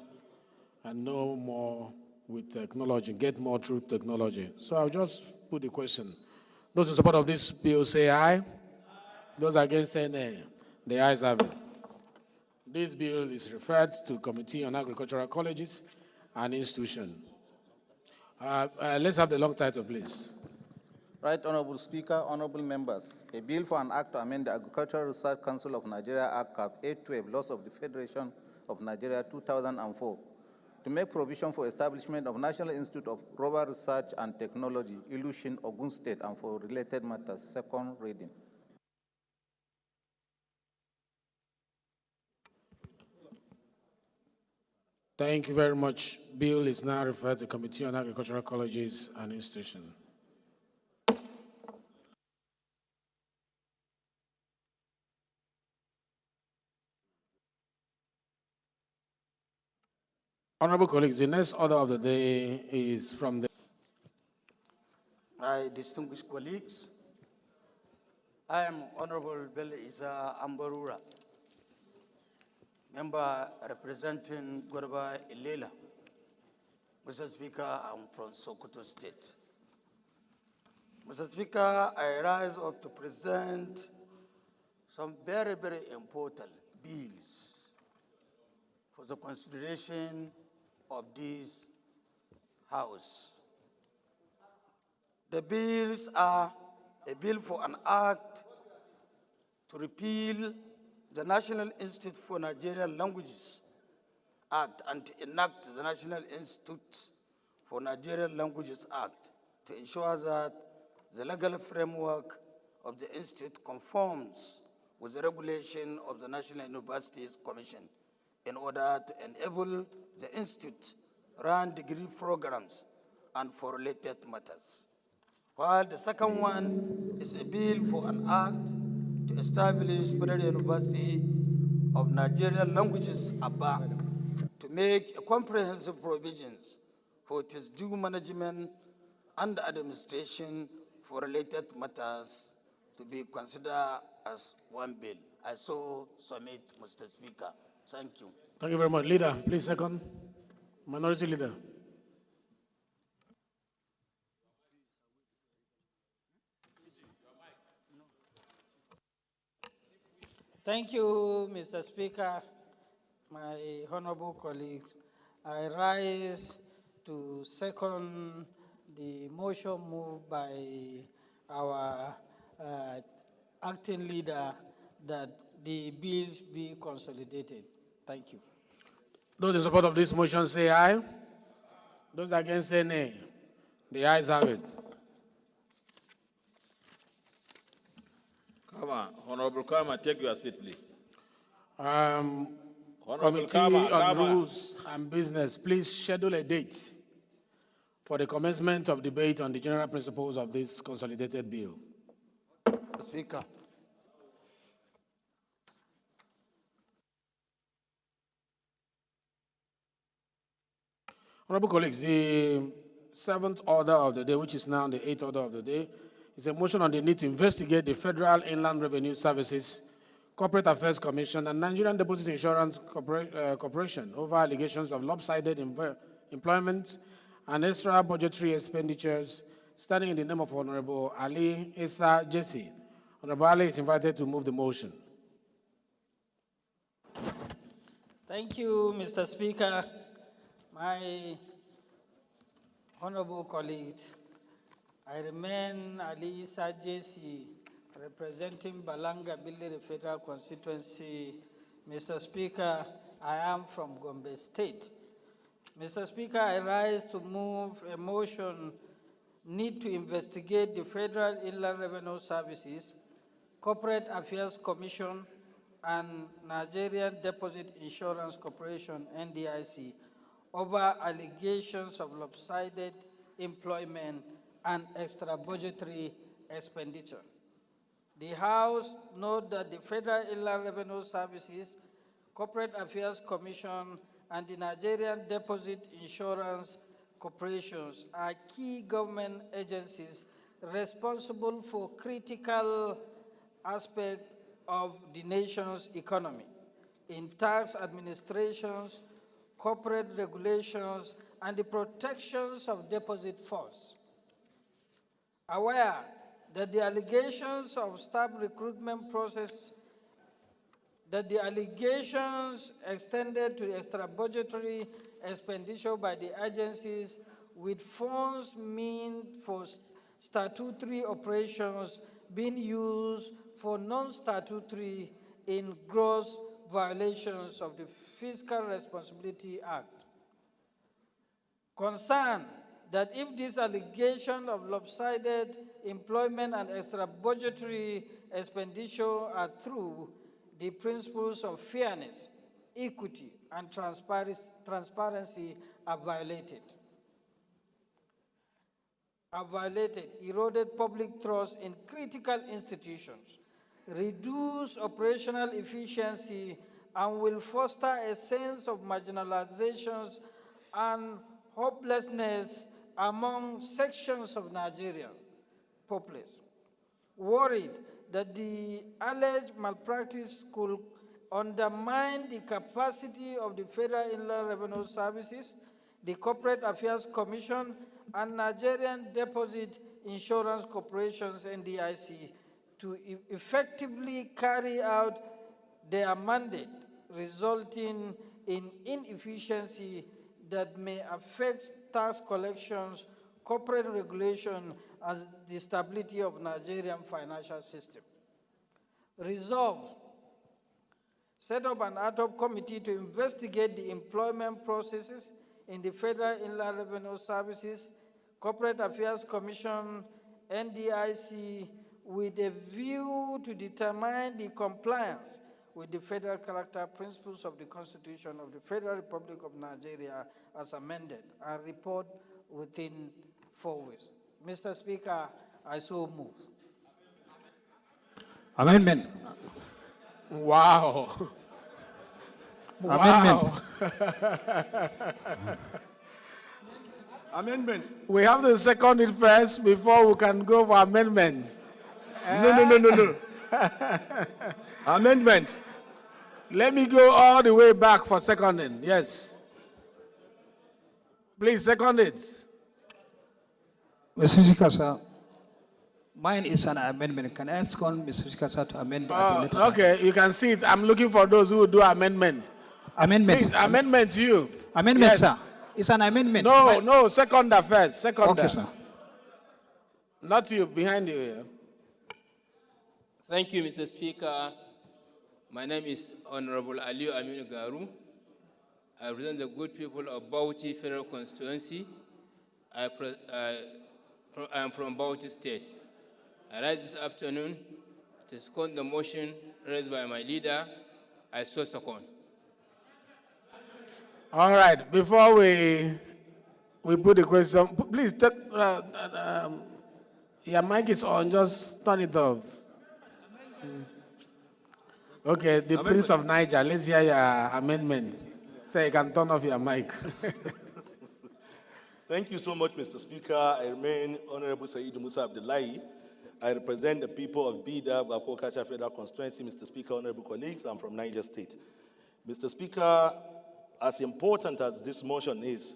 and know more with technology, get more through technology. So I'll just put the question. Those in support of this bill say aye. Those against say nay. The ayes have it. This bill is referred to Committee on Agricultural Colleges and Institutions. Let's have the long title, please. Right, Honorable Speaker, honorable members. A bill for an act to amend the Agricultural Research Council of Nigeria Act Cap 812, laws of the Federation of Nigeria 2004, to make provision for establishment of National Institute of Rubber Research and Technology, Ilushin, Ogun State, and for related matters. Second reading. Thank you very much. Bill is now referred to Committee on Agricultural Colleges and Institutions. Honorable colleagues, the next order of the day is from the... My distinguished colleagues, I am Honorable Bello Isa Ambarura, member representing Gorba Ilela. Mr. Speaker, I'm from Sokoto State. Mr. Speaker, I rise up to present some very, very important bills for the consideration of this House. The bills are a bill for an act to repeal the National Institute for Nigerian Languages Act and to enact the National Institute for Nigerian Languages Act to ensure that the legal framework of the institute conforms with the regulation of the National Universities Commission in order to enable the institute run degree programs and for related matters. While the second one is a bill for an act to establish Federal University of Nigerian Languages, ABBA, to make a comprehensive provisions for its due management and administration for related matters to be considered as one bill. I so submit, Mr. Speaker. Thank you. Thank you very much. Leader, please second. Minority Leader. Thank you, Mr. Speaker, my honorable colleagues. I rise to second the motion moved by our acting leader that the bills be consolidated. Thank you. Those in support of this motion say aye. Those against say nay. The ayes have it. Come on, Honorable Kama, take your seat, please. Committee on Rules and Business, please schedule a date for the commencement of debate on the general principles of this consolidated bill. Speaker. Honorable colleagues, the seventh order of the day, which is now the eighth order of the day, is a motion on the need to investigate the Federal Inland Revenue Services, Corporate Affairs Commission, and Nigerian Deposit Insurance Corporation over allegations of lopsided employment and extra budgetary expenditures, standing in the name of Honorable Ali Issa Jesse. Honorable Ali is invited to move the motion. Thank you, Mr. Speaker. My honorable colleagues, I remain Ali Issa Jesse, representing Balanga Billiri Federal Constituency. Mr. Speaker, I am from Gombe State. Mr. Speaker, I rise to move a motion need to investigate the Federal Inland Revenue Services, Corporate Affairs Commission, and Nigerian Deposit Insurance Corporation, NDIC, over allegations of lopsided employment and extra budgetary expenditure. The House note that the Federal Inland Revenue Services, Corporate Affairs Commission, and the Nigerian Deposit Insurance Corporations are key government agencies responsible for critical aspects of the nation's economy in tax administrations, corporate regulations, and the protections of deposit funds. Aware that the allegations of staff recruitment process, that the allegations extended to extra budgetary expenditure by the agencies with funds meant for statutory operations being used for non-statutory in gross violations of the Fiscal Responsibility Act. Concern that if this allegation of lopsided employment and extra budgetary expenditure are true, the principles of fairness, equity, and transparency are violated. Eroded public trust in critical institutions, reduce operational efficiency, and will foster a sense of marginalizations and hopelessness among sections of Nigerian populace. Worried that the alleged malpractice could undermine the capacity of the Federal Inland Revenue Services, the Corporate Affairs Commission, and Nigerian Deposit Insurance Corporations, NDIC, to effectively carry out their mandate, resulting in inefficiency that may affect tax collections, corporate regulation, and the stability of Nigerian financial system. Resolve, set up an ad hoc committee to investigate the employment processes in the Federal Inland Revenue Services, Corporate Affairs Commission, NDIC, with a view to determine the compliance with the federal character principles of the Constitution of the Federal Republic of Nigeria as amended, and report within 4 weeks. Mr. Speaker, I so move. Amendment. Wow. Amendment. Amendment. We have to second it first before we can go for amendment. No. Amendment. Let me go all the way back for seconding. Yes. Please second it. Mr. Speaker, sir, mine is an amendment. Can I ask on Mr. Speaker to amend? Okay, you can see it. I'm looking for those who will do amendment. Amendment. Please, amendment you. Amendment, Yes. sir. It's an amendment. No, seconder first. Seconder. Okay, sir. Not you, behind you here. Thank you, Mr. Speaker. My name is Honorable Aliu Aminu Garu. I represent the good people of Bauchi Federal Constituency. I am from Bauchi State. I rise this afternoon to second the motion raised by my leader. I so second. All right, before we put the question, please take, your mic is on, just turn it off. Okay, the Prince of Niger, let's hear your amendment. So you can turn off your mic. Thank you so much, Mr. Speaker. I remain Honorable Said Musa Abdullahi. I represent the people of Bida, Bakokacha Federal Constituency. Mr. Speaker, honorable colleagues, I'm from Niger State. Mr. Speaker, as important as this motion is,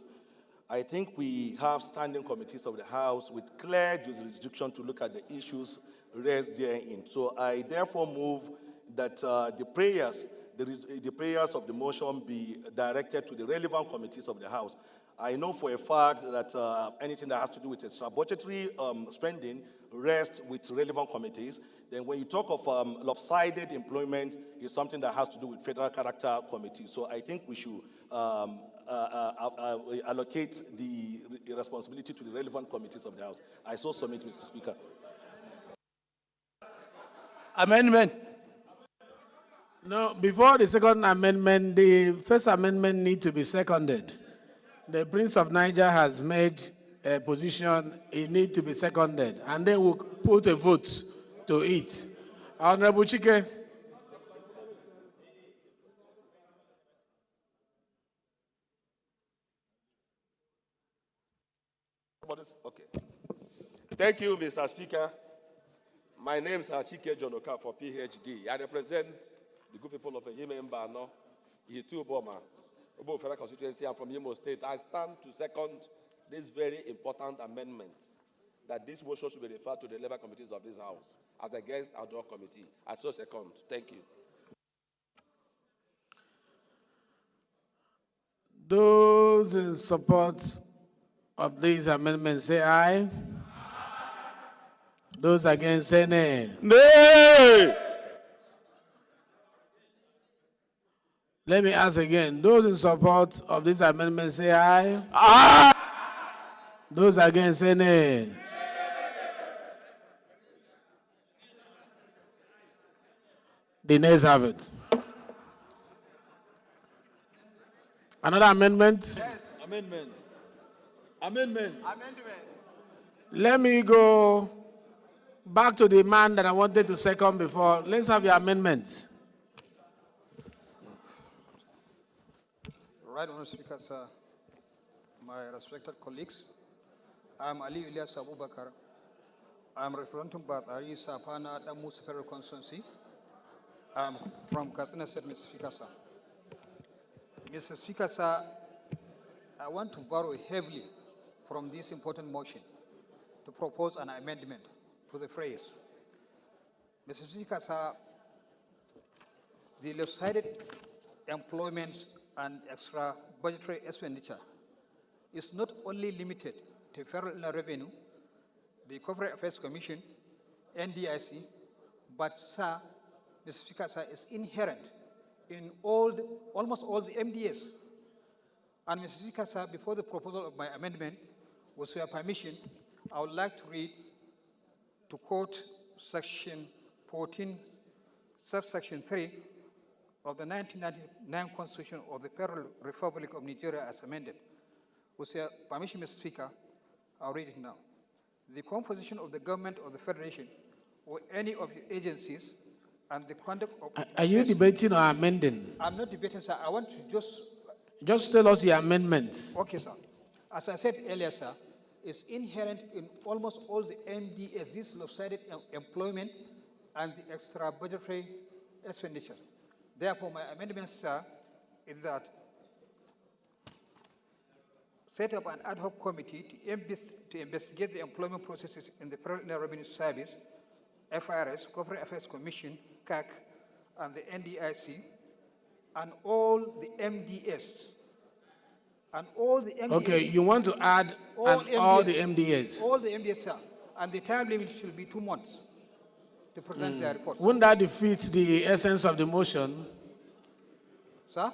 I think we have standing committees of the House with clear jurisdiction to look at the issues raised therein. So I therefore move that the prayers of the motion be directed to the relevant committees of the House. I know for a fact that anything that has to do with extra budgetary spending rests with relevant committees. Then when you talk of lopsided employment, it's something that has to do with federal character committee. So I think we should allocate the responsibility to the relevant committees of the House. I so submit, Mr. Speaker. Amendment. No, before the second amendment, the first amendment needs to be seconded. The Prince of Niger has made a position, it needs to be seconded, and then we'll put a vote to it. Honorable Chike. Okay. Thank you, Mr. Speaker. My name is Chike Jonoka for PhD. I represent the good people of Ehime Mbano, Yitu Boma, Obo Federal Constituency. I'm from Imo State. I stand to second this very important amendment that this motion should be referred to the labor committees of this House as against our drug committee. I so second. Thank you. Those in support of these amendments say aye. Those against say nay. Nay! Let me ask again. Those in support of this amendment say aye. Aye! Those against say nay. The nays have it. Another amendment? Yes. Amendment. Amendment. Amendment. Let me go back to the man that I wanted to second before. Let's have your amendment. Right, Honourable Speaker, sir, my respected colleagues, I'm Ali Ilyas Abubakar. I'm representing Bathari Sapana Damu Federal Constituency. I'm from Katsina State, Mr. Speaker, sir. Mr. Speaker, sir, I want to borrow heavily from this important motion to propose an amendment to the phrase. Mr. Speaker, sir, the lopsided employment and extra budgetary expenditure is not only limited to federal revenue. the Corporate Affairs Commission, NDIC, but sir, Mr. Speaker, sir, is inherent in almost all the MDS. And Mr. Speaker, sir, before the proposal of my amendment, with your permission, I would like to read, to quote section 14, subsection 3 of the 1999 Constitution of the Federal Republic of Nigeria as amended. With your permission, Mr. Speaker, I'll read it now. The composition of the government of the Federation or any of your agencies and the conduct of... Are you debating or amending? I'm not debating, sir. I want to just... Just tell us your amendment. Okay, sir. As I said earlier, sir, it's inherent in almost all the MDS, this lopsided employment and the extra budgetary expenditure. Therefore, my amendment, sir, is that set up an ad hoc committee to investigate the employment processes in the Federal Revenue Service, FIRS, Corporate Affairs Commission, CAC, and the NDIC, and all the MDS. And all the MDS. Okay, you want to add all the MDS. All the MDS, sir. And the time limit should be 2 months to present their reports. Wouldn't that defeat the essence of the motion? Sir?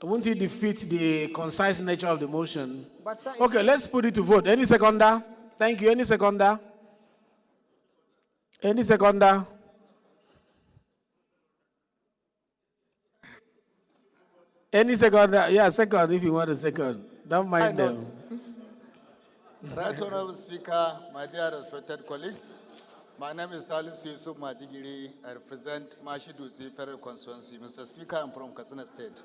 Wouldn't it defeat the concise nature of the motion? But, sir, okay, let's put it to vote. Any seconder? Thank you. Any seconder? Any seconder? Any seconder? Yeah, second if you want a second. Don't mind them. Right Honorable Speaker, my dear respected colleagues, my name is Salus Yusuf Majigiri. I represent Mashidusi Federal Constituency. Mr. Speaker, I'm from Katsina State.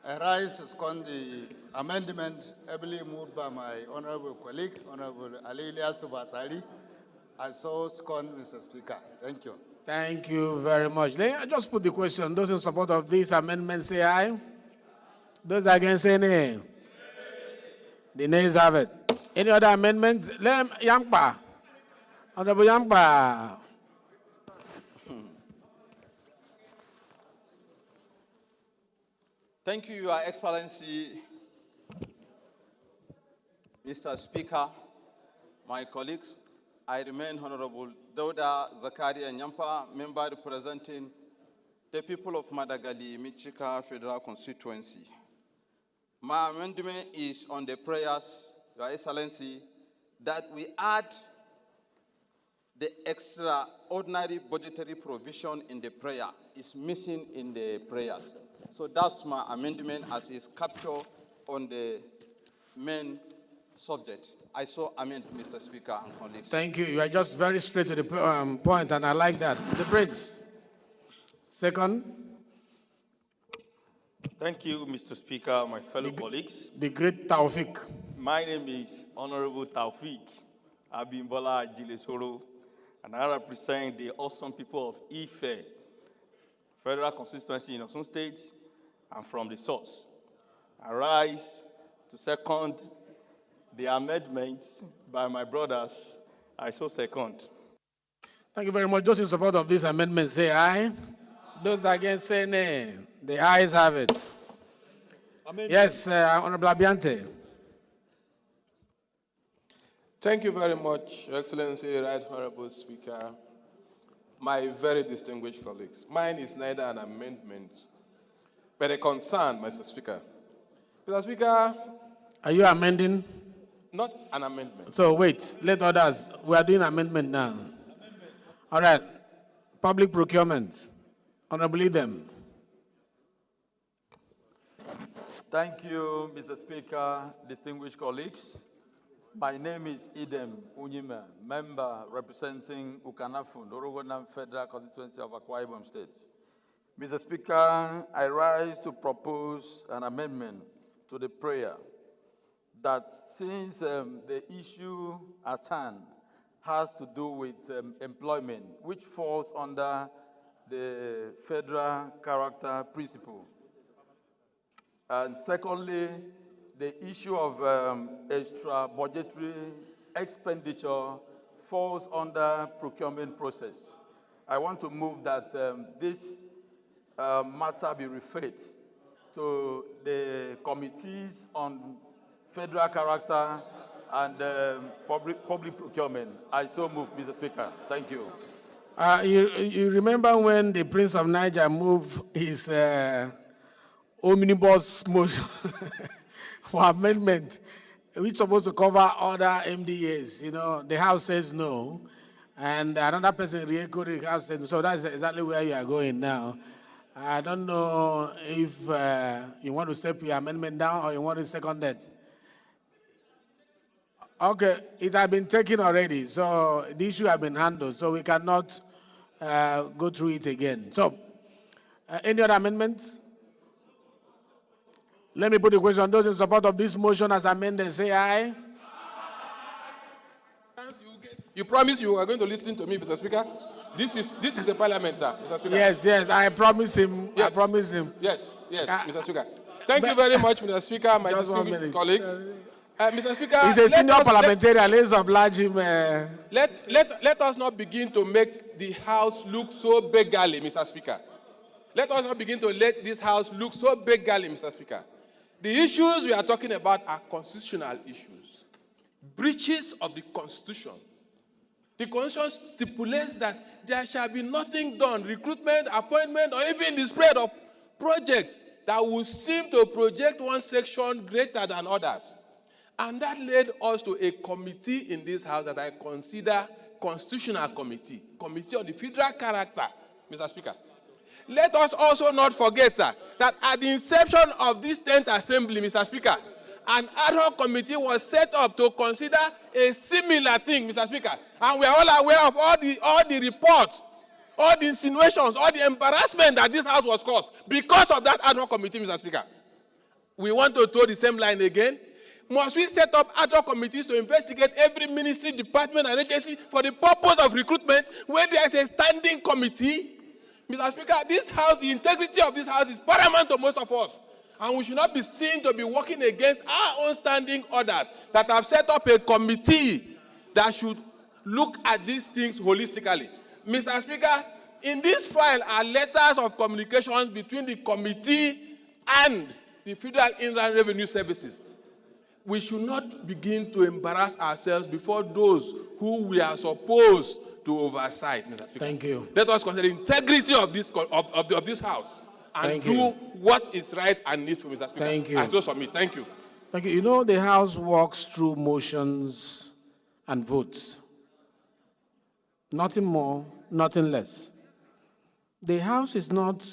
I rise to second the amendment ably moved by my honorable colleague, Honorable Ali Ilyasu Basari. I so second, Mr. Speaker. Thank you. Thank you very much. Let me just put the question. Those in support of this amendment say aye. Those against say nay. The nays have it. Any other amendment? Yampa. Honorable Yampa. Thank you, Your Excellency, Mr. Speaker, my colleagues. I remain Honorable Dauda Zakaria Nyampa, member representing the people of Madagali, Michika Federal Constituency. My amendment is on the prayers, Your Excellency, that we add the extraordinary budgetary provision in the prayer. Is missing in the prayers. So that's my amendment as is captured on the main subject. I so amend, Mr. Speaker and colleagues. Thank you. You are just very straight to the point, and I like that. The Prince. Second. Thank you, Mr. Speaker, my fellow colleagues. The great Taufik. My name is Honorable Taufik Abimbola Jilesoro, and I represent the awesome people of Ife, Federal Constituency in Osun State, and from the source. I rise to second the amendments by my brothers. I so second. Thank you very much. Those in support of this amendment say aye. Those against say nay. The ayes have it. Amendment. Yes, Honorable Abiante. Thank you very much, Your Excellency, Right Honorable Speaker, my very distinguished colleagues. Mine is neither an amendment, but a concern, Mr. Speaker. Mr. Speaker. Are you amending? Not an amendment. So wait, let others. We are doing amendment now. Amendment. All right. Public procurement. Honorable them. Thank you, Mr. Speaker, distinguished colleagues. My name is Idem Unyima, member representing Ukanafun, Orogonam Federal Constituency of Akwa Ibom State. Mr. Speaker, I rise to propose an amendment to the prayer that since the issue at hand has to do with employment, which falls under the federal character principle. And secondly, the issue of extra budgetary expenditure falls under procurement process. I want to move that this matter be referred to the committees on federal character and public procurement. I so move, Mr. Speaker. Thank you. You remember when the Prince of Niger moved his omnibus motion for amendment, which is supposed to cover other MDAs? You know, the House says no, and another person re-echoed the House says no. So that's exactly where you are going now. I don't know if you want to step your amendment down or you want to second that. Okay, it has been taken already, so the issue has been handled, so we cannot go through it again. So, any other amendments? Let me put the question. Those in support of this motion as amended, say aye. You promised you were going to listen to me, Mr. Speaker. This is a parliament, sir, Mr. Speaker. Yes, I promise him. Yes. I promise him. Yes, Mr. Speaker. Thank you very much, Mr. Speaker, my distinguished colleagues. Mr. Speaker, he's a senior parliamentarian. Let's oblige him. Let us not begin to make the House look so beggarly, Mr. Speaker. Let us not begin to let this House look so beggarly, Mr. Speaker. The issues we are talking about are constitutional issues, breaches of the Constitution. The Constitution stipulates that there shall be nothing done, recruitment, appointment, or even the spread of projects that will seem to project one section greater than others. And that led us to a committee in this House that I consider Constitutional Committee, Committee on the Federal Character, Mr. Speaker. Let us also not forget, sir, that at the inception of this 10th Assembly, Mr. Speaker, an ad hoc committee was set up to consider a similar thing, Mr. Speaker. And we are all aware of all the reports, all the insinuations, all the embarrassment that this House was caused because of that ad hoc committee, Mr. Speaker. We want to throw the same line again. Must we set up ad hoc committees to investigate every ministry, department, and agency for the purpose of recruitment when there is a standing committee? Mr. Speaker, this House, the integrity of this House is paramount to most of us. And we should not be seen to be working against our own standing orders that have set up a committee that should look at these things holistically. Mr. Speaker, in this file are letters of communication between the committee and the Federal Inland Revenue Services. We should not begin to embarrass ourselves before those who we are supposed to oversight, Mr. Speaker. Thank you. Let us consider the integrity of this House and do what is right and needful, Mr. Speaker. Thank you. As those of me. Thank you. Thank you. You know, the House works through motions and votes. Nothing more, nothing less. The House is not,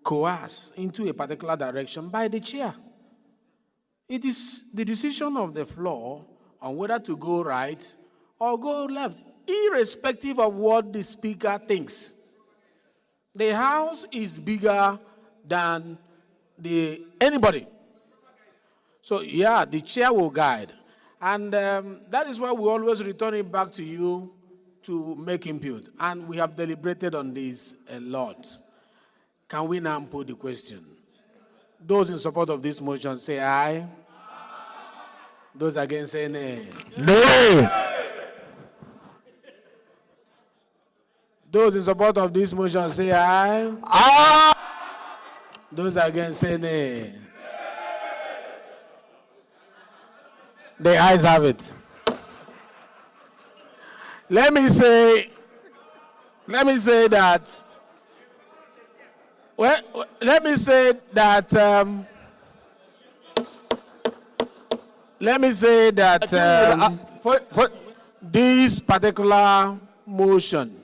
coerced into a particular direction by the chair. It is the decision of the floor on whether to go right or go left, irrespective of what the speaker thinks. The House is bigger than anybody. So, yeah, the chair will guide. And that is why we always return it back to you to make input. And we have deliberated on this a lot. Can we now put the question? Those in support of this motion say aye. Those against say nay. No. Those in support of this motion say aye. Aye. Those against say nay. The ayes have it. Let me say that. Well, let me say that this particular motion,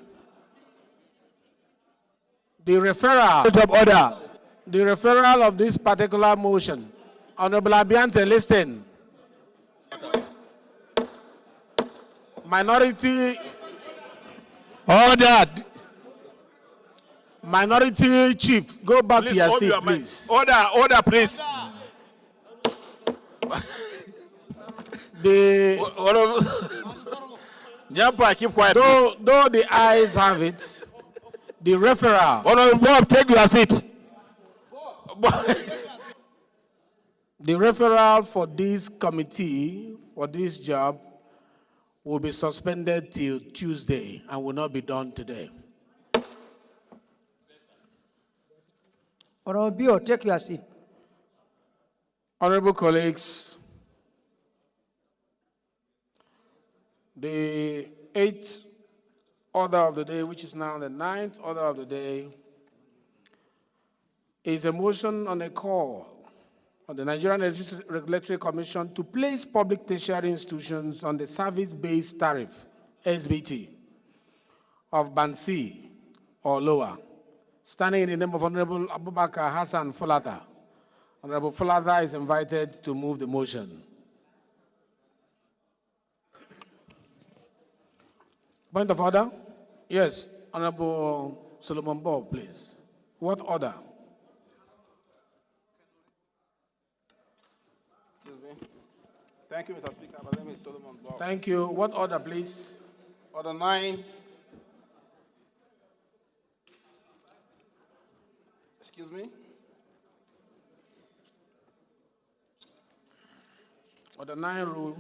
the referral of this particular motion, Honorable Abiante, listen. Minority ordered. Minority Chief, go back to your seat, please. Order, please. Keep quiet. Though the ayes have it, the referral. Honorable Bob, take your seat. The referral for this committee, for this job, will be suspended till Tuesday and will not be done today. Honorable Bio, take your seat. Honorable colleagues, The eighth order of the day, which is now the ninth order of the day, is a motion on a call on the Nigerian Electricity Regulatory Commission to place public tertiary institutions on the service-based tariff, SBT, of Band C or lower. Standing in the name of Honorable Abubakar Hassan Fulata. Honorable Fulata is invited to move the motion. Point of order? Yes, Honorable Solomon Bob, please. What order? Excuse me. Thank you, Mr. Speaker. My name is Solomon Bob. Thank you. What order, please? Order 9. Excuse me. Order 9 rule.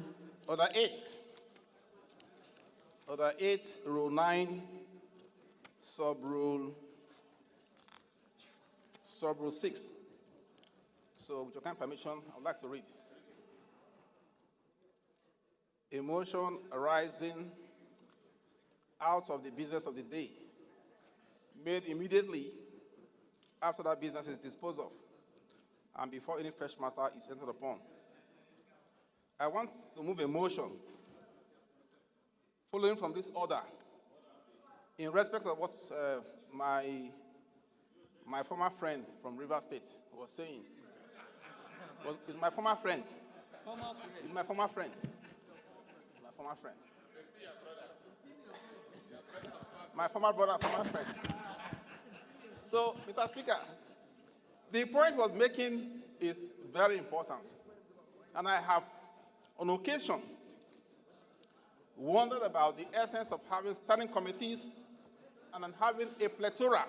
Order 8. Order 8, Rule 9, Sub-Rule 6. So, with your kind permission, I would like to read. A motion arising out of the business of the day, made immediately after that business is disposed of, and before any fresh matter is entered upon. I want to move a motion following from this order in respect of what my former friend from River State was saying. Well, it's my former friend. It's my former friend. My former friend. My former brother, former friend. So, Mr. Speaker, the point was making is very important. And I have, on occasion, wondered about the essence of having standing committees and then having a plethora.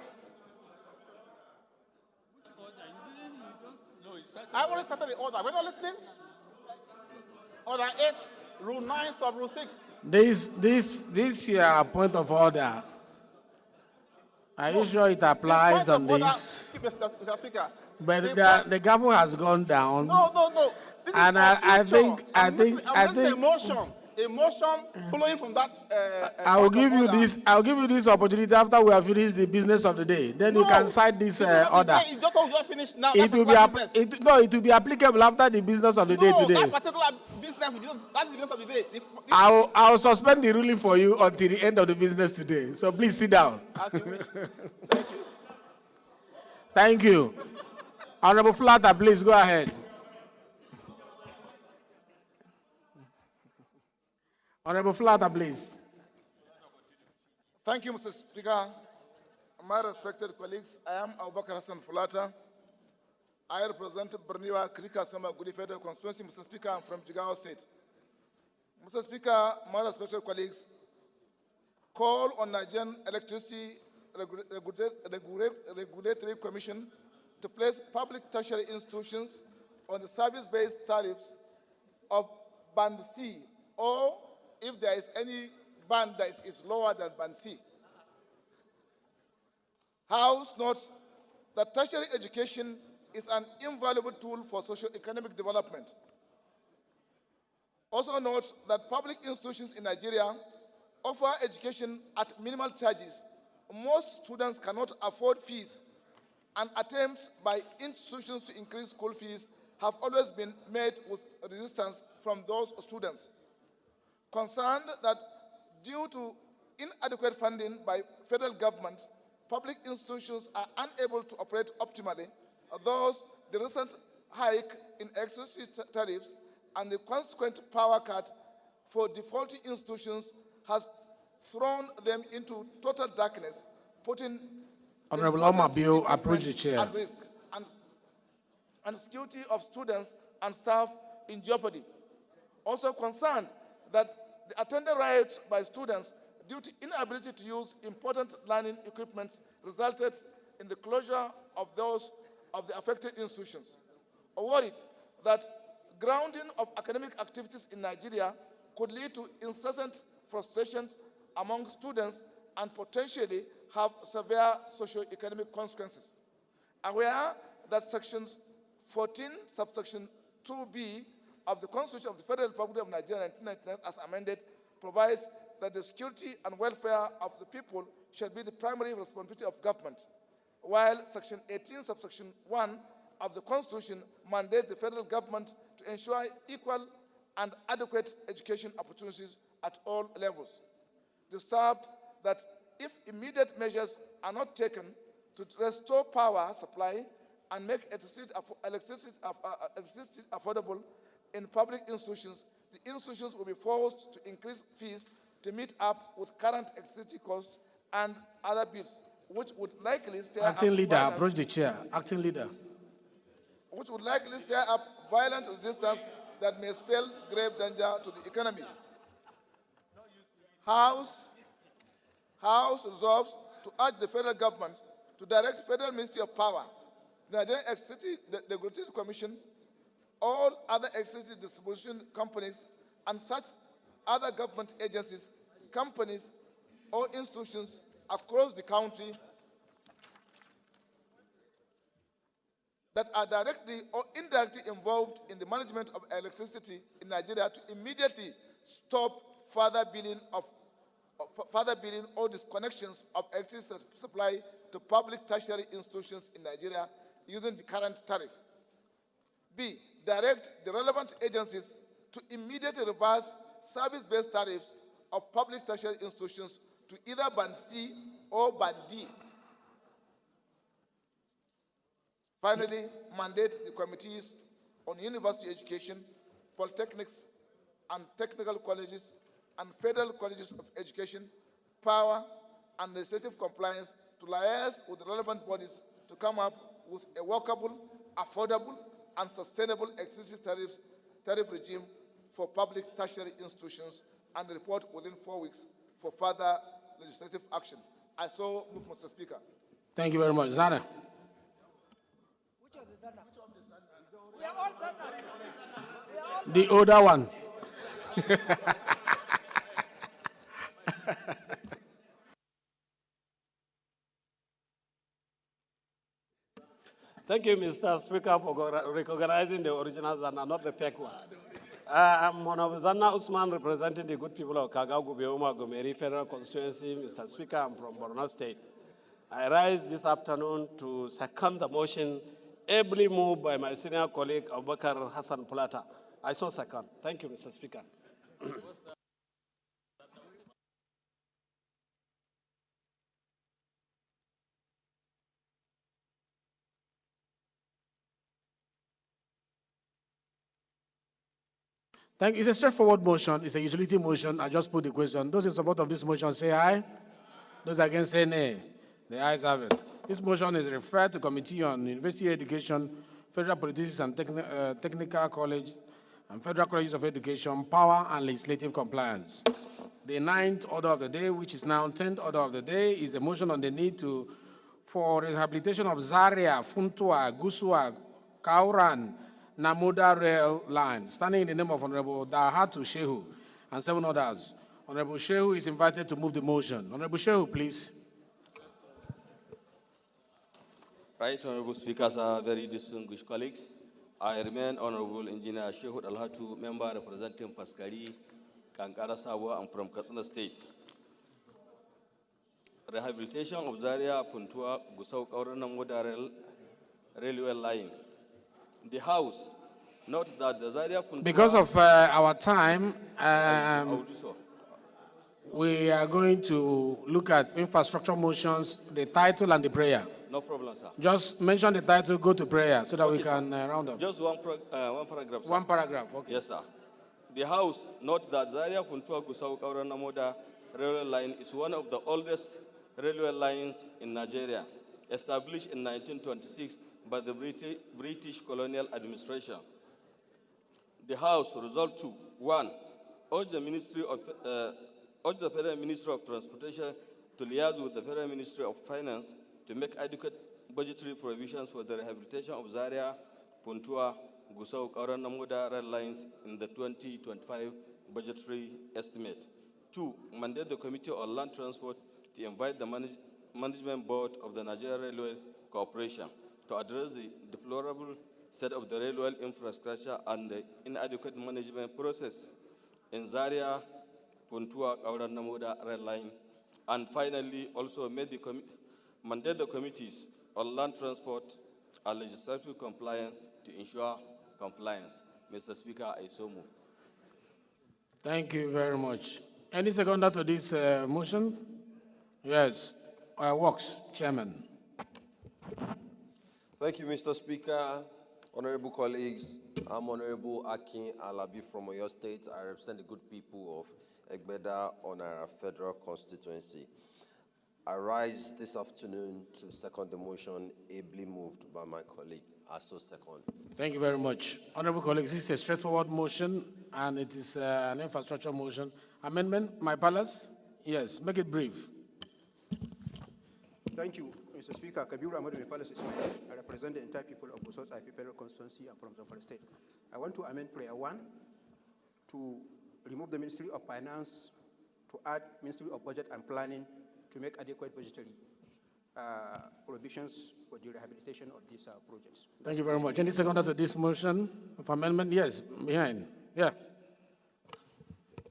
I already started the order. We're not listening? Order 8, Rule 9, Sub-Rule 6. This here point of order. Are you sure it applies on this? Mr. Speaker. But the gavel has gone down. No. This and is I think I'm raising a motion following from that. I'll give you this opportunity after we have finished the business of the day. Then you can cite this order. It's just what we have finished now. It will be applicable after the business of the day today. No, that particular business, that's the business of the day. I'll suspend the ruling for you until the end of the business today. So please sit down. As you wish. Thank you. Thank you. Honorable Flatter, please go ahead. Honorable Flatter, please. Thank you, Mr. Speaker. My respected colleagues, I am Abubakar Hassan Fulata. I represent Berniwa Krika Sama Gudi Federal Constituency. Mr. Speaker, I'm from Jigawa State. Mr. Speaker, my respected colleagues, call on Nigerian Electricity Regulatory Commission to place public tertiary institutions on the service-based tariffs of Band C, or if there is any band that is lower than Band C. House notes that tertiary education is an invaluable tool for socio-economic development. Also notes that public institutions in Nigeria offer education at minimal charges. Most students cannot afford fees, and attempts by institutions to increase school fees have always been met with resistance from those students. Concerned that due to inadequate funding by federal government, public institutions are unable to operate optimally, thus the recent hike in electricity tariffs and the consequent power cut for defaulting institutions has thrown them into total darkness, putting Honorable Omar Bill, approach the chair. At risk and security of students and staff in jeopardy. Also concerned that the attendant riots by students due to inability to use important learning equipment resulted in the closure of those of the affected institutions. Worried that grounding of academic activities in Nigeria could lead to incessant frustrations among students and potentially have severe socio-economic consequences. Aware that Section 14, subsection 2B of the Constitution of the Federal Republic of Nigeria 1999 as amended provides that the security and welfare of the people shall be the primary responsibility of government, while Section 18, subsection 1 of the Constitution mandates the federal government to ensure equal and adequate education opportunities at all levels. Disturbed that if immediate measures are not taken to restore power supply and make electricity affordable in public institutions, the institutions will be forced to increase fees to meet up with current electricity costs and other bills, which would likely stir Acting up leader, violence, approach the chair. Acting leader. which would likely stir up violent resistance that may spell grave danger to the economy. House resolves to urge the federal government to direct Federal Ministry of Power, the Nigerian Electricity Regulatory Commission, all other electricity distribution companies, and such other government agencies, companies, or institutions across the country that are directly or indirectly involved in the management of electricity in Nigeria to immediately stop further billing or disconnections of electricity supply to public tertiary institutions in Nigeria using the current tariff. B, direct the relevant agencies to immediately reverse service-based tariffs of public tertiary institutions to either Band C or Band D. Finally, mandate the committees on university education, polytechnics, and technical colleges, and federal colleges of education, power, and legislative compliance to liaise with the relevant bodies to come up with a workable, affordable, and sustainable electricity tariff regime for public tertiary institutions and report within 4 weeks for further legislative action. I so move, Mr. Speaker. Thank you very much. Zana. The older one. Thank you, Mr. Speaker, for recognizing the original Zanna, not the fake one. I'm Honorable Zanna Usman, representing the good people of Kagagu, Beuma, Gomeri Federal Constituency. Mr. Speaker, I'm from Borno State. I rise this afternoon to second the motion ably moved by my senior colleague, Abubakar Hassan Plata. I so second. Thank you, Mr. Speaker. Thank you. It's a straightforward motion. It's a utility motion. I just put the question. Those in support of this motion say aye. Those against say nay. The ayes have it. This motion is referred to Committee on University Education, Federal Politics and Technical College, and Federal Colleges of Education, Power and Legislative Compliance. The 9th order of the day, which is now 10th order of the day, is a motion on the need for rehabilitation of Zaria, Funtua, Gusua, Kauran, Namuda rail line, standing in the name of Honorable Dahatu Shehu and 7 others. Honorable Shehu is invited to move the motion. Honorable Shehu, please. Right, Honorable Speaker, very distinguished colleagues. I remain Honorable Engineer Shehu Alhatu, member representing Paskari, Kankara Sawa, and from Katsina State. Rehabilitation of Zaria, Puntua, Gusau, Kauran, railway line. The House, note that the Zaria Puntua... Because of our time, we are going to look at infrastructure motions, the title and the prayer. No problem, sir. Just mention the title, go to prayer, so that we can round up. Just one paragraph, sir. One paragraph, okay. Yes, sir. The House, note that Zaria Puntua Gusau Kauranamoda railway line is one of the oldest railway lines in Nigeria, established in 1926 by the British colonial administration. The House resolved to, 1, urge the Federal Ministry of Transportation to liaise with the Federal Ministry of Finance to make adequate budgetary provisions for the rehabilitation of Zaria, Puntua, Gusau, Kauran, Namuda rail lines in the 2025 budgetary estimate. 2, mandate the Committee on Land Transport to invite the Management Board of the Nigeria Railway Corporation to address the deplorable state of the railway infrastructure and the inadequate management process in Zaria, Puntua Kauran Namuda Red Line, and finally also mandate the committees on land transport and legislative compliance to ensure compliance. Mr. Speaker, I so move. Thank you very much. Any seconder to this motion? Yes. Works, Chairman. Thank you, Mr. Speaker. Honorable colleagues, I'm Honorable Akin Alabi from Oyo State. I represent the good people of Egbeda on our federal constituency. I rise this afternoon to second the motion ably moved by my colleague. I so second. Thank you very much. Honorable colleagues, this is a straightforward motion, and it is an infrastructure motion. Amendment, my palace? Yes, make it brief. Thank you, Mr. Speaker. Kabiru Ahmadu Palace Ismail. I represent the entire people of Bosos IP Federal Constituency and from Zamfara State. I want to amend Prayer 1 to remove the Ministry of Finance, to add Ministry of Budget and Planning to make adequate budgetary provisions for the rehabilitation of these projects. Thank you very much. Any seconder to this motion of amendment? Yes, behind. Yeah.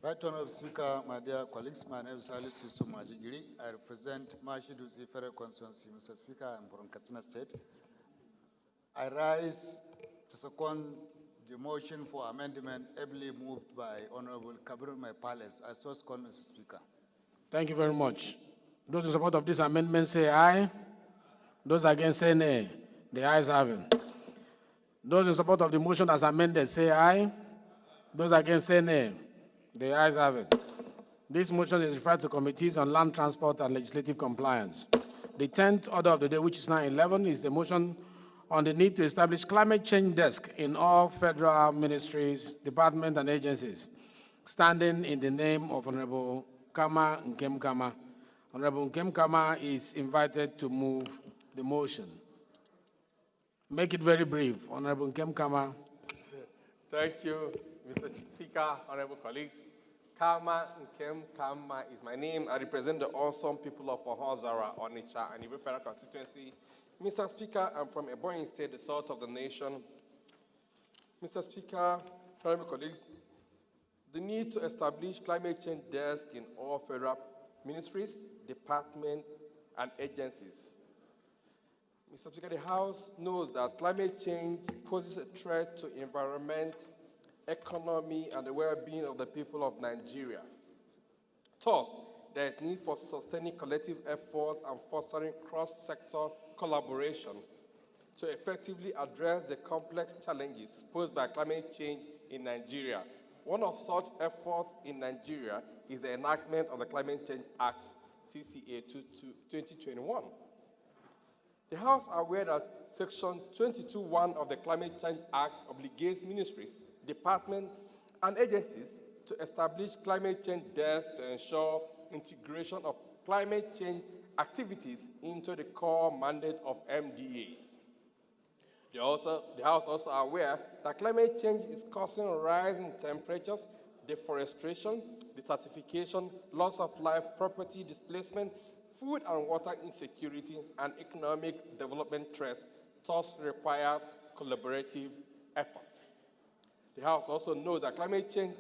Right Honorable Speaker, my dear colleagues, my name is Salis Yusuf Majigiri. I represent Mashidusi Federal Constituency. Mr. Speaker, I'm from Katsina State. I rise to second the motion for amendment ably moved by Honorable Kabiru My Palace. I so second, Mr. Speaker. Thank you very much. Those in support of this amendment say aye. Those against say nay. The ayes have it. Those in support of the motion as amended say aye. Those against say nay. The ayes have it. This motion is referred to committees on land transport and legislative compliance. The 10th order of the day, which is now 11, is the motion on the need to establish climate change desk in all federal ministries, departments, and agencies, standing in the name of Honorable Kama Nkem Kama. Honorable Nkem Kama is invited to move the motion. Make it very brief. Honorable Nkem Kama. Thank you, Mr. Speaker, honorable colleagues. Kama Nkem Kama is my name. I represent the awesome people of Ohozara, Onitsha, and Ibu Federal Constituency. Mr. Speaker, I'm from Ebonyi State, the south of the nation. Mr. Speaker, honorable colleagues, the need to establish climate change desk in all federal ministries, departments, and agencies. Mr. Speaker, the House knows that climate change poses a threat to environment, economy, and the well-being of the people of Nigeria. Thus, there is need for sustaining collective efforts and fostering cross-sector collaboration to effectively address the complex challenges posed by climate change in Nigeria. One of such efforts in Nigeria is the enactment of the Climate Change Act, CCA 2021. The House are aware that Section 22(1) of the Climate Change Act obligates ministries, departments, and agencies to establish climate change desks to ensure integration of climate change activities into the core mandate of MDAs. The House also are aware that climate change is causing a rise in temperatures, deforestation, desertification, loss of life, property displacement, food and water insecurity, and economic development threats, thus requires collaborative efforts. The House also knows that Climate Change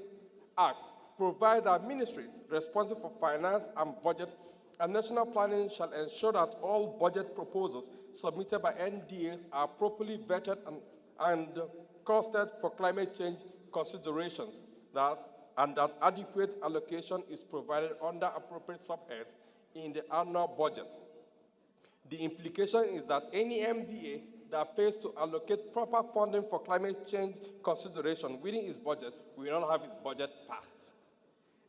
Act provides that ministries responsible for finance and budget and national planning shall ensure that all budget proposals submitted by NDAs are properly vetted and costed for climate change considerations, and that adequate allocation is provided under appropriate subheads in the annual budget. The implication is that any MDA that fails to allocate proper funding for climate change consideration within its budget will not have its budget passed.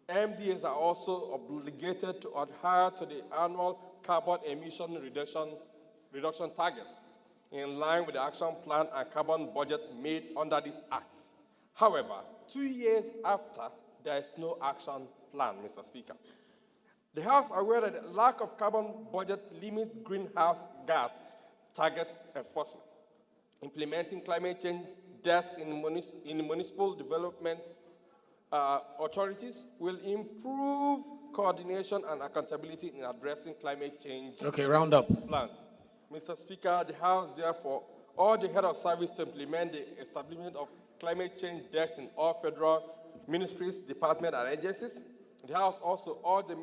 MDAs are also obligated to adhere to the annual carbon emission reduction targets in line with the action plan and carbon budget made under this act. However, 2 years after, there is no action plan, Mr. Speaker. The House are aware that the lack of carbon budget limits greenhouse gas target enforcement. Implementing climate change desk in municipal development authorities will improve coordination and accountability in addressing climate change round up. plans. Mr. Speaker, the House therefore urge the head of service to implement the establishment of climate change desks in all federal ministries, departments, and agencies. The House also urged the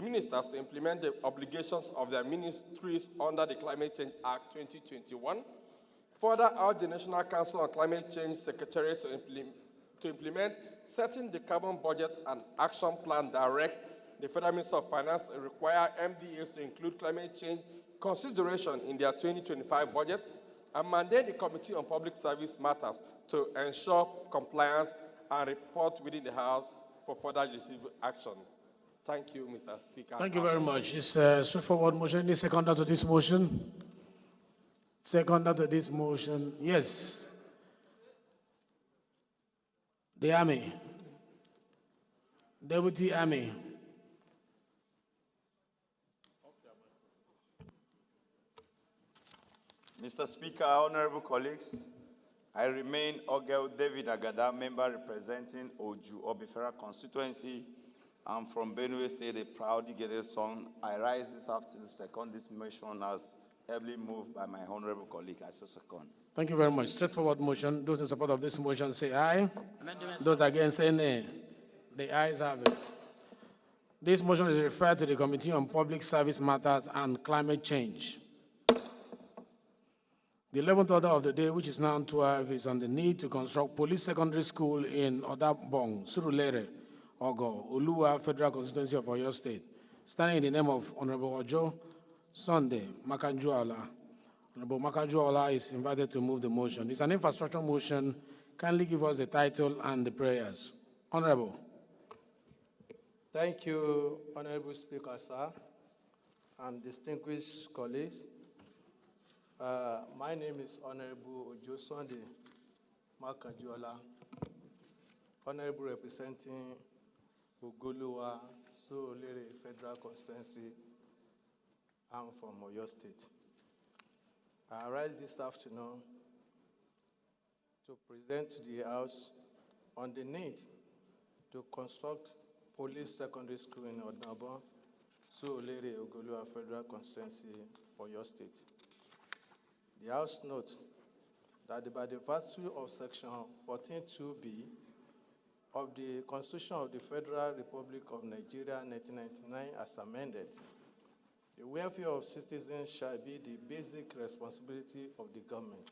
ministers to implement the obligations of their ministries under the Climate Change Act 2021. Further urged the National Council on Climate Change Secretariat to implement setting the carbon budget and action plan direct the Federal Minister of Finance to require MDAs to include climate change consideration in their 2025 budget, and mandate the Committee on Public Service Matters to ensure compliance and report within the House for further legislative action. Thank you, Mr. Speaker. Thank you very much. It's a straightforward motion. Any seconder to this motion? Seconder to this motion? Yes. The Army. Deputy Army. Mr. Speaker, honorable colleagues, I remain Ogel David Agada, member representing Oju Obifera constituency. I'm from Benue State, a proudly gated son. I rise this afternoon to second this motion as heavily moved by my honorable colleague. I so second. Thank you very much. Straightforward motion. Those in support of this motion say aye. Those against say nay. The ayes have it. This motion is referred to the Committee on Public Service Matters and Climate Change. The 11th order of the day, which is now 12, is on the need to construct police secondary school in Odabong, Surulere, Ogo, Oluwa, Federal Constituency of Oyo State. Standing in the name of Honorable Ojo Sunday Makanjuola. Honorable Makanjuola is invited to move the motion. It's an infrastructure motion. Kindly give us the title and the prayers. Honorable. Thank you, Honorable Speaker, sir, and distinguished colleagues. My name is Honorable Ojo Sunday Makanjuola, Honorable representing Ogoluwa, Surulere Federal Constituency. I'm from Oyo State. I rise this afternoon to present to the House on the need to construct police secondary school in Odabong, Surulere Ogoluwa Federal Constituency for your state. The House notes that by the virtue of Section 14(2)(b) of the Constitution of the Federal Republic of Nigeria 1999 as amended, the welfare of citizens shall be the basic responsibility of the government.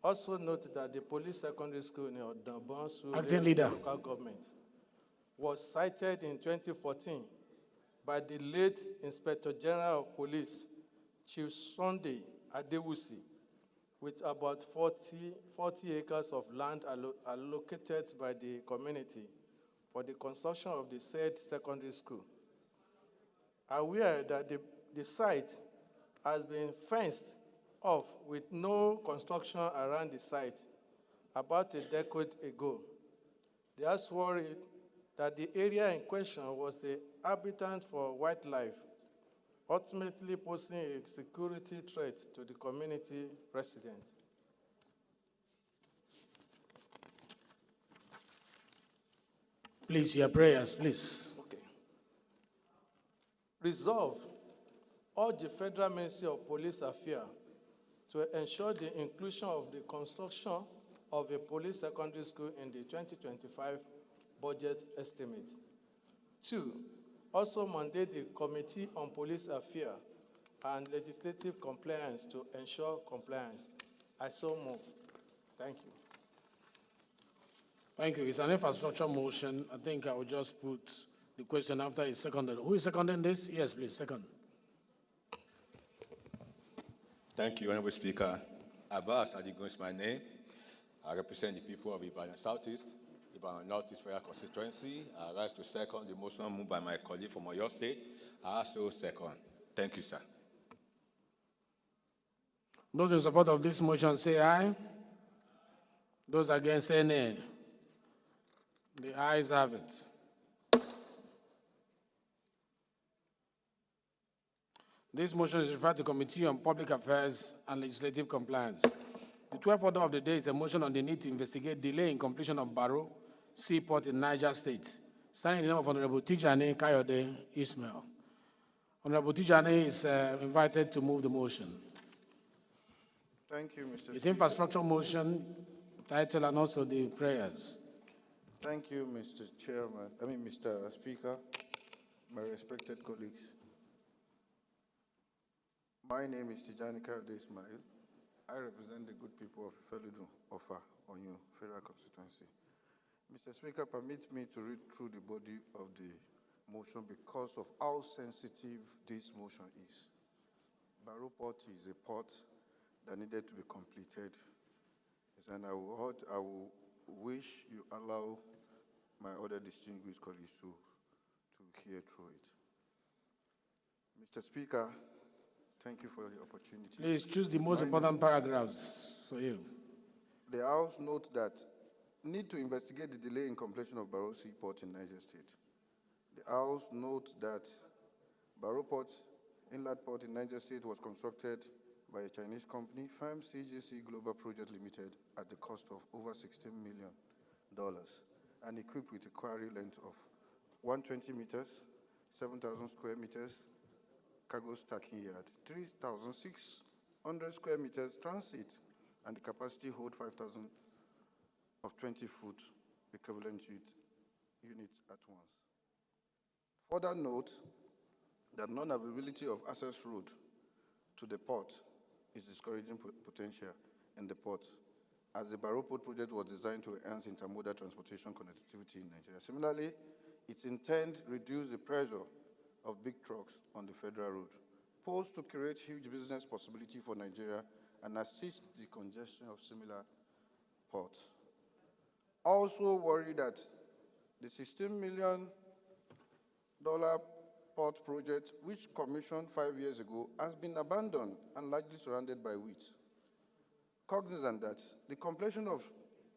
Also note that the police secondary school in Odabong local government was cited in 2014 by the late Inspector General of Police, Chief Sunday Adewusi, with about 40 acres of land allocated by the community for the construction of the said secondary school. Aware that the site has been fenced off with no construction around the site about a decade ago, they are worried that the area in question was the habitat for wildlife, ultimately posing a security threat to the community residents. Please, your prayers, please. Okay. Resolve all the Federal Ministry of Police Affairs to ensure the inclusion of the construction of a police secondary school in the 2025 budget estimate. 2, also mandate the Committee on Police Affairs and Legislative Compliance to ensure compliance. I so move. Thank you. Thank you. It's an infrastructure motion. I think I will just put the question after it's seconded. Who is seconding this? Yes, please, second. Thank you, Honorable Speaker. Abbas Adigun is my name. I represent the people of Ibadan Southeast, Ibadan Northeast Federal Constituency. I rise to second the motion moved by my colleague from Oyo State. I also second. Thank you, sir. Those in support of this motion say aye. Those against say nay. The ayes have it. This motion is referred to Committee on Public Affairs and Legislative Compliance. The 12th order of the day is a motion on the need to investigate delay in completion of Barrow Seaport in Niger State. Standing in the name of Honorable Tijani Kayode Ismail. Honorable Tijani is invited to move the motion. Thank you, Mr. It's Speaker. infrastructure motion, title, and also the prayers. Thank you, Mr. Chairman. Mr. Speaker, my respected colleagues. My name is Tijani Kayode Ismail. I represent the good people of Ifeludu, Ofa, Onyu, Federal Constituency. Mr. Speaker, permit me to read through the body of the motion because of how sensitive this motion is. Barrow Port is a port that needed to be completed, and I will wish you allow my other distinguished colleagues to hear through it. Mr. Speaker, thank you for the opportunity. Please choose the most important paragraphs for you. The House note that need to investigate the delay in completion of Barrow Seaport in Niger State. The House note that Barrow Port, Inlet Port in Niger State was constructed by a Chinese company, firm CGC Global Project Limited, at the cost of over $16 million and equipped with a quarry length of 120 meters, 7,000 square meters, cargo stacking yard, 3,600 square meters transit, and the capacity hold 5,000 of 20-foot equivalent units at once. Further note that non-availability of access road to the port is discouraging potential in the port, as the Barrow Port project was designed to enhance intermodal transportation connectivity in Nigeria. Similarly, it intends to reduce the pressure of big trucks on the federal road, posed to create huge business possibility for Nigeria and assist the congestion of similar ports. Also worry that the $16 million port project, which commissioned 5 years ago, has been abandoned and largely surrounded by weeds. Cognizant that the completion of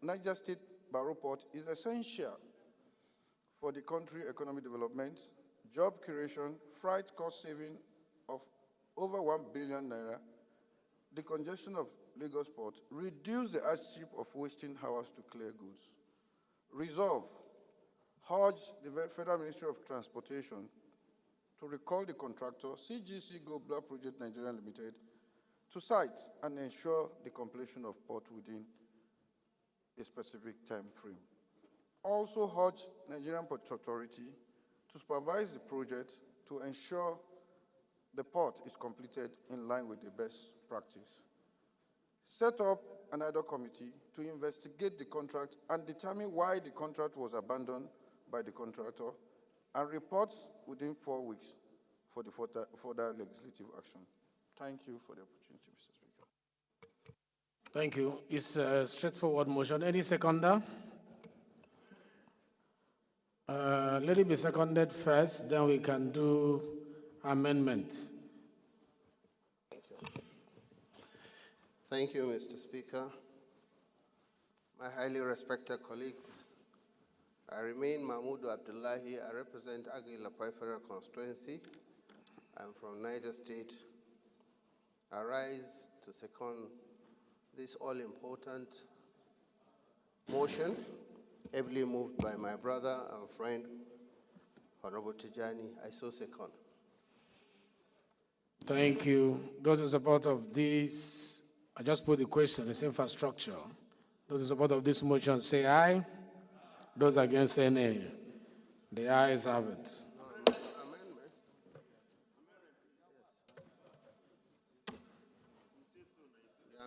Niger State Barrow Port is essential for the country economic development, job creation, freight cost saving of over 1 billion naira, the congestion of Lagos Port, reduce the hardship of wasting hours to clear goods. Resolve, urge the Federal Ministry of Transportation to recall the contractor, CGC Global Project Nigeria Limited, to site and ensure the completion of port within a specific time frame. Also urge Nigerian Port Authority to supervise the project to ensure the port is completed in line with the best practice. Set up an ad hoc committee to investigate the contract and determine why the contract was abandoned by the contractor, and report within 4 weeks for the further legislative action. Thank you for the opportunity, Mr. Speaker. Thank you. It's a straightforward motion. Any seconder? Let it be seconded first, then we can do amendments. Thank you, Mr. Speaker. My highly respected colleagues, I remain Mahmoud Abdullahi. I represent Agri-Lapai Federal Constituency. I'm from Niger State. I rise to second this all-important motion, ably moved by my brother and friend, Honorable Tijani. I so second. Thank you. Those in support of this, I just put the question, it's infrastructure. Those in support of this motion say aye. Those against say nay. The ayes have it.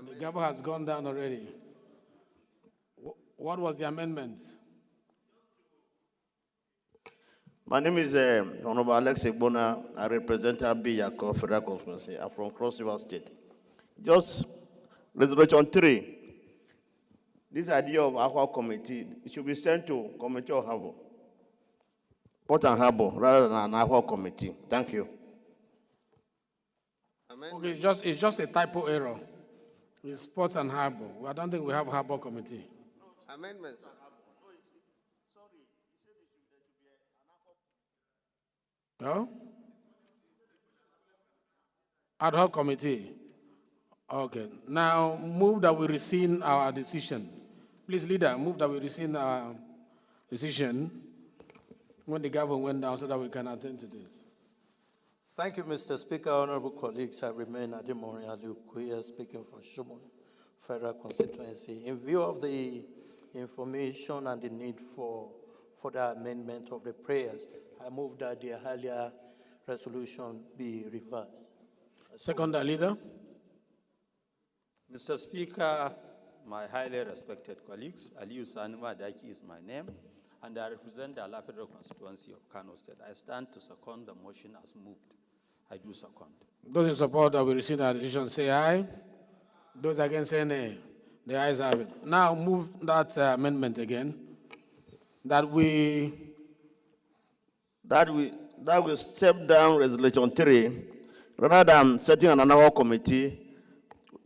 The gavel has gone down already. What was the amendment? My name is Honorable Alex Egbona. I represent Abi Yako Federal Constituency. I'm from Cross River State. Just Resolution 3. This idea of Aqua Committee, it should be sent to Committee of Harbour, Port and Harbour, rather than an Aqua Committee. Thank you. Okay, it's just a typo error. It's Port and Harbour. I don't think we have Harbour Committee. Amendments. No? Ad hoc committee. Okay. Now move that we rescind our decision. Please, leader, move that we rescind our decision when the gavel went down so that we can attend to this. Thank you, Mr. Speaker. Honorable colleagues, I remain Adimori Aliukuya speaking for Shumon Federal Constituency. In view of the information and the need for further amendment of the prayers. I move that the earlier resolution be reversed. Second, the leader. Mr. Speaker, my highly respected colleagues, Aliyu Sanuma Daki is my name, and I represent the Alapedro constituency of Kano State. I stand to second the motion as moved. I do second. Those in support that will receive the decision say aye. Those against say nay. The ayes have it. Now move that amendment again. That we step down resolution 3, rather than setting another committee,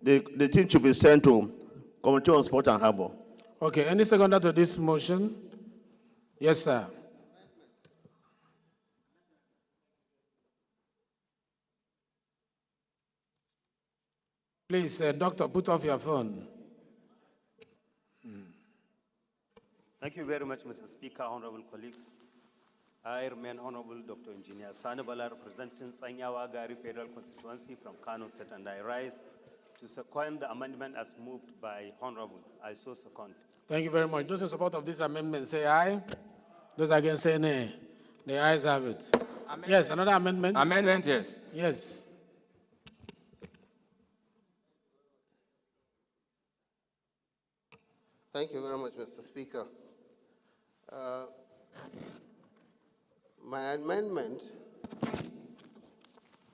the thing should be sent to Committee on Sport and Harbour. Okay, any seconder to this motion? Yes, sir. Please, doctor, put off your phone. Thank you very much, Mr. Speaker, honorable colleagues. I remain Honorable Dr. Engineer Sanabala, representing Sanyawa Gari Federal Constituency from Kano State, and I rise to second the amendment as moved by Honorable. I so second. Thank you very much. Those in support of this amendment say aye. Those against say nay. The ayes have it. Amendment. Yes, another amendment. Amendment, yes. Yes. Thank you very much, Mr. Speaker. My amendment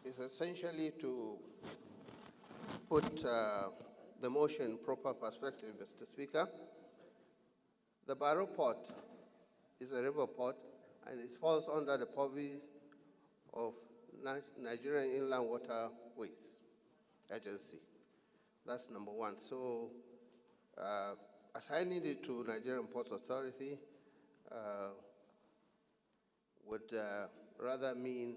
is essentially to put the motion in proper perspective, Mr. Speaker. The Barrow Port is a river port, and it falls under the purview of Nigerian Inland Waterways Agency. That's number one. So assigning it to Nigerian Ports Authority would rather mean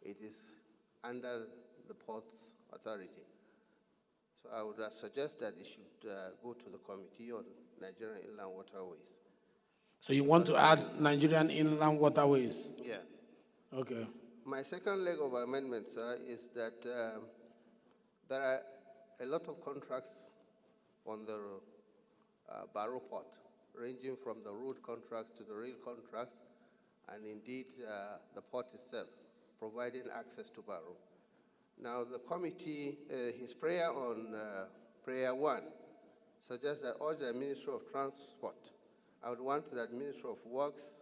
it is under the Ports Authority. So I would suggest that it should go to the Committee on Nigerian Inland Waterways. So you want to add Nigerian Inland Waterways? Yeah. Okay. My second leg of amendment, sir, is that there are a lot of contracts on the Barrow Port, ranging from the road contracts to the rail contracts, and indeed the port itself, providing access to Barrow. Now the committee, his prayer on prayer 1, suggests that all the Ministry of Transport, I would want that Ministry of Works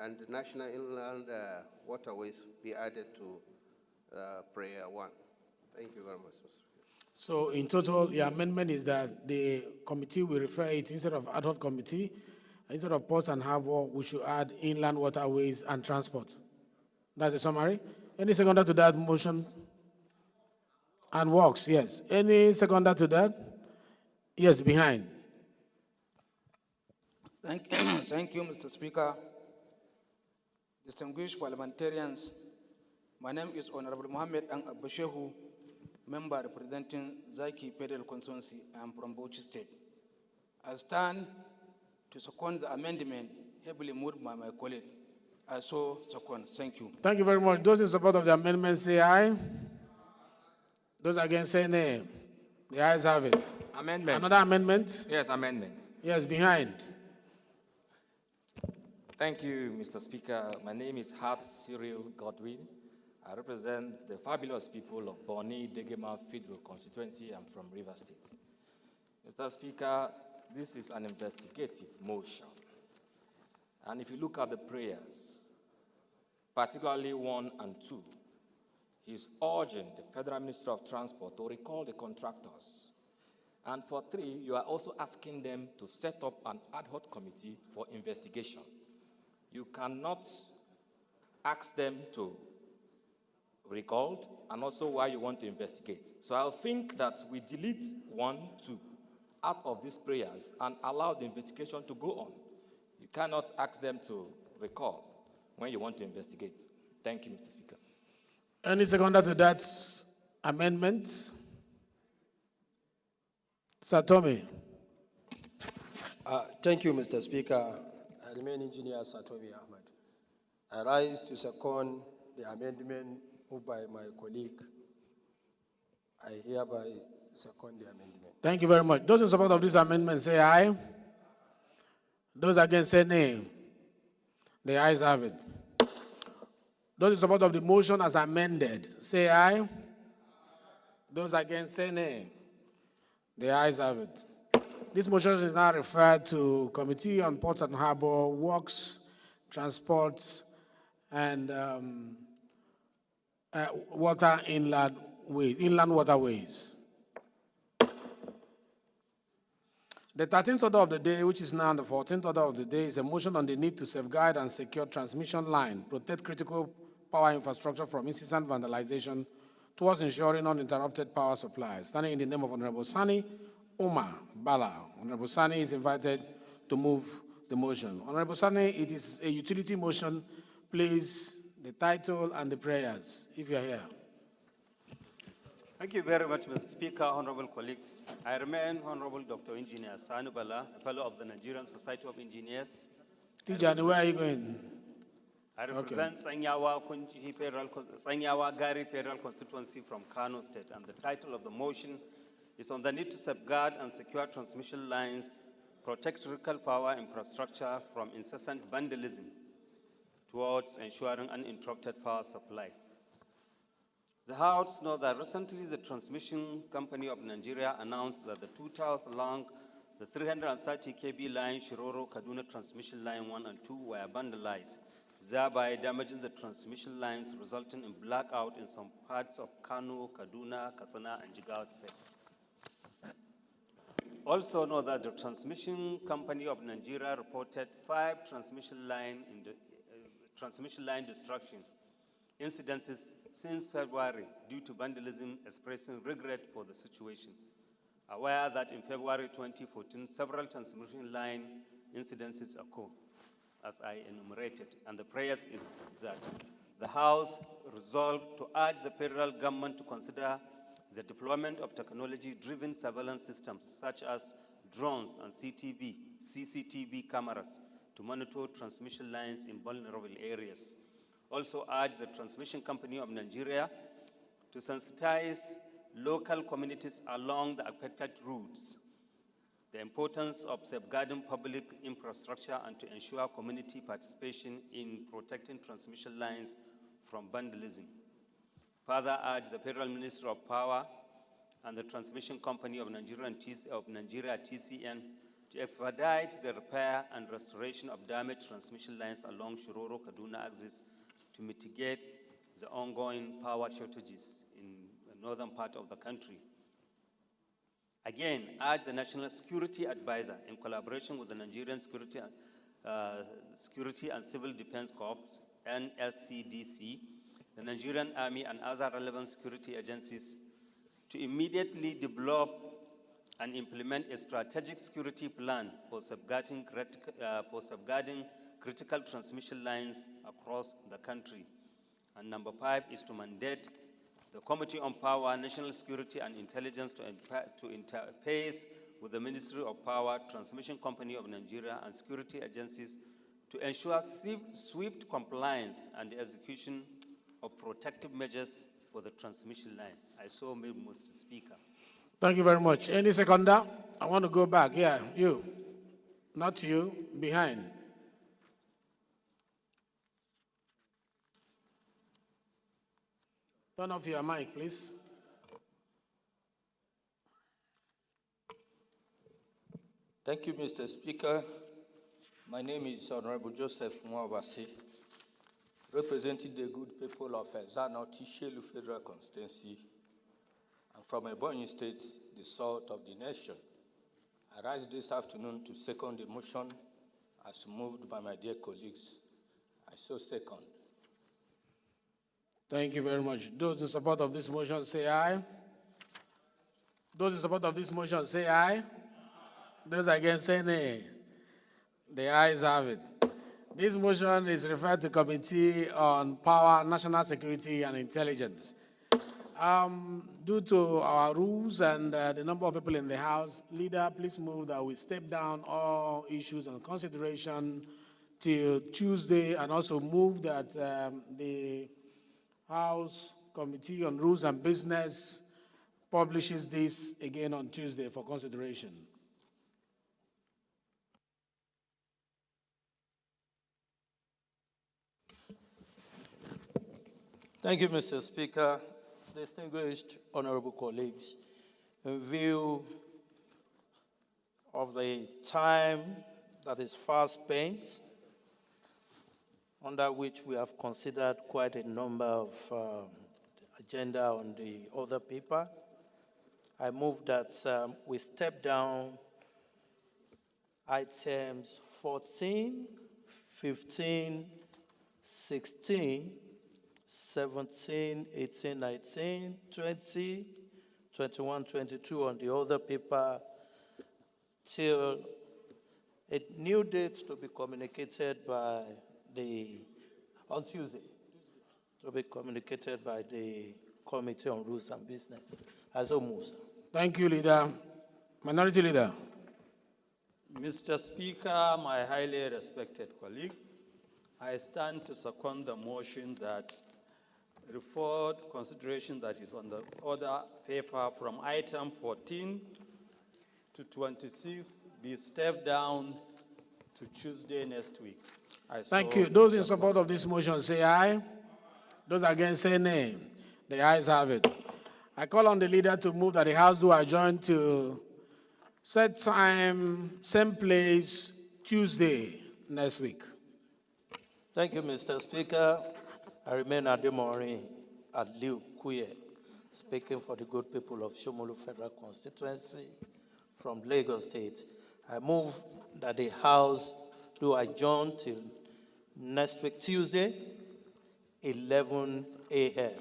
and the National Inland Waterways be added to prayer 1. Thank you very much, Mr. Speaker. So in total, the amendment is that the committee will refer it, instead of ad hoc committee, instead of ports and harbor, we should add inland waterways and transport. That's the summary. Any seconder to that motion? And works, yes. Any seconder to that? Yes, behind. Thank you, Mr. Speaker. Distinguished parliamentarians, my name is Honorable Mohammed Ang Abashehu, member representing Zaki Federal Constituency. I am from Bauchi State. I stand to second the amendment heavily moved by my colleague. I so second. Thank you. Thank you very much. Those in support of the amendment say aye. Those against say nay. The ayes have it. Amendment. Another amendment? Yes, amendment. Yes, behind. Thank you, Mr. Speaker. My name is Hart Cyril Godwin. I represent the fabulous people of Boni Degema Federal Constituency. I'm from River State. Mr. Speaker, this is an investigative motion. And if you look at the prayers, particularly 1 and 2, he's urging the Federal Ministry of Transport to recall the contractors. And for 3, you are also asking them to set up an ad hoc committee for investigation. You cannot ask them to recalled, and also why you want to investigate. So I think that we delete 1, 2 out of these prayers and allow the investigation to go on. You cannot ask them to recall when you want to investigate. Thank you, Mr. Speaker. Any seconder to that amendment? Sir Tommy. Thank you, Mr. Speaker. I remain Engineer Satomi Ahmed. I rise to second the amendment moved by my colleague. I hereby second the amendment. Thank you very much. Those in support of this amendment say aye. Those against say nay. The ayes have it. Those in support of the motion as amended, say aye. Those against say nay. The ayes have it. This motion is now referred to Committee on Ports and Harbor, Works, Transport, and inland waterways. The 13th order of the day, which is now the 14th order of the day, is a motion on the need to safeguard and secure transmission line, protect critical power infrastructure from incessant vandalization towards ensuring uninterrupted power supply. Standing in the name of Honorable Sani Umar Bala. Honorable Sani is invited to move the motion. Honorable Sani, it is a utility motion. Please, the title and the prayers, if you are here. Thank you very much, Mr. Speaker, honorable colleagues. I remain Honorable Dr. Engineer Sani Bala, a fellow of the Nigerian Society of Engineers. Tijani, where are you going? I represent Sanyawa Gari Federal Constituency from Kano State, and the title of the motion is on the need to safeguard and secure transmission lines, protect critical power infrastructure from incessant vandalism towards ensuring uninterrupted power supply. The House knows that recently the Transmission Company of Nigeria announced that the 2,000 long, the 330 kV line Shiroro Kaduna Transmission Line 1 and 2 were vandalized, thereby damaging the transmission lines, resulting in blackout in some parts of Kano, Kaduna, Katsina, and Jigawa states. Also know that the Transmission Company of Nigeria reported 5 transmission line destruction incidences since February due to vandalism, expressing regret for the situation. Aware that in February 2014, several transmission line incidences occurred, as I enumerated, and the prayers is that the House resolved to urge the federal government to consider the deployment of technology-driven surveillance systems such as drones and CCTV cameras to monitor transmission lines in vulnerable areas. Also urge the Transmission Company of Nigeria to sensitize local communities along the affected routes, the importance of safeguarding public infrastructure, and to ensure community participation in protecting transmission lines from vandalism. Further urge the Federal Ministry of Power and the Transmission Company of Nigeria, TCN, to expedite the repair and restoration of damaged transmission lines along Shiroro-Kaduna axis to mitigate the ongoing power shortages in the northern part of the country. Again, urge the National Security Advisor, in collaboration with the Nigerian Security and Civil Defense Corps, NSCDC, the Nigerian Army, and other relevant security agencies, to immediately develop and implement a strategic security plan for safeguarding critical transmission lines across the country. And number 5 is to mandate the Committee on Power, National Security and Intelligence to interface with the Ministry of Power, Transmission Company of Nigeria, and security agencies to ensure swift compliance and the execution of protective measures for the transmission line. I so move, Mr. Speaker. Thank you very much. Any seconder? I want to go back. Yeah, you. Not you. Behind. Turn off your mic, please. Thank you, Mr. Speaker. My name is Honorable Joseph Mwabasi, representing the good people of Zano Tishelu Federal Constituency. I'm from Ebonyi State, the salt of the nation. I rise this afternoon to second the motion as moved by my dear colleagues. I so second. Thank you very much. Those in support of this motion say aye. Those in support of this motion say aye. Those against say nay. The ayes have it. This motion is referred to Committee on Power, National Security and Intelligence. Due to our rules and the number of people in the House, leader, please move that we step down all issues and consideration till Tuesday, and also move that the House Committee on Rules and Business publishes this again on Tuesday for consideration. Thank you, Mr. Speaker. Distinguished honorable colleagues, in view of the time that is fast spent, under which we have considered quite a number of agenda on the other paper, I move that we step down items 14, 15, 16, 17, 18, 19, 20, 21, 22 on the other paper till a new date to be communicated by on Tuesday, to be communicated by the Committee on Rules and Business. As a move, sir. Thank you, Leader. Minority Leader. Mr. Speaker, my highly respected colleague, I stand to second the motion that report consideration that is on the order paper from item 14 to 26 be stepped down to Tuesday next week. Thank you. Those in support of this motion say aye. Those against say nay. The ayes have it. I call on the leader to move that the House do adjourn to set time, same place, Tuesday next week. Thank you, Mr. Speaker. I remain Ademori Aliu Kuye, speaking for the good people of Shomolu Federal Constituency from Lagos State. I move that the House do adjourn till next week, Tuesday, 11 a.m.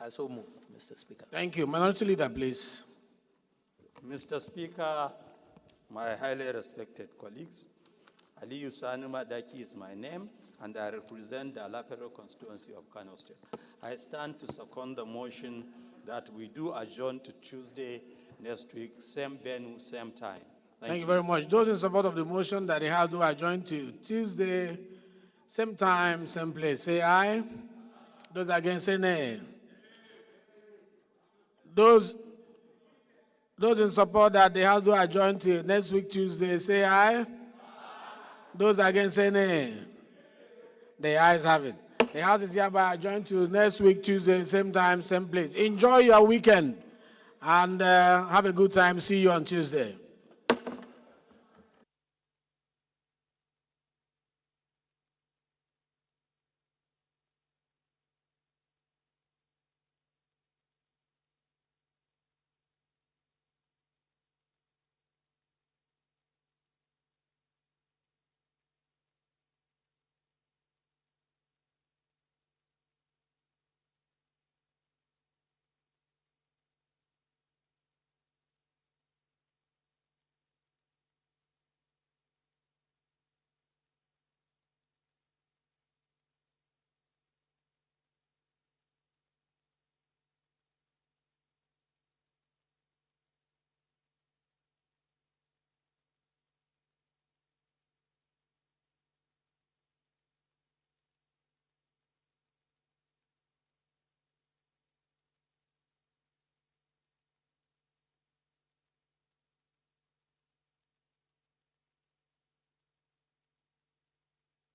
I so move, Mr. Speaker. Thank you. Minority Leader, please. Mr. Speaker, my highly respected colleagues, Aliyu Sanuma Daki is my name, and I represent the Alapero constituency of Kano State. I stand to second the motion that we do adjourn to Tuesday next week, same venue, same time. Thank you very much. Those in support of the motion that the House do adjourn to Tuesday, same time, same place, say aye. Those against say nay. Those in support that the House do adjourn to next week Tuesday, say aye. Those against say nay. The ayes have it. The House is hereby adjourned to next week Tuesday, same time, same place. Enjoy your weekend and have a good time. See you on Tuesday.